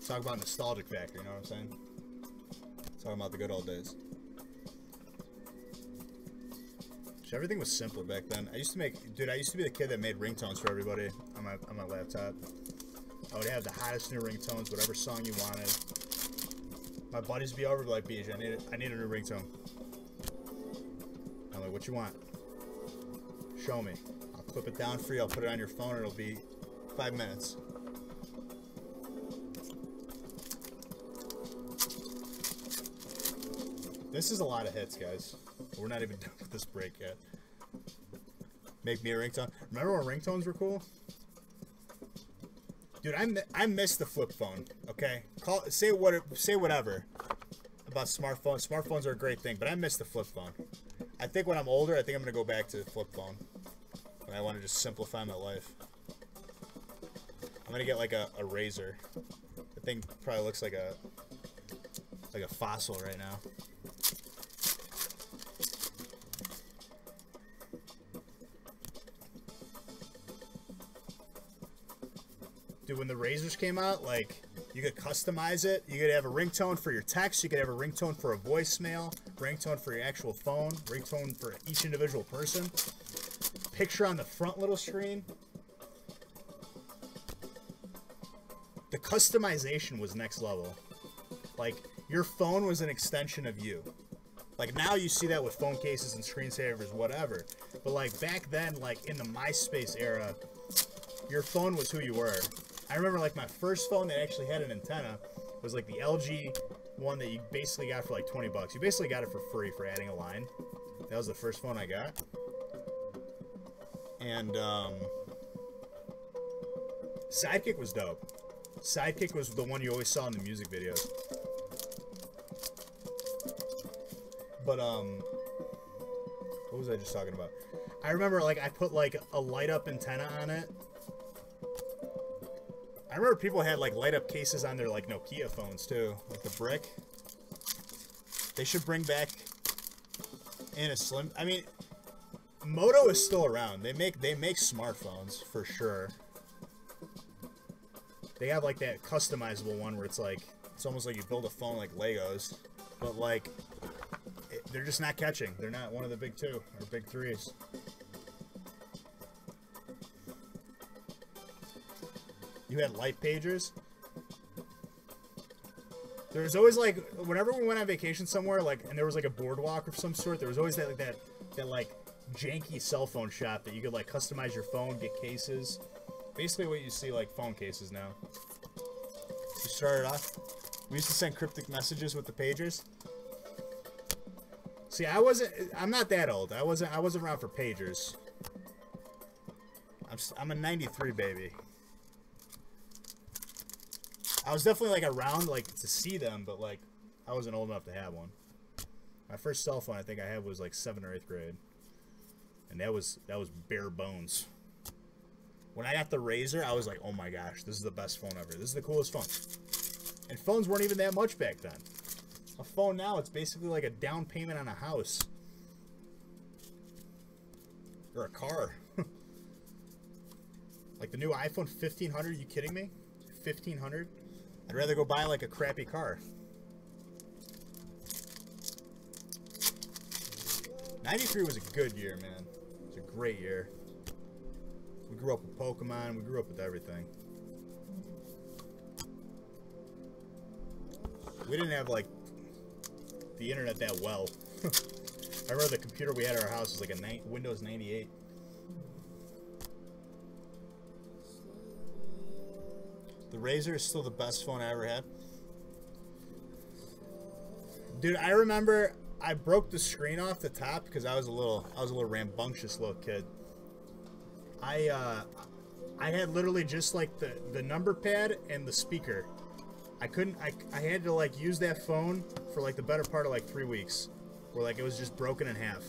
Talk about nostalgic factor, you know what I'm saying? Talking about the good old days. Everything was simpler back then. I used to be the kid that made ringtones for everybody on my laptop. I would have the hottest new ringtones, whatever song you wanted. My buddies would be over, like, Beej, I need a new ringtone. I'm like, what you want? Show me. I'll clip it down for you, I'll put it on your phone, it'll be 5 minutes. This is a lot of hits, guys. We're not even done with this break yet. Make me a ringtone. Remember when ringtones were cool? Dude, I miss the flip phone. Okay, say whatever about smartphones. Smartphones are a great thing, but I miss the flip phone. I think when I'm older, I think I'm gonna go back to the flip phone. When I want to just simplify my life. I'm gonna get like a razor. The thing probably looks like a fossil right now. Dude, when the razors came out, like, you could customize it. You could have a ringtone for your text. You could have a ringtone for a voicemail. Ringtone for your actual phone. Ringtone for each individual person. Picture on the front little screen. The customization was next level. Like, your phone was an extension of you. Like, now you see that with phone cases and screensavers, whatever. But, like, back then, like, in the MySpace era, your phone was who you were. I remember, like, my first phone that actually had an antenna was, like, the LG one that you basically got for, like, 20 bucks. You basically got it for free for adding a line. That was the first phone I got. And, Sidekick was dope. Sidekick was the one you always saw in the music videos. But, what was I just talking about? I remember, like, I put, like, a light-up antenna on it. I remember people had, like, light-up cases on their, like, Nokia phones, too. Like, the brick. They should bring back in a slim... I mean, Moto is still around. They make smartphones, for sure. They have, like, that customizable one where it's, like, it's almost like you build a phone like Legos. But, like... they're just not catching. They're not one of the big two or big threes. You had light pagers. There was always, like, whenever we went on vacation somewhere, like, and there was like a boardwalk of some sort, there was always that like janky cell phone shop that you could, like, customize your phone, get cases. Basically what you see, like, phone cases now. You started off. We used to send cryptic messages with the pagers. See, I'm not that old. I wasn't around for pagers. I'm a 93 baby. I was definitely, like, around, like, to see them, but, like, I wasn't old enough to have one. My first cell phone I think I had was, like, 7th or 8th grade. And that was bare bones. When I got the Razr, I was like, oh my gosh, this is the best phone ever. This is the coolest phone. And phones weren't even that much back then. A phone now, it's basically like a down payment on a house. Or a car. Like the new iPhone 1500, are you kidding me? 1500? I'd rather go buy like a crappy car. 93 was a good year, man. It was a great year. We grew up with Pokemon, we grew up with everything. We didn't have like the internet that well. I remember the computer we had at our house was like a Windows 98. The Razr is still the best phone I ever had. Dude, I remember I broke the screen off the top because I was a little rambunctious little kid. I had literally just like the number pad and the speaker. I had to like use that phone for like the better part of like 3 weeks, where like it was just broken in half.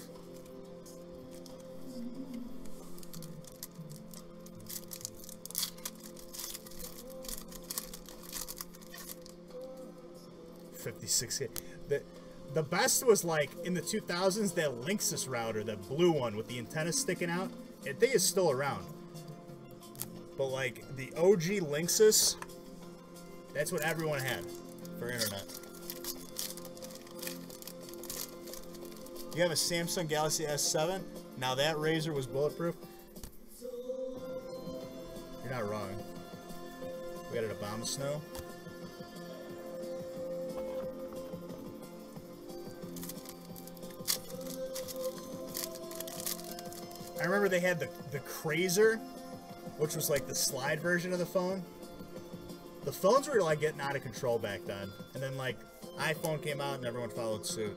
$56K. The best was like in the 2000s, that Linksys router, that blue one with the antenna sticking out. That thing is still around. But like the OG Linksys, that's what everyone had for internet. You have a Samsung Galaxy S7? Now that Razr was bulletproof? You're not wrong. We had a bomb of snow. I remember they had the Crazer, which was like the slide version of the phone. The phones were like getting out of control back then. And then like iPhone came out and everyone followed suit.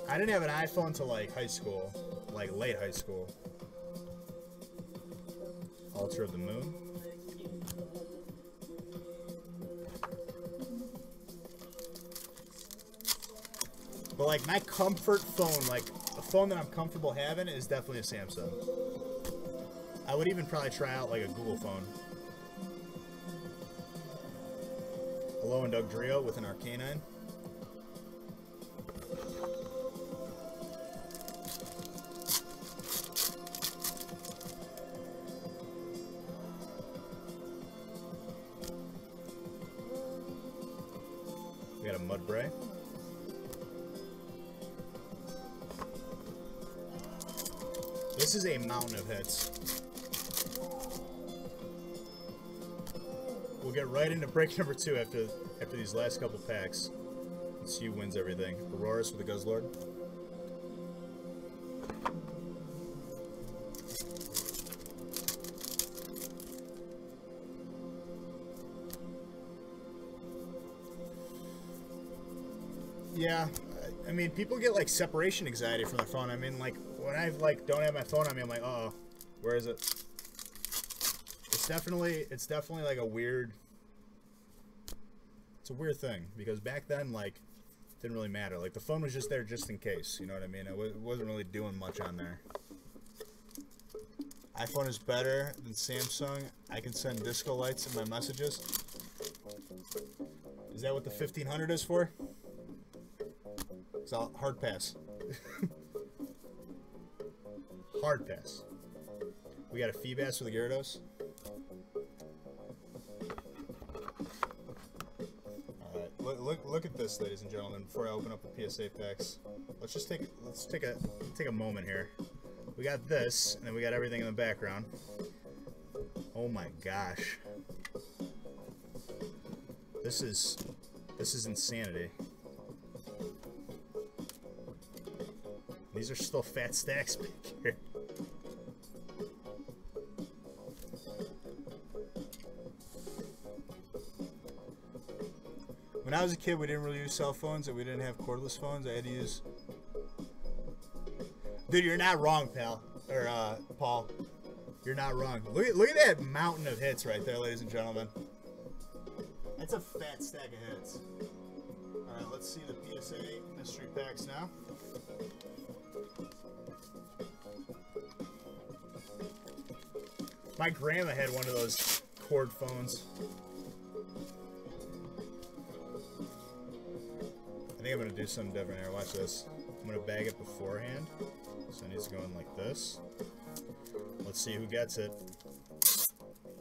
I didn't have an iPhone till like high school, like late high school. Altar of the Moon. But like my comfort phone, like a phone that I'm comfortable having, is definitely a Samsung. I would even probably try out like a Google phone. Hello and Doug Drio with an Arcanine. We got a Mudbray. This is a mountain of hits. we'll get right into break number 2 after these last couple packs. Let's see who wins everything. Auroras with the Guzzlord. Yeah, I mean, people get like separation anxiety from their phone. I mean, like when I like don't have my phone on me, I'm like, uh oh, where is it? It's definitely like a weird. It's a weird thing because back then, like, it didn't really matter. Like the phone was just there just in case. You know what I mean? It wasn't really doing much on there. iPhone is better than Samsung. I can send disco lights in my messages. Is that what the 1500 is for? It's a hard pass. Hard pass. We got a Feebas for the Gyarados. Alright, look at this, ladies and gentlemen. Before I open up the PSA packs, let's take a moment here. We got this, and then we got everything in the background. Oh my gosh, this is insanity. These are still fat stacks back here. When I was a kid, we didn't really use cell phones and we didn't have cordless phones. I had to use... Dude, you're not wrong, pal. Or, Paul. You're not wrong. Look at that mountain of hits right there, ladies and gentlemen. That's a fat stack of hits. Alright, let's see the PSA mystery packs now. My grandma had one of those cord phones. I think I'm going to do something different here. Watch this. I'm going to bag it beforehand. So it needs to go in like this. Let's see who gets it.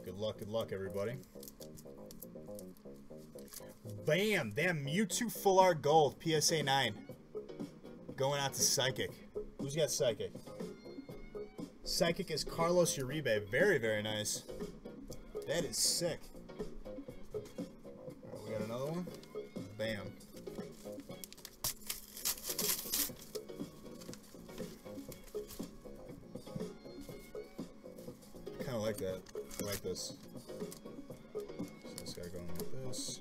Good luck, everybody. Bam! Damn, Mewtwo Full Art Gold, PSA 9. Going out to Psychic. Who's got Psychic? Psychic is Carlos Uribe. Very, very nice. That is sick. Alright, we got another one. Bam. I kind of like that. I like this. So this guy going like this.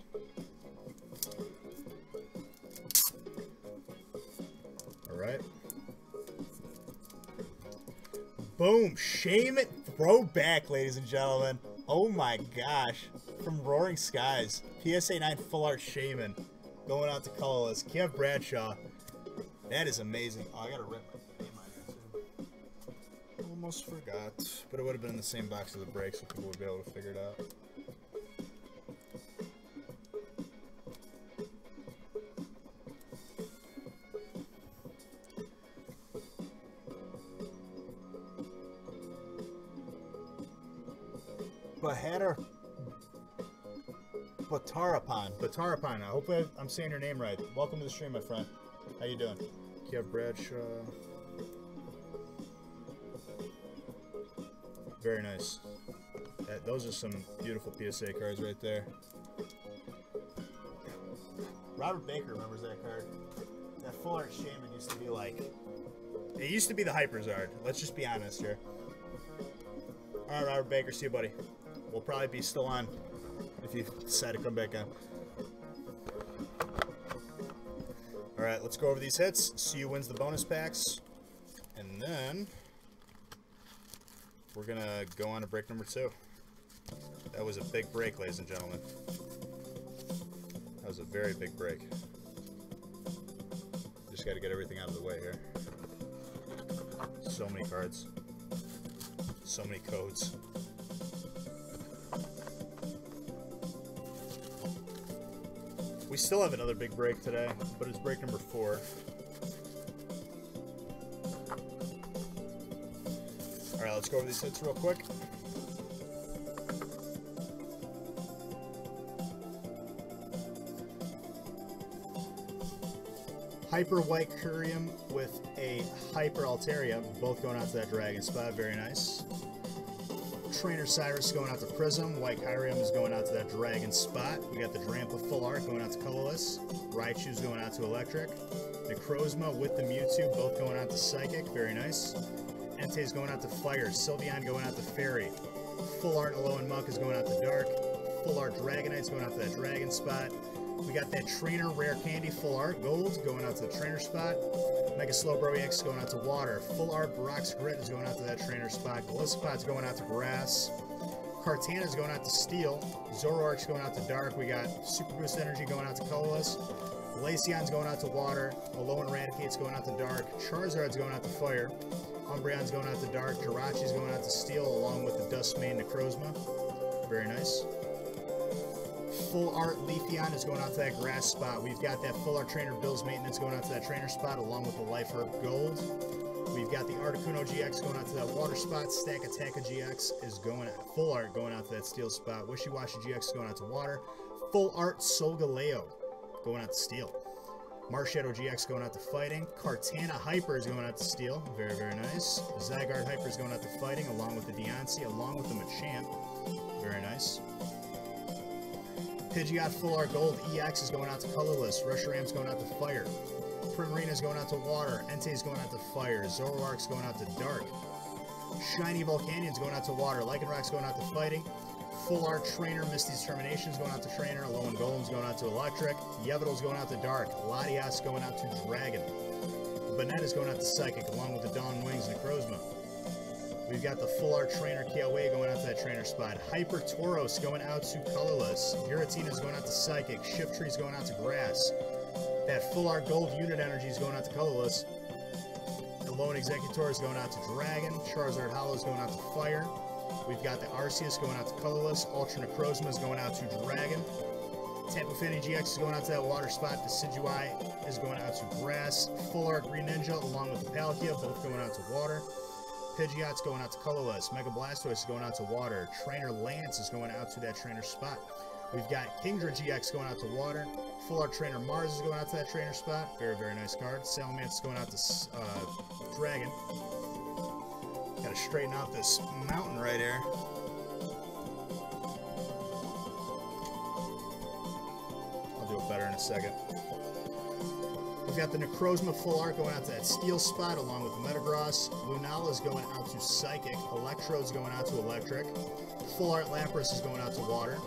Alright. Boom! Shaman throwback, ladies and gentlemen. Oh my gosh. From Roaring Skies. PSA 9 Full Art Shaman. Going out to colorless. Kev Bradshaw. That is amazing. Oh, I gotta rip my name on here too. Almost forgot. But it would have been in the same box as the break, so people would be able to figure it out. Batarapan. I hope I'm saying your name right. Welcome to the stream, my friend. How you doing? Kev Bradshaw. Very nice. Those are some beautiful PSA cards right there. Robert Baker remembers that card. That Full Art Shaman used to be like... It used to be the Hyperzard. Let's just be honest here. Alright, Robert Baker. See you, buddy. We'll probably be still on if you decide to come back on. Alright, let's go over these hits. See who wins the bonus packs. And then we're going to go on to break number 2. That was a big break, ladies and gentlemen. That was a very big break. Just got to get everything out of the way here. So many cards. So many codes. We still have another big break today, but it's break number 4. Alright, let's go over these hits real quick. Hyper White Curium with a Hyper Altaria, both going out to that Dragon Spot. Very nice. Trainer Cyrus going out to Prism. White Kyrium is going out to that Dragon spot. We got the Drampa Full Art going out to Colorless. Raichu's going out to Electric. Necrozma with the Mewtwo both going out to Psychic. Very nice. Entei's going out to Fire. Sylveon going out to Fairy. Full Art Alolan Muck is going out to Dark. Full Art Dragonite's going out to that Dragon spot. We got that Trainer Rare Candy Full Art Gold going out to the Trainer spot. Mega Slowbro EX going out to Water. Full Art Brock's Grit is going out to that Trainer spot. Golisopod's going out to Grass. Kartana's going out to Steel. Zoroark's going out to Dark. We got Super Boost Energy going out to Colorless. Glaceon's going out to Water. Alolan Raticate's going out to Dark. Charizard's going out to Fire. Umbreon's going out to Dark. Jirachi's going out to Steel along with the Dustmane Necrozma. Very nice. Full Art Leafeon is going out to that Grass spot. We've got that Full Art Trainer Bill's Maintenance going out to that Trainer spot along with the Life Herb Gold. We've got the Articuno GX going out to that Water spot. Stack Attacka GX is going out. Full Art going out to that Steel spot. Wishy Washy GX is going out to Water. Full Art Solgaleo going out to Steel. Marshadow GX going out to Fighting. Kartana Hyper is going out to Steel. Very, very nice. Zygarde Hyper is going out to Fighting along with the Deontay, along with the Machamp. Very nice. Pidgeot Full Art Gold EX is going out to Colorless. Reshiram's going out to Fire. Primarina's going out to Water. Entei's going out to Fire. Zoroark's going out to Dark. Shiny Volcanion's going out to Water. Lycanroc's going out to Fighting. Full Art Trainer Misty's Determination's going out to Trainer. Alolan Golem's going out to Electric. Yveltal's going out to Dark. Latias going out to Dragon. Banetta's going out to Psychic along with the Dawn Wings Necrozma. We've got the Full Art Trainer Kiawe going out to that Trainer spot. Hyper Tauros going out to Colorless. Giratina's going out to Psychic. Shiftree's going out to Grass. That Full Art Gold Unit Energy is going out to Colorless. The Lone Executor is going out to Dragon. Charizard Hollow is going out to Fire. We've got the Arceus going out to Colorless. Ultra Necrozma is going out to Dragon. Tapu Fini GX is going out to that Water spot. Decidueye is going out to Grass. Full Art Green Ninja along with the Palkia, both going out to Water. Pidgeot's going out to Colorless. Mega Blastoise is going out to Water. Trainer Lance is going out to that Trainer spot. We've got Kingdra GX going out to Water. Full Art Trainer Mars is going out to that Trainer spot. Very, very nice card. Salamence is going out to Dragon. Gotta straighten out this mountain right here. I'll do it better in a second. We've got the Necrozma Full Art going out to that Steel spot along with the Metagross. Lunala's going out to Psychic. Electrode's going out to Electric. Full Art Lapras is going out to Water.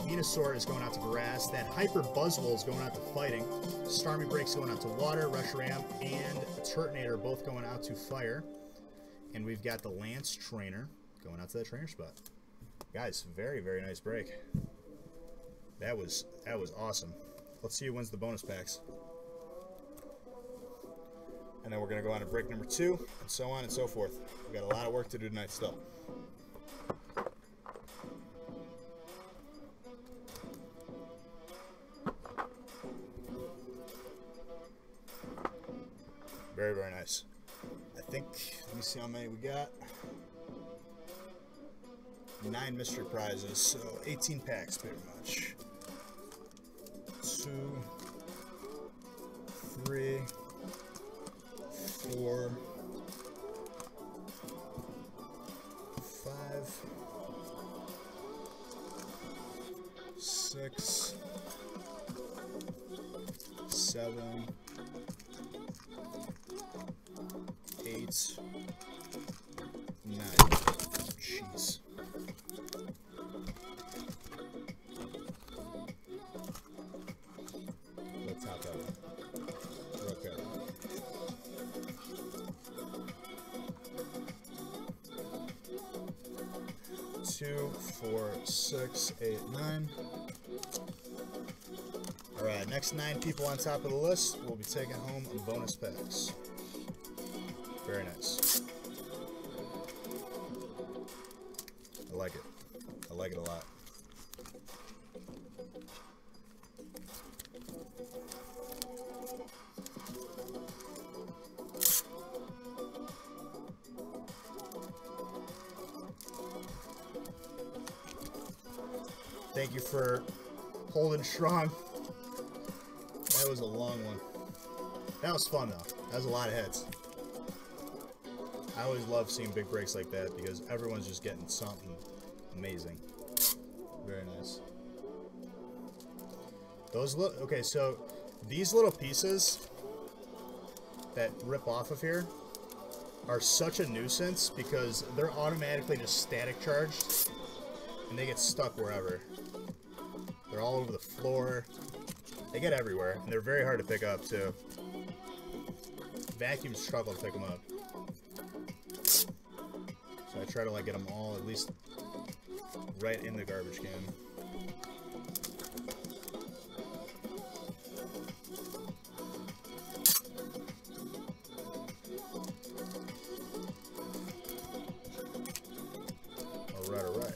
Venusaur is going out to Grass. That Hyper Buzzwole is going out to Fighting. Starmie Break's going out to Water. Reshiram and Turtonator both going out to Fire. And we've got the Lance Trainer going out to that Trainer spot. Guys, very, very nice break. That was awesome. Let's see who wins the bonus packs. And then we're going to go on to break number 2, and so on and so forth. We've got a lot of work to do tonight still. Very, very nice. I think, let me see how many we got. 9 mystery prizes, so 18 packs pretty much. 2, 3, 4, 5, 6, 7, 8, 9. Jeez. Let's top that one. Okay. Two, 4, 6, 8, 9. Alright, next 9 people on top of the list will be taking home bonus packs. Very nice. I like it. I like it a lot. Thank you for holding strong. That was a long one. That was fun though. That was a lot of hits. I always love seeing big breaks like that because everyone's just getting something amazing. Very nice. Those okay, so these little pieces that rip off of here are such a nuisance because they're automatically just static charged and they get stuck wherever. They're all over the floor. They get everywhere and they're very hard to pick up too. Vacuums struggle to pick them up. So I try to like get them all at least right in the garbage can. Alright.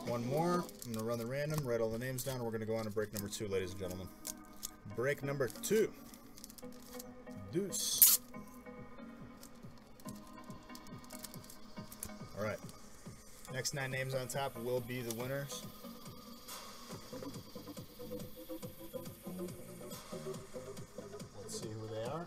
One more. I'm gonna run the random, write all the names down, and we're gonna go on to break number 2, ladies and gentlemen. Break number 2. Deuce. Alright. Next 9 names on top will be the winners. Let's see who they are.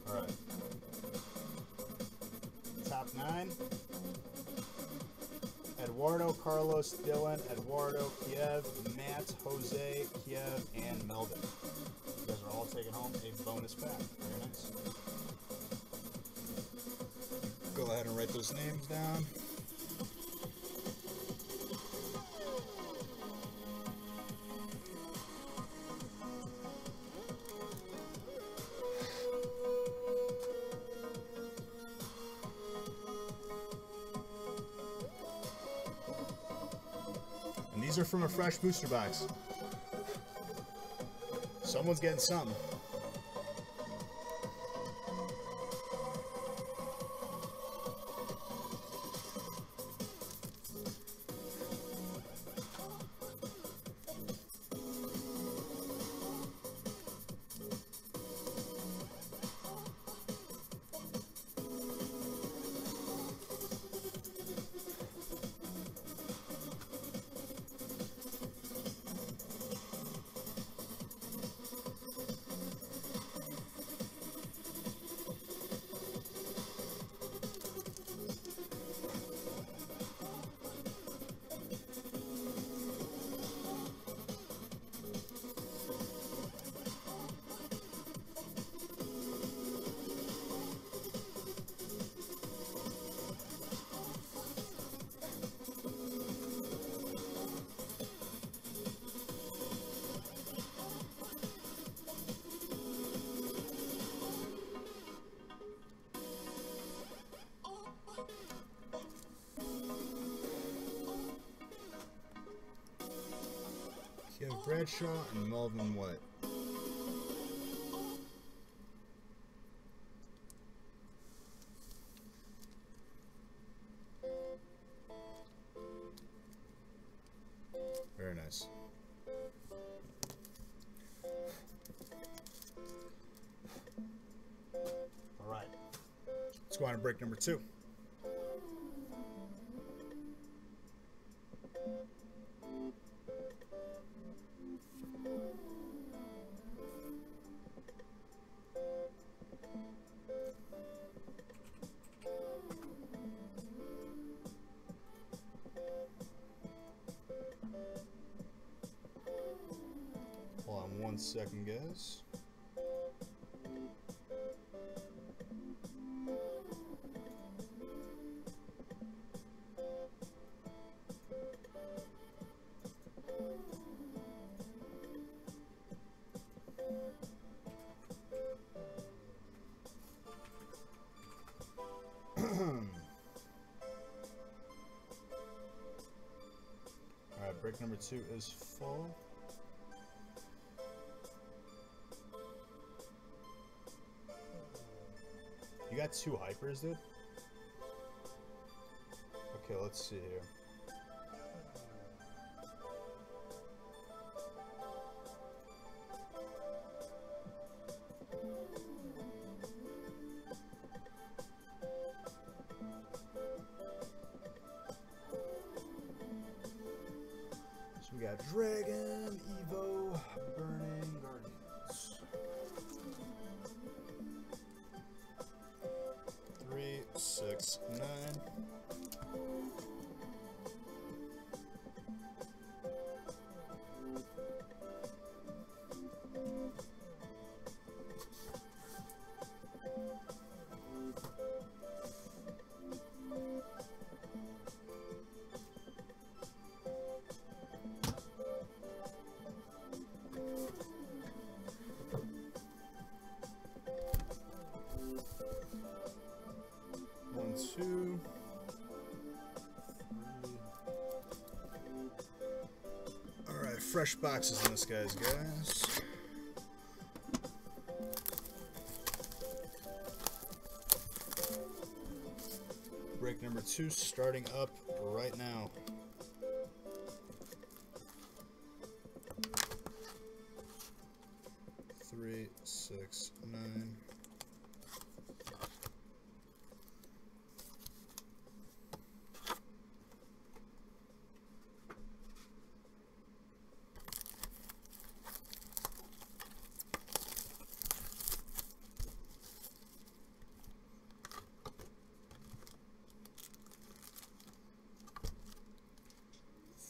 Alright. Top 9. Eduardo, Carlos, Dylan, Eduardo, Kiev, Matt, Jose, Kiev, and Melvin. You guys are all taking home a bonus pack. Very nice. Go ahead and write those names down. And these are from a fresh booster box. Someone's getting something. Kiev Bradshaw and Melvin White. Very nice. All right. Let's go on to break number 2. Hold on 1 second, guys. Alright, break number 2 is full. You got 2 hypers, dude? Okay, let's see here. And Evo Burning Guardians. 3, 6, 9. One, two, three. All right, fresh boxes in this guys. Break number 2 starting up right now. Three, 6, 9.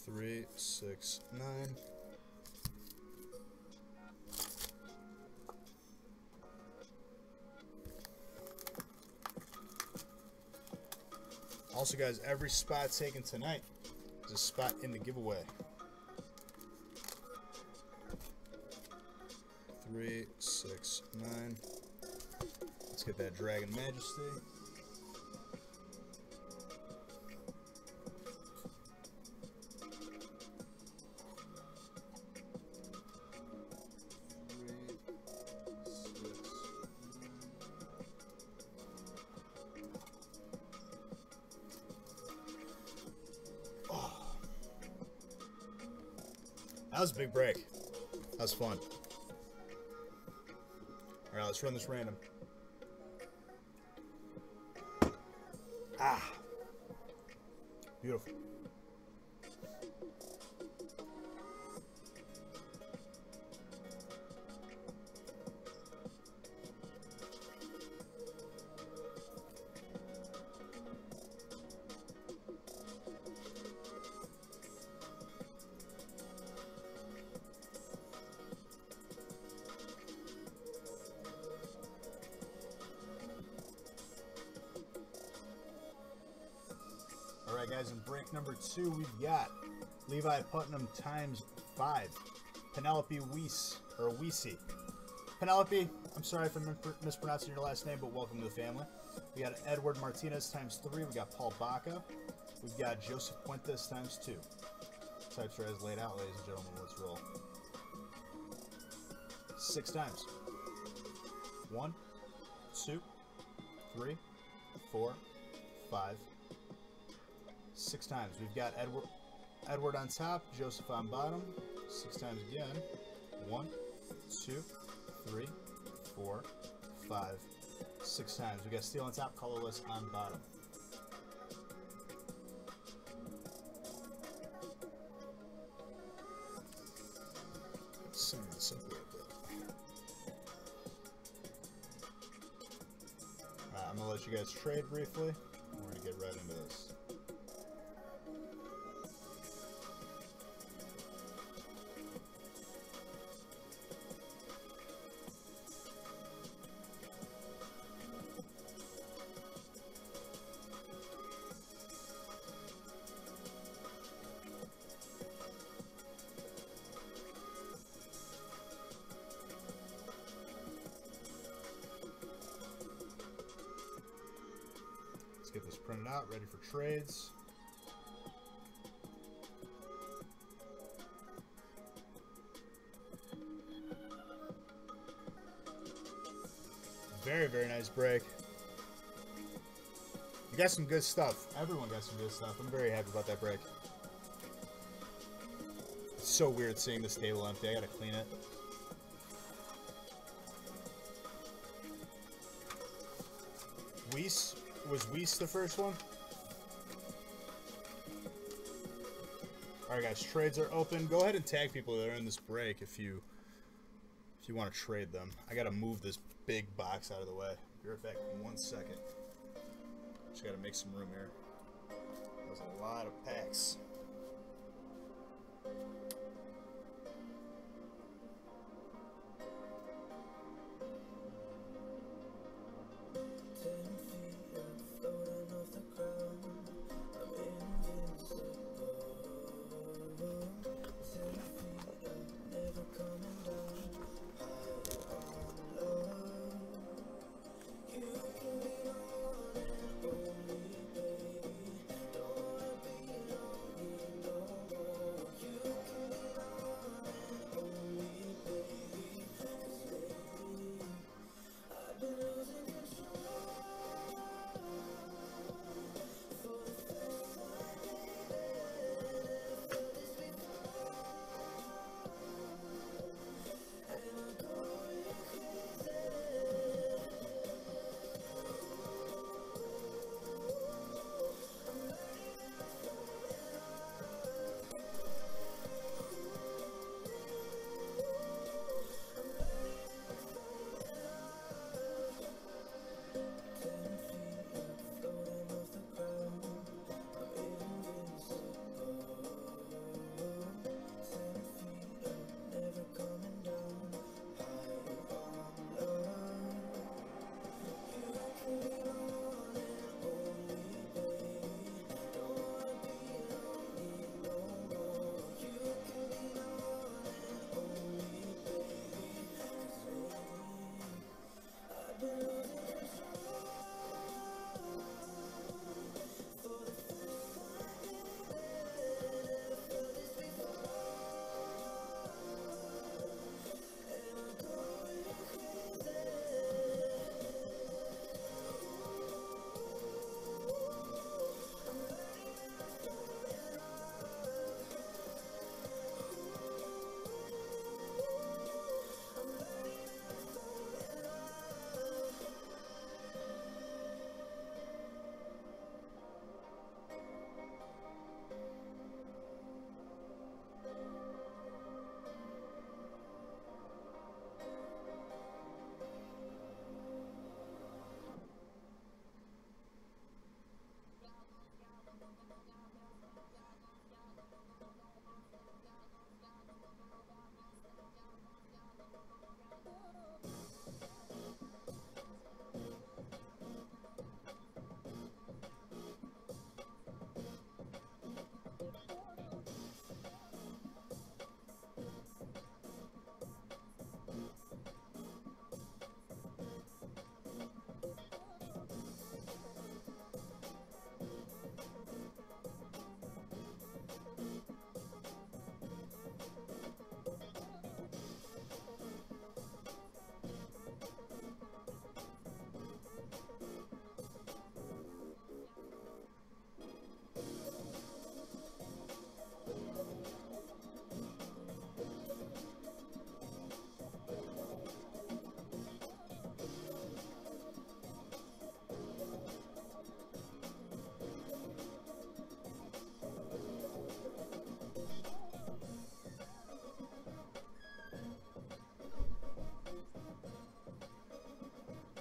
Three, 6, 9. Also, guys, every spot taken tonight is a spot in the giveaway. 3, 6, 9. Let's get that Dragon Majesty. That was a big break. That was fun. Alright, let's run this random. Ah. Beautiful. Alright guys, in break number 2 we've got Levi Putnam times 5. Penelope Weiss, or Weesey. Penelope, I'm sorry if I'm mispronouncing your last name, but welcome to the family. We got Edward Martinez times 3. We got Paul Baca. We've got Joseph Puentes times 2. Types are as laid out, ladies and gentlemen. Let's roll. 6 times. 1, 2, 3, 4, 5. 6 times. We've got Edward on top, Joseph on bottom. 6 times again. 1, 2, 3, 4, 5, 6 times. We got Steel on top, colorless on bottom. Sum this up a little bit. I'm gonna let you guys trade briefly. We're gonna get right into this. Let's get this printed out, ready for trades. Very, very nice break. You got some good stuff. Everyone got some good stuff. I'm very happy about that break. It's so weird seeing this table empty. I gotta clean it. Was Weiss the first one? Alright guys, trades are open. Go ahead and tag people that are in this break if you want to trade them. I gotta move this big box out of the way. Be right back in 1 second. Just gotta make some room here. There's a lot of packs.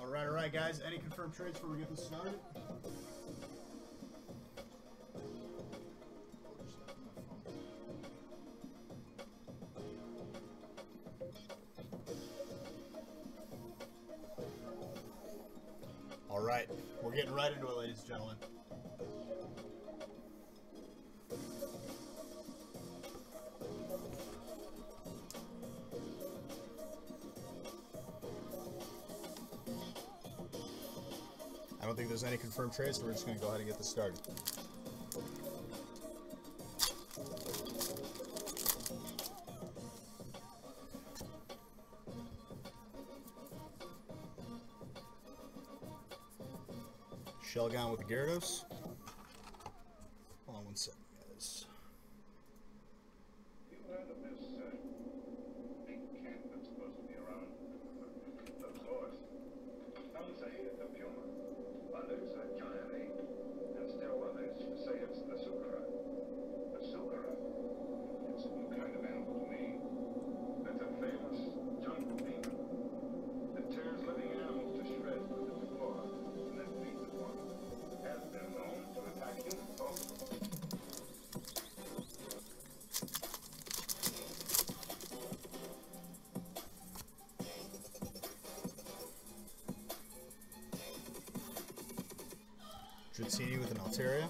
All right, guys. Any confirmed trades before we get this started? All right, we're getting right into it, ladies and gentlemen. I don't think there's any confirmed trades, so we're just going to go ahead and get this started. Shelgon with the Gyarados. Hold on 1 second, guys. You heard of this big cat that's supposed to be around? Of course. Some say it's a puma, others a giant ape, and still others say it's the Sukara. The Sukara Continue with an Altaria.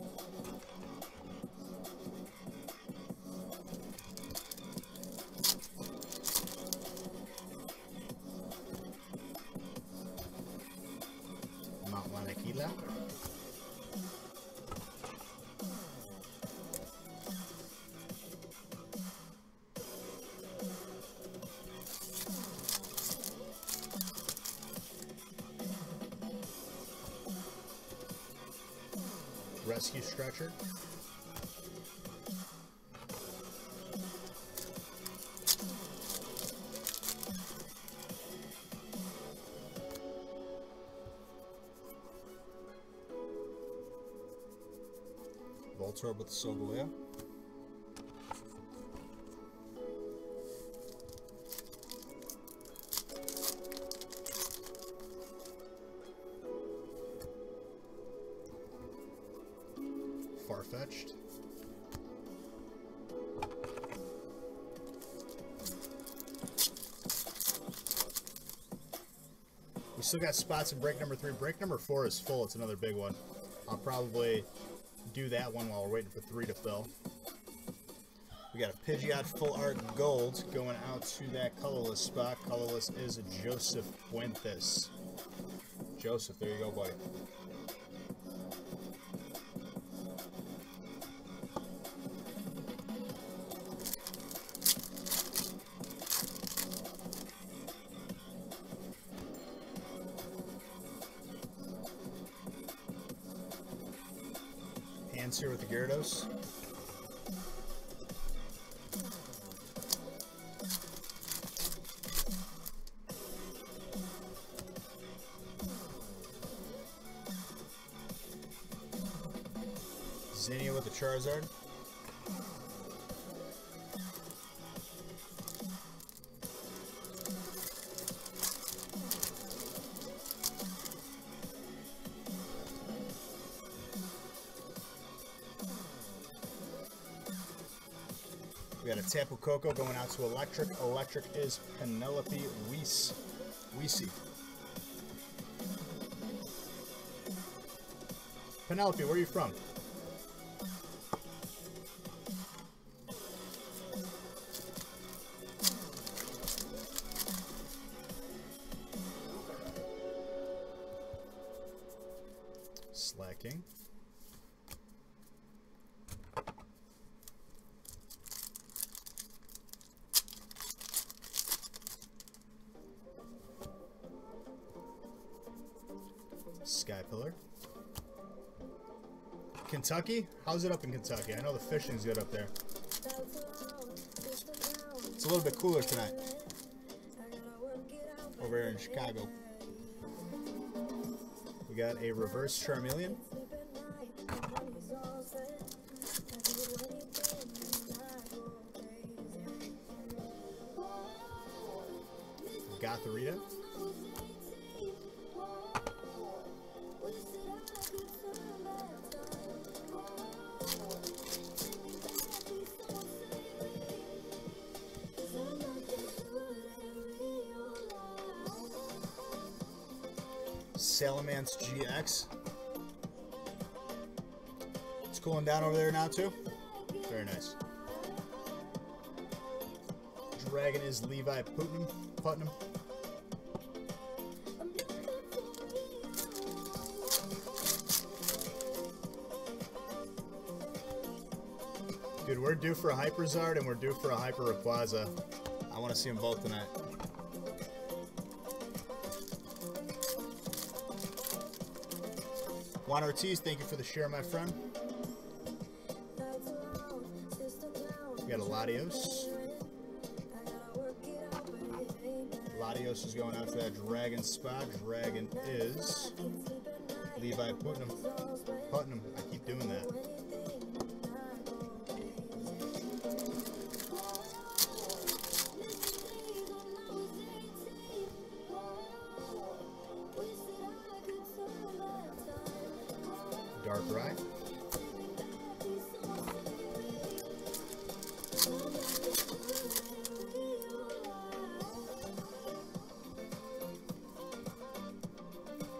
Mount Lanakila. Rescue Stretcher. Voltorb with the Solgaleo. Farfetched. We still got spots in break number 3. Break number 4 is full. It's another big one. I'll probably do that one while we're waiting for 3 to fill. We got a Pidgeot Full Art Gold going out to that colorless spot. Colorless is Joseph Fuentes. Joseph, there you go, buddy. Hands here with the Gyarados. Zinnia with the Charizard. We got a Tapu Koko going out to Electric. Electric is Penelope Weesey. Penelope, where are you from? Slacking. Sky Pillar. Kentucky? How's it up in Kentucky? I know the fishing's good up there. It's a little bit cooler tonight. Over here in Chicago. We got a reverse Charmeleon. Gothorita. Salamence GX. It's cooling down over there now too. Very nice. Dragon is Levi Putnam. Dude, we're due for a Hyperzard and we're due for a Hyper Rayquaza. I want to see them both tonight. Juan Ortiz, thank you for the share, my friend. We got a Latios. Latios is going out for that Dragon spot. Dragon is Levi Putnam. I keep doing that. Darkrai.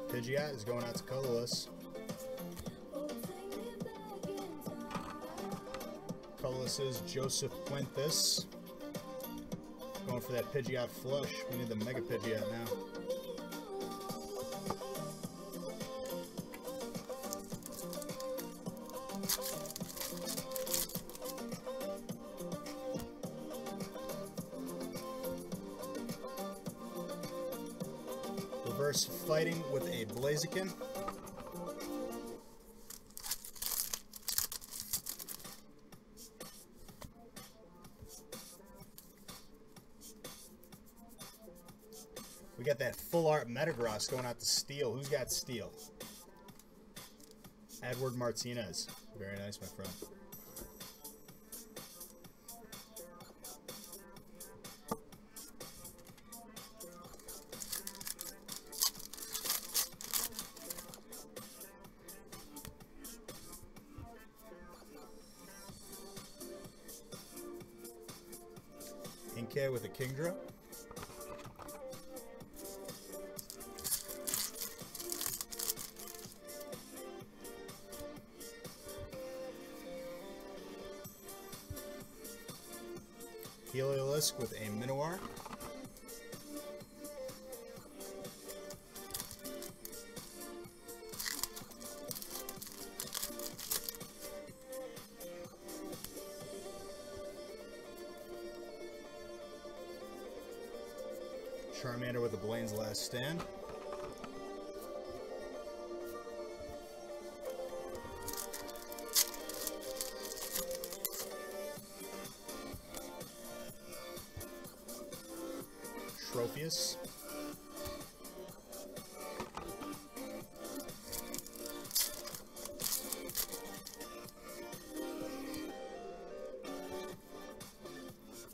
Pidgeot is going out to colorless. Alice's Joseph Fuentes. Going for that Pidgeot flush. We need the Mega Pidgeot now. Reverse Fighting with a Blaziken. We got that full art Metagross going out to Steel. Who's got Steel? Edward Martinez. Very nice, my friend. Inkay with a Kingdra. Heliolisk with a Minoir. Charmander with a Blaine's Last Stand. Trophius.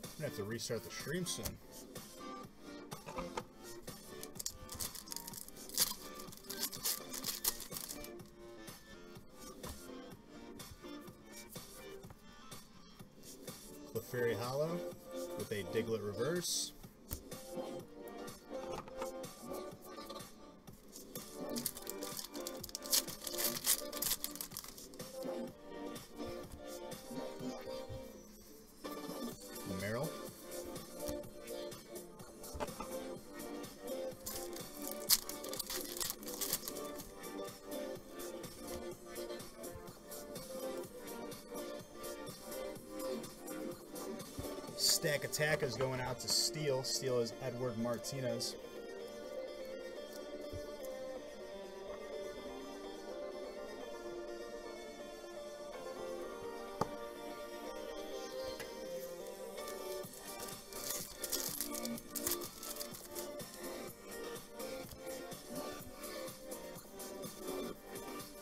I'm gonna have to restart the stream soon. Clefairy Hollow with a Diglett Reverse. Meryl. Stack Attack is going out to Steel. Steel is Edward Martinez.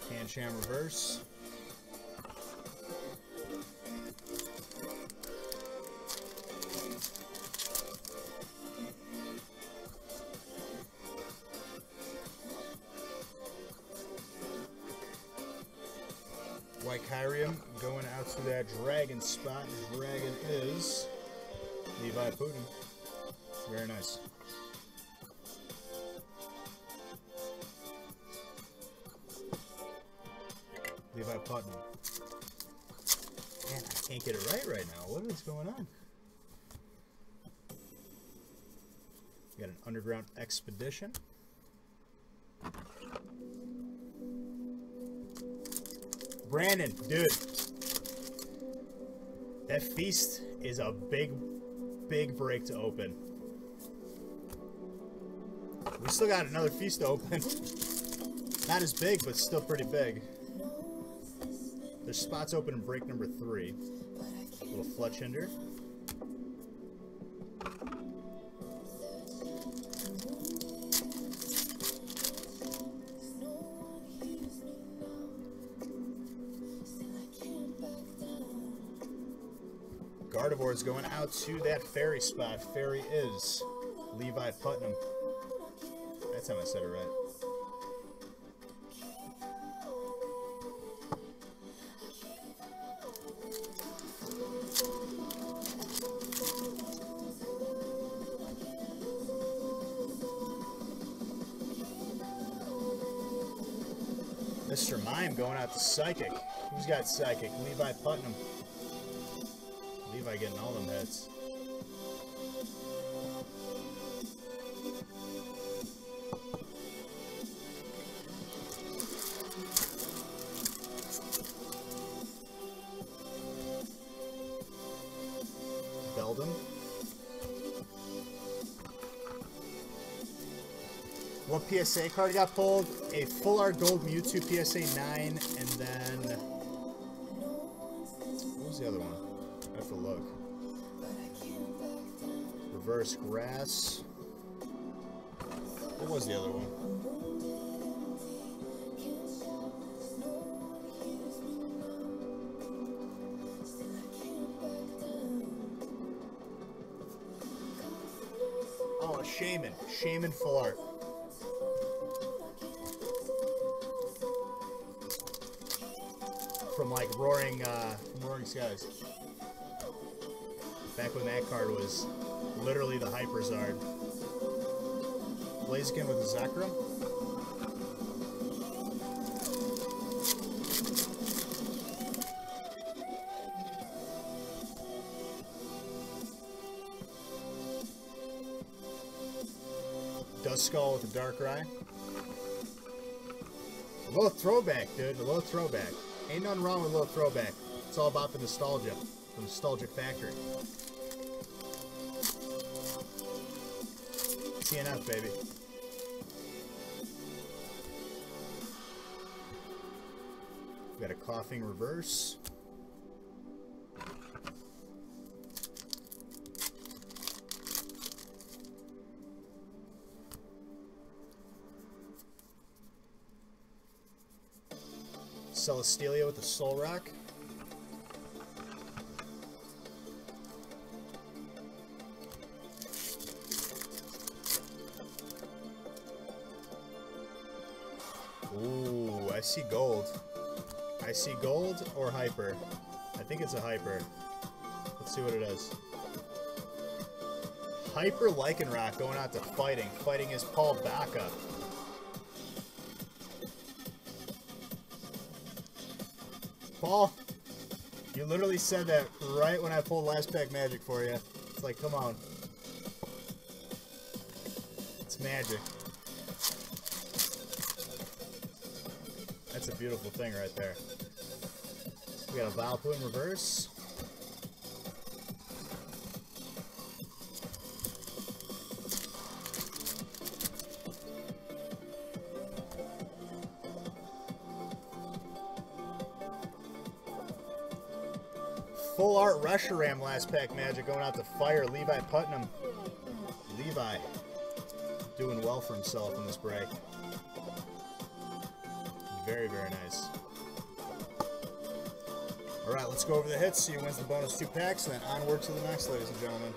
Pancham Reverse. Kyrium going out to that Dragon spot. Dragon is Levi Putin. Very nice. Levi Putnam. Man, I can't get it right now. What is going on? We got an Underground Expedition. Brandon, dude, that feast is a big break to open. We still got another feast to open. Not as big, but still pretty big. There's spots open in break number 3. Little Fletchinder. Gardevoir is going out to that Fairy spot. Fairy is Levi Putnam. That's how I said it right. Mr. Mime going out to Psychic. Who's got Psychic? Levi Putnam. Try getting all them hits. Beldum. What PSA card got pulled? A full art gold Mewtwo PSA 9, and then what was the other one? I have to look. Reverse grass. What was the other one? Oh, a Shaman. Shaman full art. From like Roaring Skies. Back when that card was literally the Hyperzard. Blaziken with a Zekrom. Duskull with a Darkrai. A little throwback, dude. A little throwback. Ain't nothing wrong with a little throwback. It's all about the nostalgia. The nostalgic factory. TNF, baby. We got a Coughing reverse. Celestelia with the Soul Rock. Ooh, I see gold. I see gold or hyper. I think it's a hyper. Let's see what it is. Hyper Lycanroc going out to fighting. Fighting is Paul Baca. Paul, you literally said that right when I pulled last pack magic for you. It's like, come on. It's magic. That's a beautiful thing right there. We got a Valplume reverse. Full art Reshiram last pack magic going out to fire. Levi Putnam. Levi doing well for himself in this break. Very, very nice. Alright, let's go over the hits, see who wins the bonus 2 packs, and then onward to the next, ladies and gentlemen.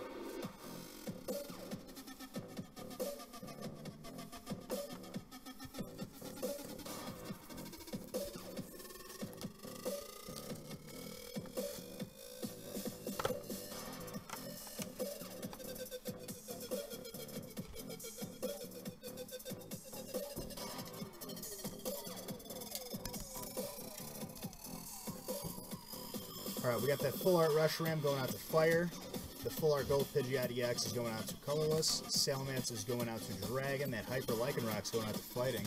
Alright, we got that full art Reshiram going out to fire. The full art gold Pidgeot EX is going out to colorless. Salamence is going out to dragon. That Hyper Lycanroc's going out to fighting.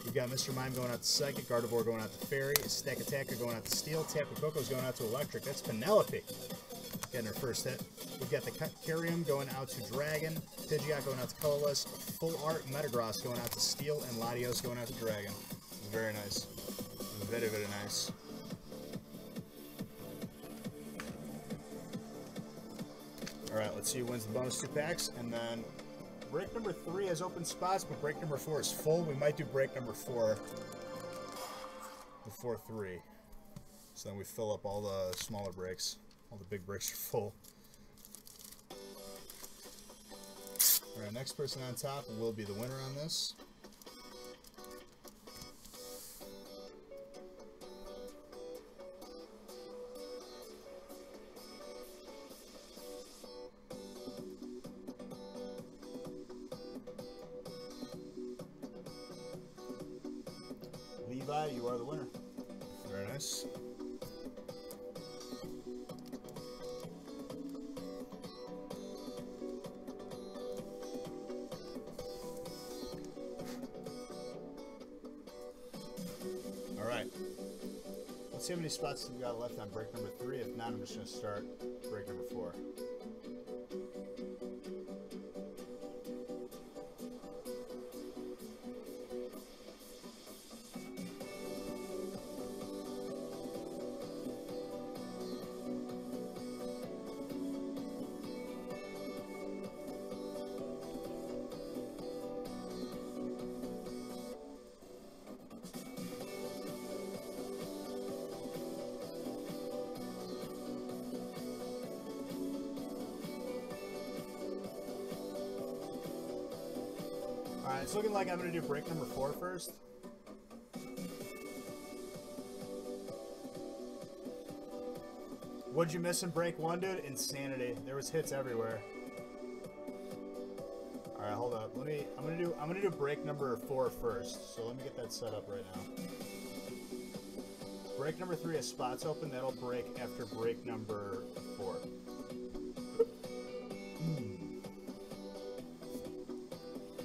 We've got Mr. Mime going out to psychic. Gardevoir going out to fairy. Stack Attacker going out to steel. Tapu Koko's going out to electric. That's Penelope getting her first hit. We've got the Kyurem going out to dragon. Pidgeot going out to colorless. Full art Metagross going out to steel. And Latios going out to dragon. Very nice. Very, very nice. Alright, let's see who wins the bonus 2 packs, and then break number 3 has open spots, but break number 4 is full. We might do break number 4 before 3. So then we fill up all the smaller breaks. All the big breaks are full. Alright, next person on top will be the winner on this. Levi, you are the winner. Very nice. see how many spots we got left on break number 3. If not, I'm just going to start break number 4. Alright, it's looking like I'm going to do break number 4 first. What'd you miss in break 1, dude? Insanity. There was hits everywhere. Alright, hold up. I'm gonna do break number 4 first. So let me get that set up right now. Break number 3 has spots open. That'll break after break number 4.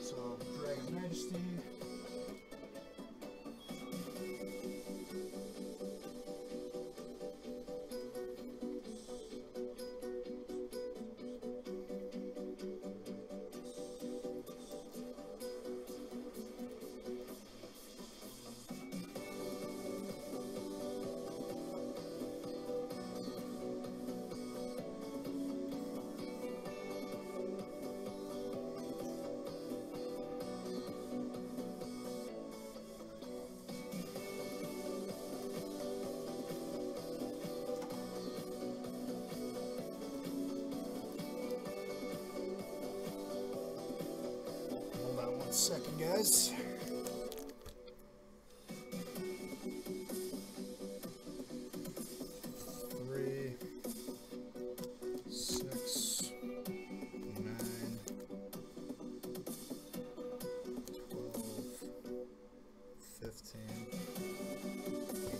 So, Dragon Majesty. Second, guys. Three, 6, 9, 12, 15,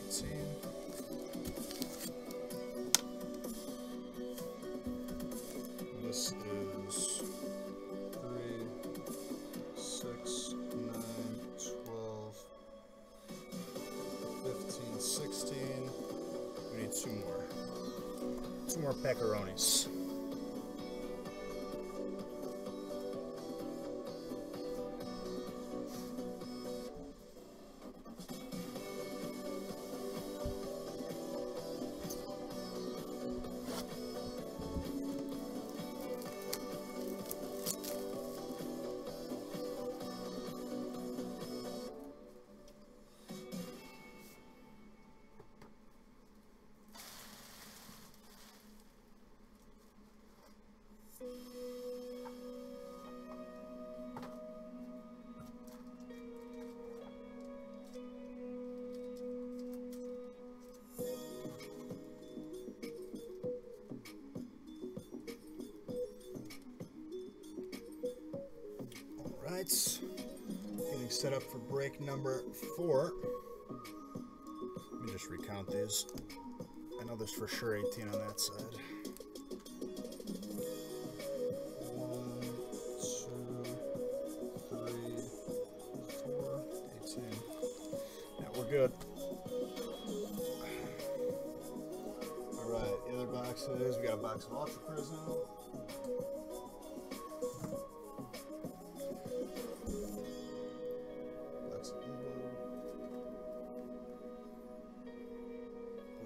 18. This is 6, 9, 12, 15, 16. We need 2 more. 2 more pepperonis. Getting set up for break number 4. Let me just recount these. I know there's for sure 18 on that side. 1, 2, 3, 4, 18. Yeah, we're good. Alright, the other boxes, we got a box of Ultra Prism.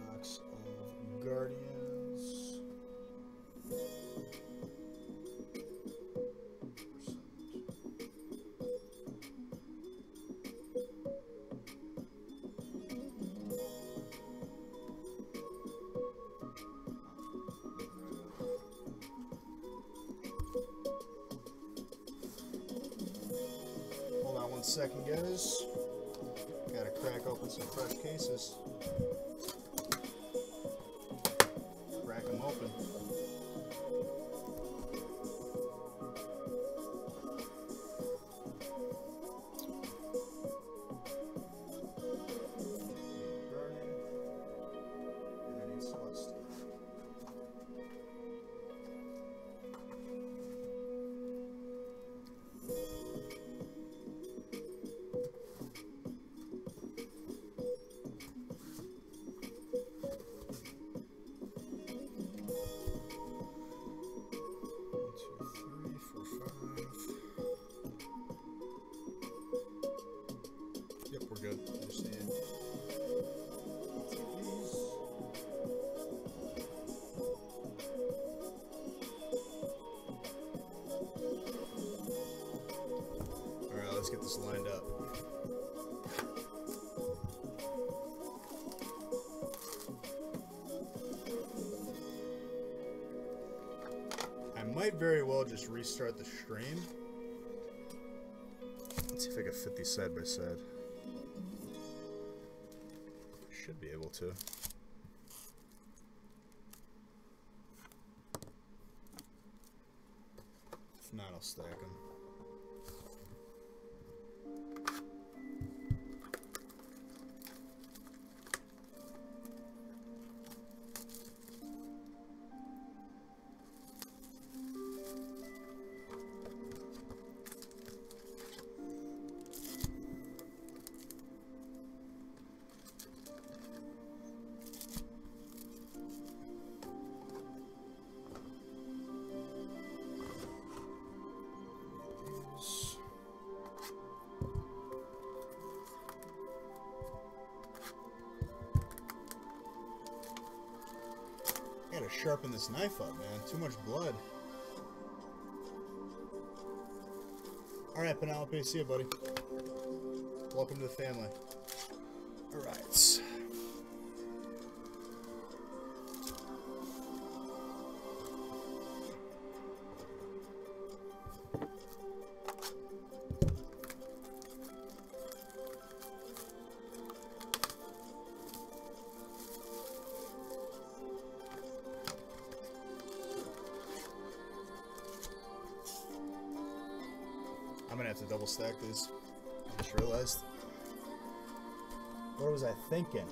Box of Guardians. Hold on 1 second, guys. Gotta crack open some fresh cases. Crack them open. And I need Celestia. let's get this lined up. I might very well just restart the stream. Let's see if I can fit these side by side. Should be able to. If not, I'll stack them. Gotta sharpen this knife up, man. Too much blood. Alright, Penelope. See you, buddy. Welcome to the family. Alright. I'm gonna have to double stack these. I just realized. What was I thinking?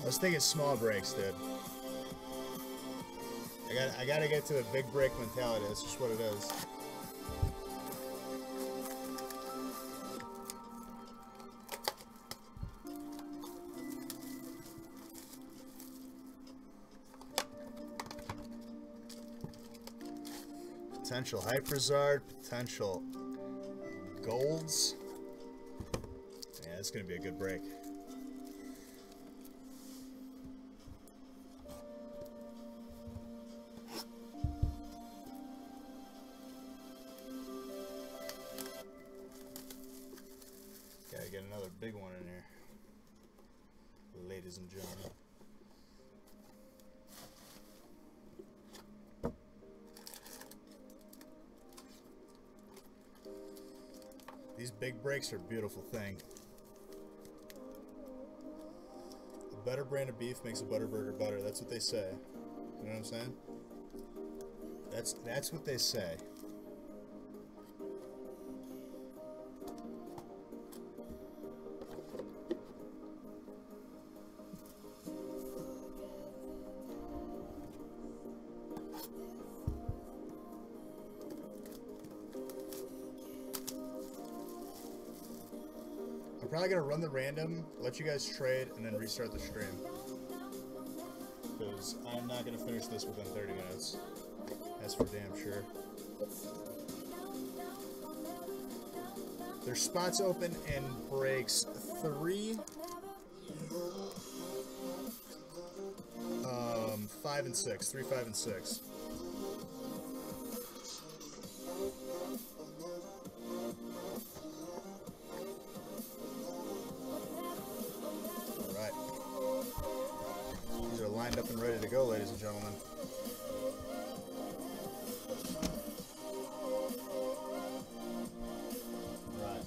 I was thinking small breaks, dude. I gotta get to the big break mentality. That's just what it is. Potential Hyperzard, potential golds. Yeah, it's gonna be a good break. Gotta get another big one in here, ladies and gentlemen. These big breaks are a beautiful thing. A better brand of beef makes a butter burger better. That's what they say. You know what I'm saying? That's what they say. I'm probably gonna run the random, let you guys trade, and then restart the stream. Because I'm not gonna finish this within 30 minutes. That's for damn sure. There's spots open in breaks 3, 5, and 6. 3, 5, and 6. Lined up and ready to go, ladies and gentlemen. Right.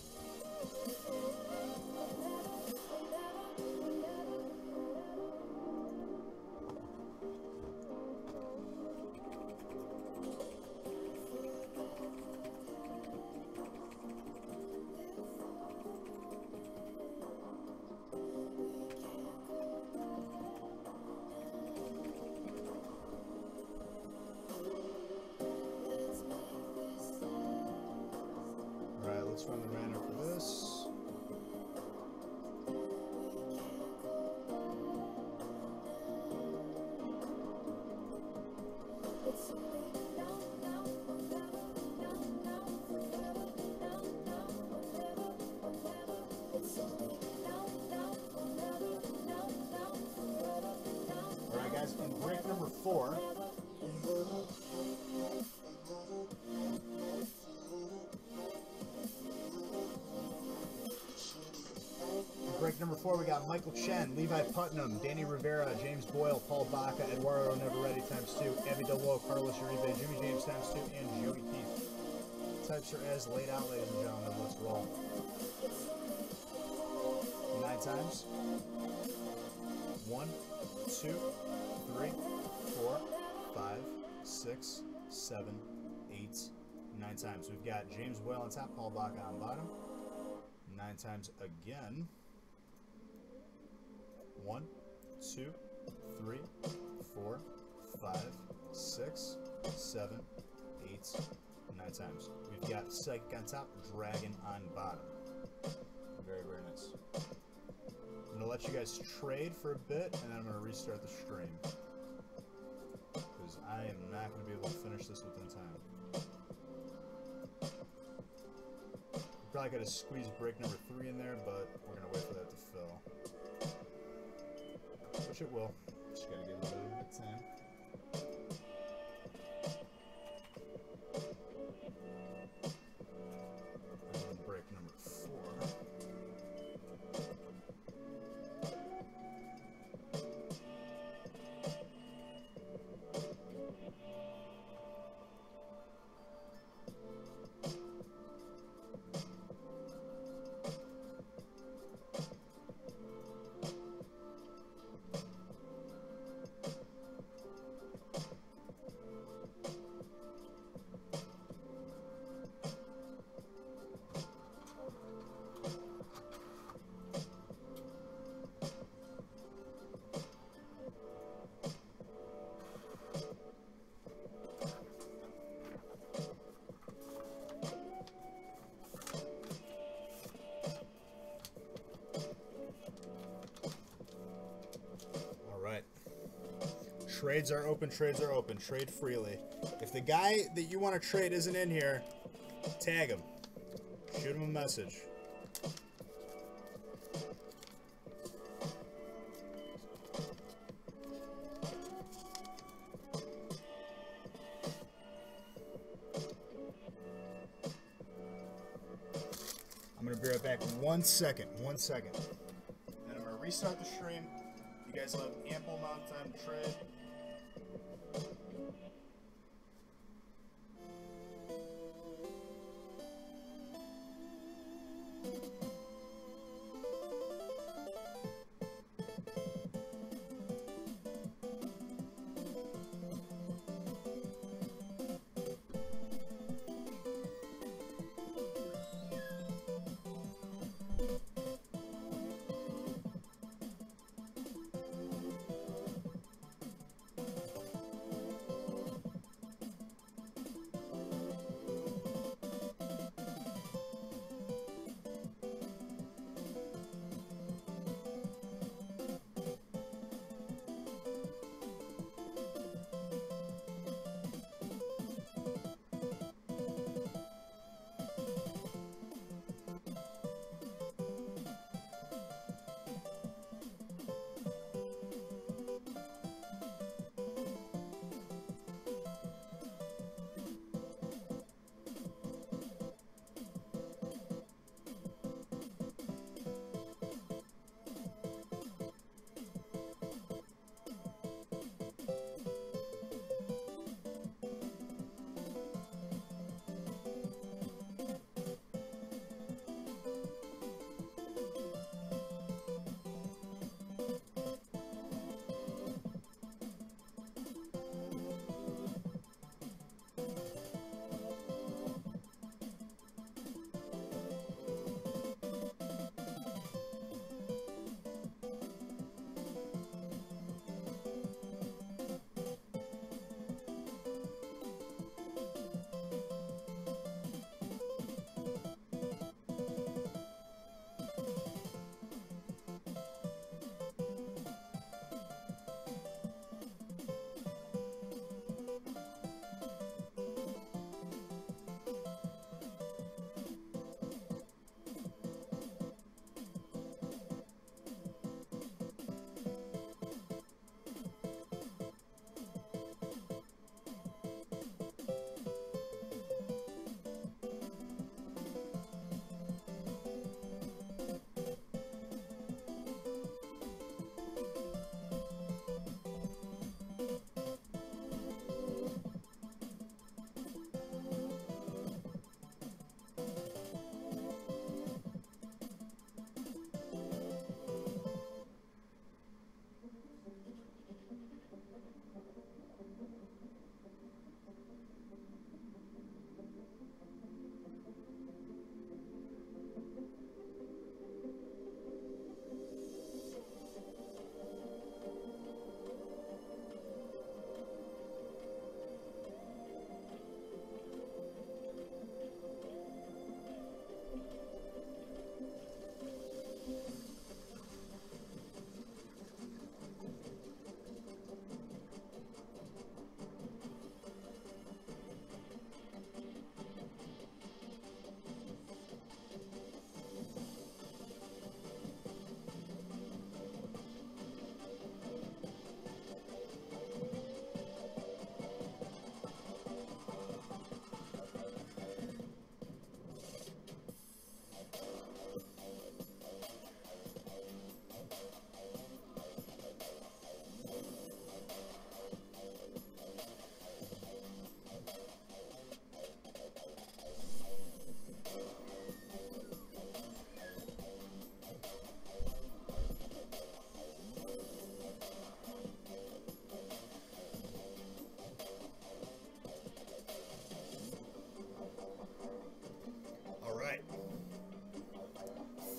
Alright guys, in break number 4, break number 4, we got Michael Chen, Levi Putnam, Danny Rivera, James Boyle, Paul Baca, Eduardo Neverready times 2, Abby DeLo, Carlos Uribe, Jimmy James times 2, and Joey Keith. Types are as laid out, ladies and gentlemen. Let's roll. 9 times. 1, 2, 3, 4, 5, 6, 7, 8, 9 times. We've got James Boyle on top, Paul Baca on bottom. 9 times again. 1, 2, 3, 4, 5, 6, 7, 8, 9 times. We've got Psychic on top, Dragon on bottom. Very, very nice. I'm going to let you guys trade for a bit, and then I'm going to restart the stream. Because I am not going to be able to finish this within time. Probably got to squeeze break number 3 in there, but we're going to wait for that to fill. Which it will. Just got to give it a little bit of time. Break number 4. Trades are open, trades are open. Trade freely. If the guy that you want to trade isn't in here, tag him. Shoot him a message. I'm going to be right back. 1 second. 1 second. Then I'm going to restart the stream. You guys will have ample amount of time to trade.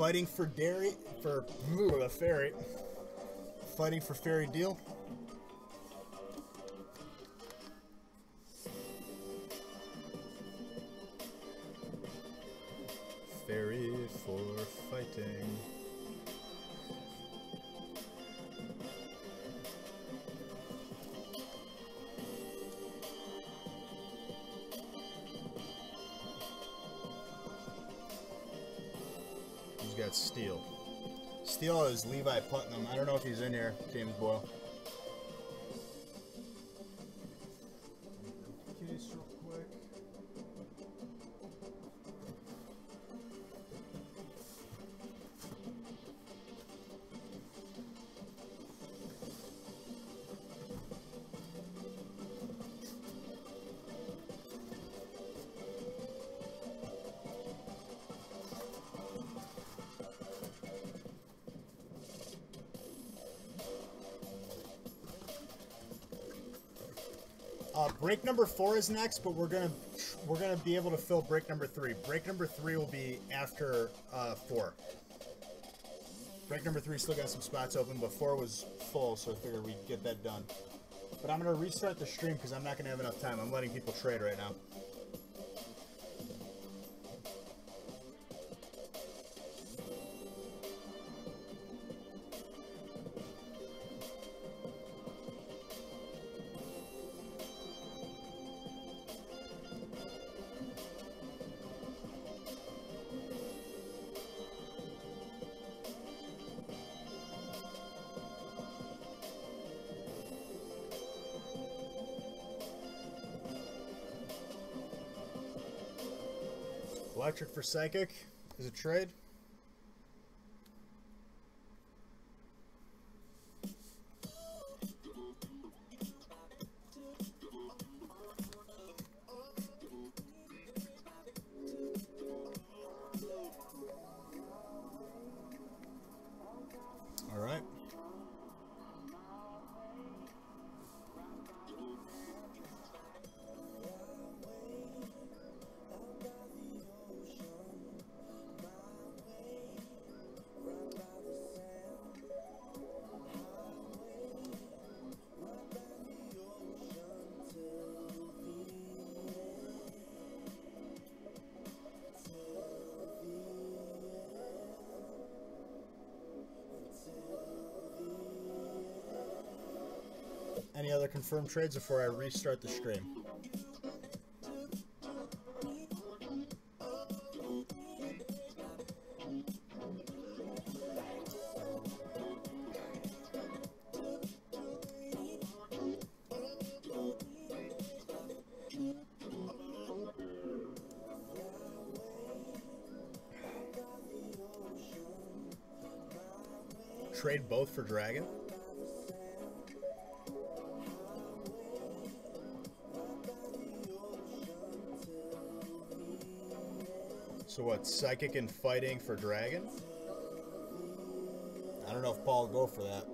Fighting for Ferry. Fighting for Fairy Deal. Fairy for fighting. Who's got Steel? Steel is Levi Putnam. I don't know if he's in here, James Boyle. Case real quick. Break number 4 is next, but we're gonna be able to fill break number 3. Break number 3 will be after 4. Break number 3 still got some spots open, but 4 was full, so I figured we'd get that done. But I'm gonna restart the stream because I'm not gonna have enough time. I'm letting people trade right now. Electric for Psychic is a trade. All right. Any other confirmed trades before I restart the stream? Trade both for Dragon? So what, Psychic and Fighting for Dragon? I don't know if Paul will go for that.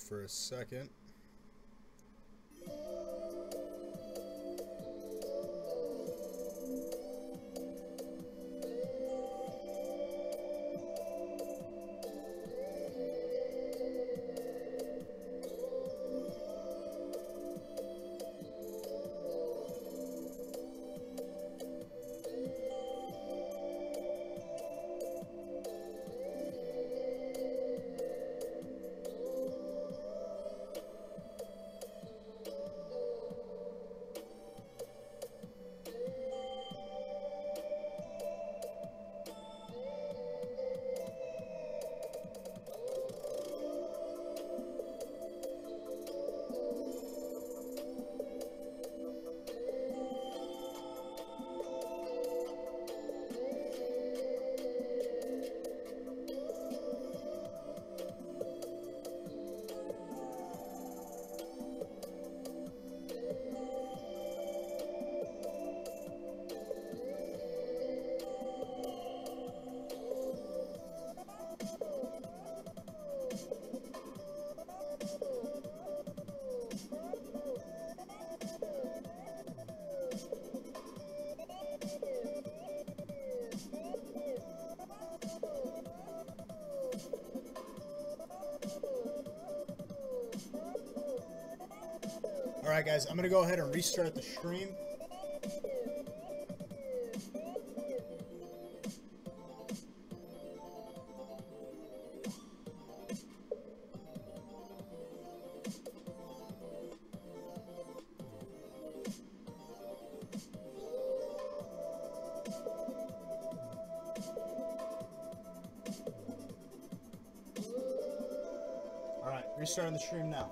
For a second. Alright guys, I'm gonna go ahead and restart the stream. Alright, restarting the stream now.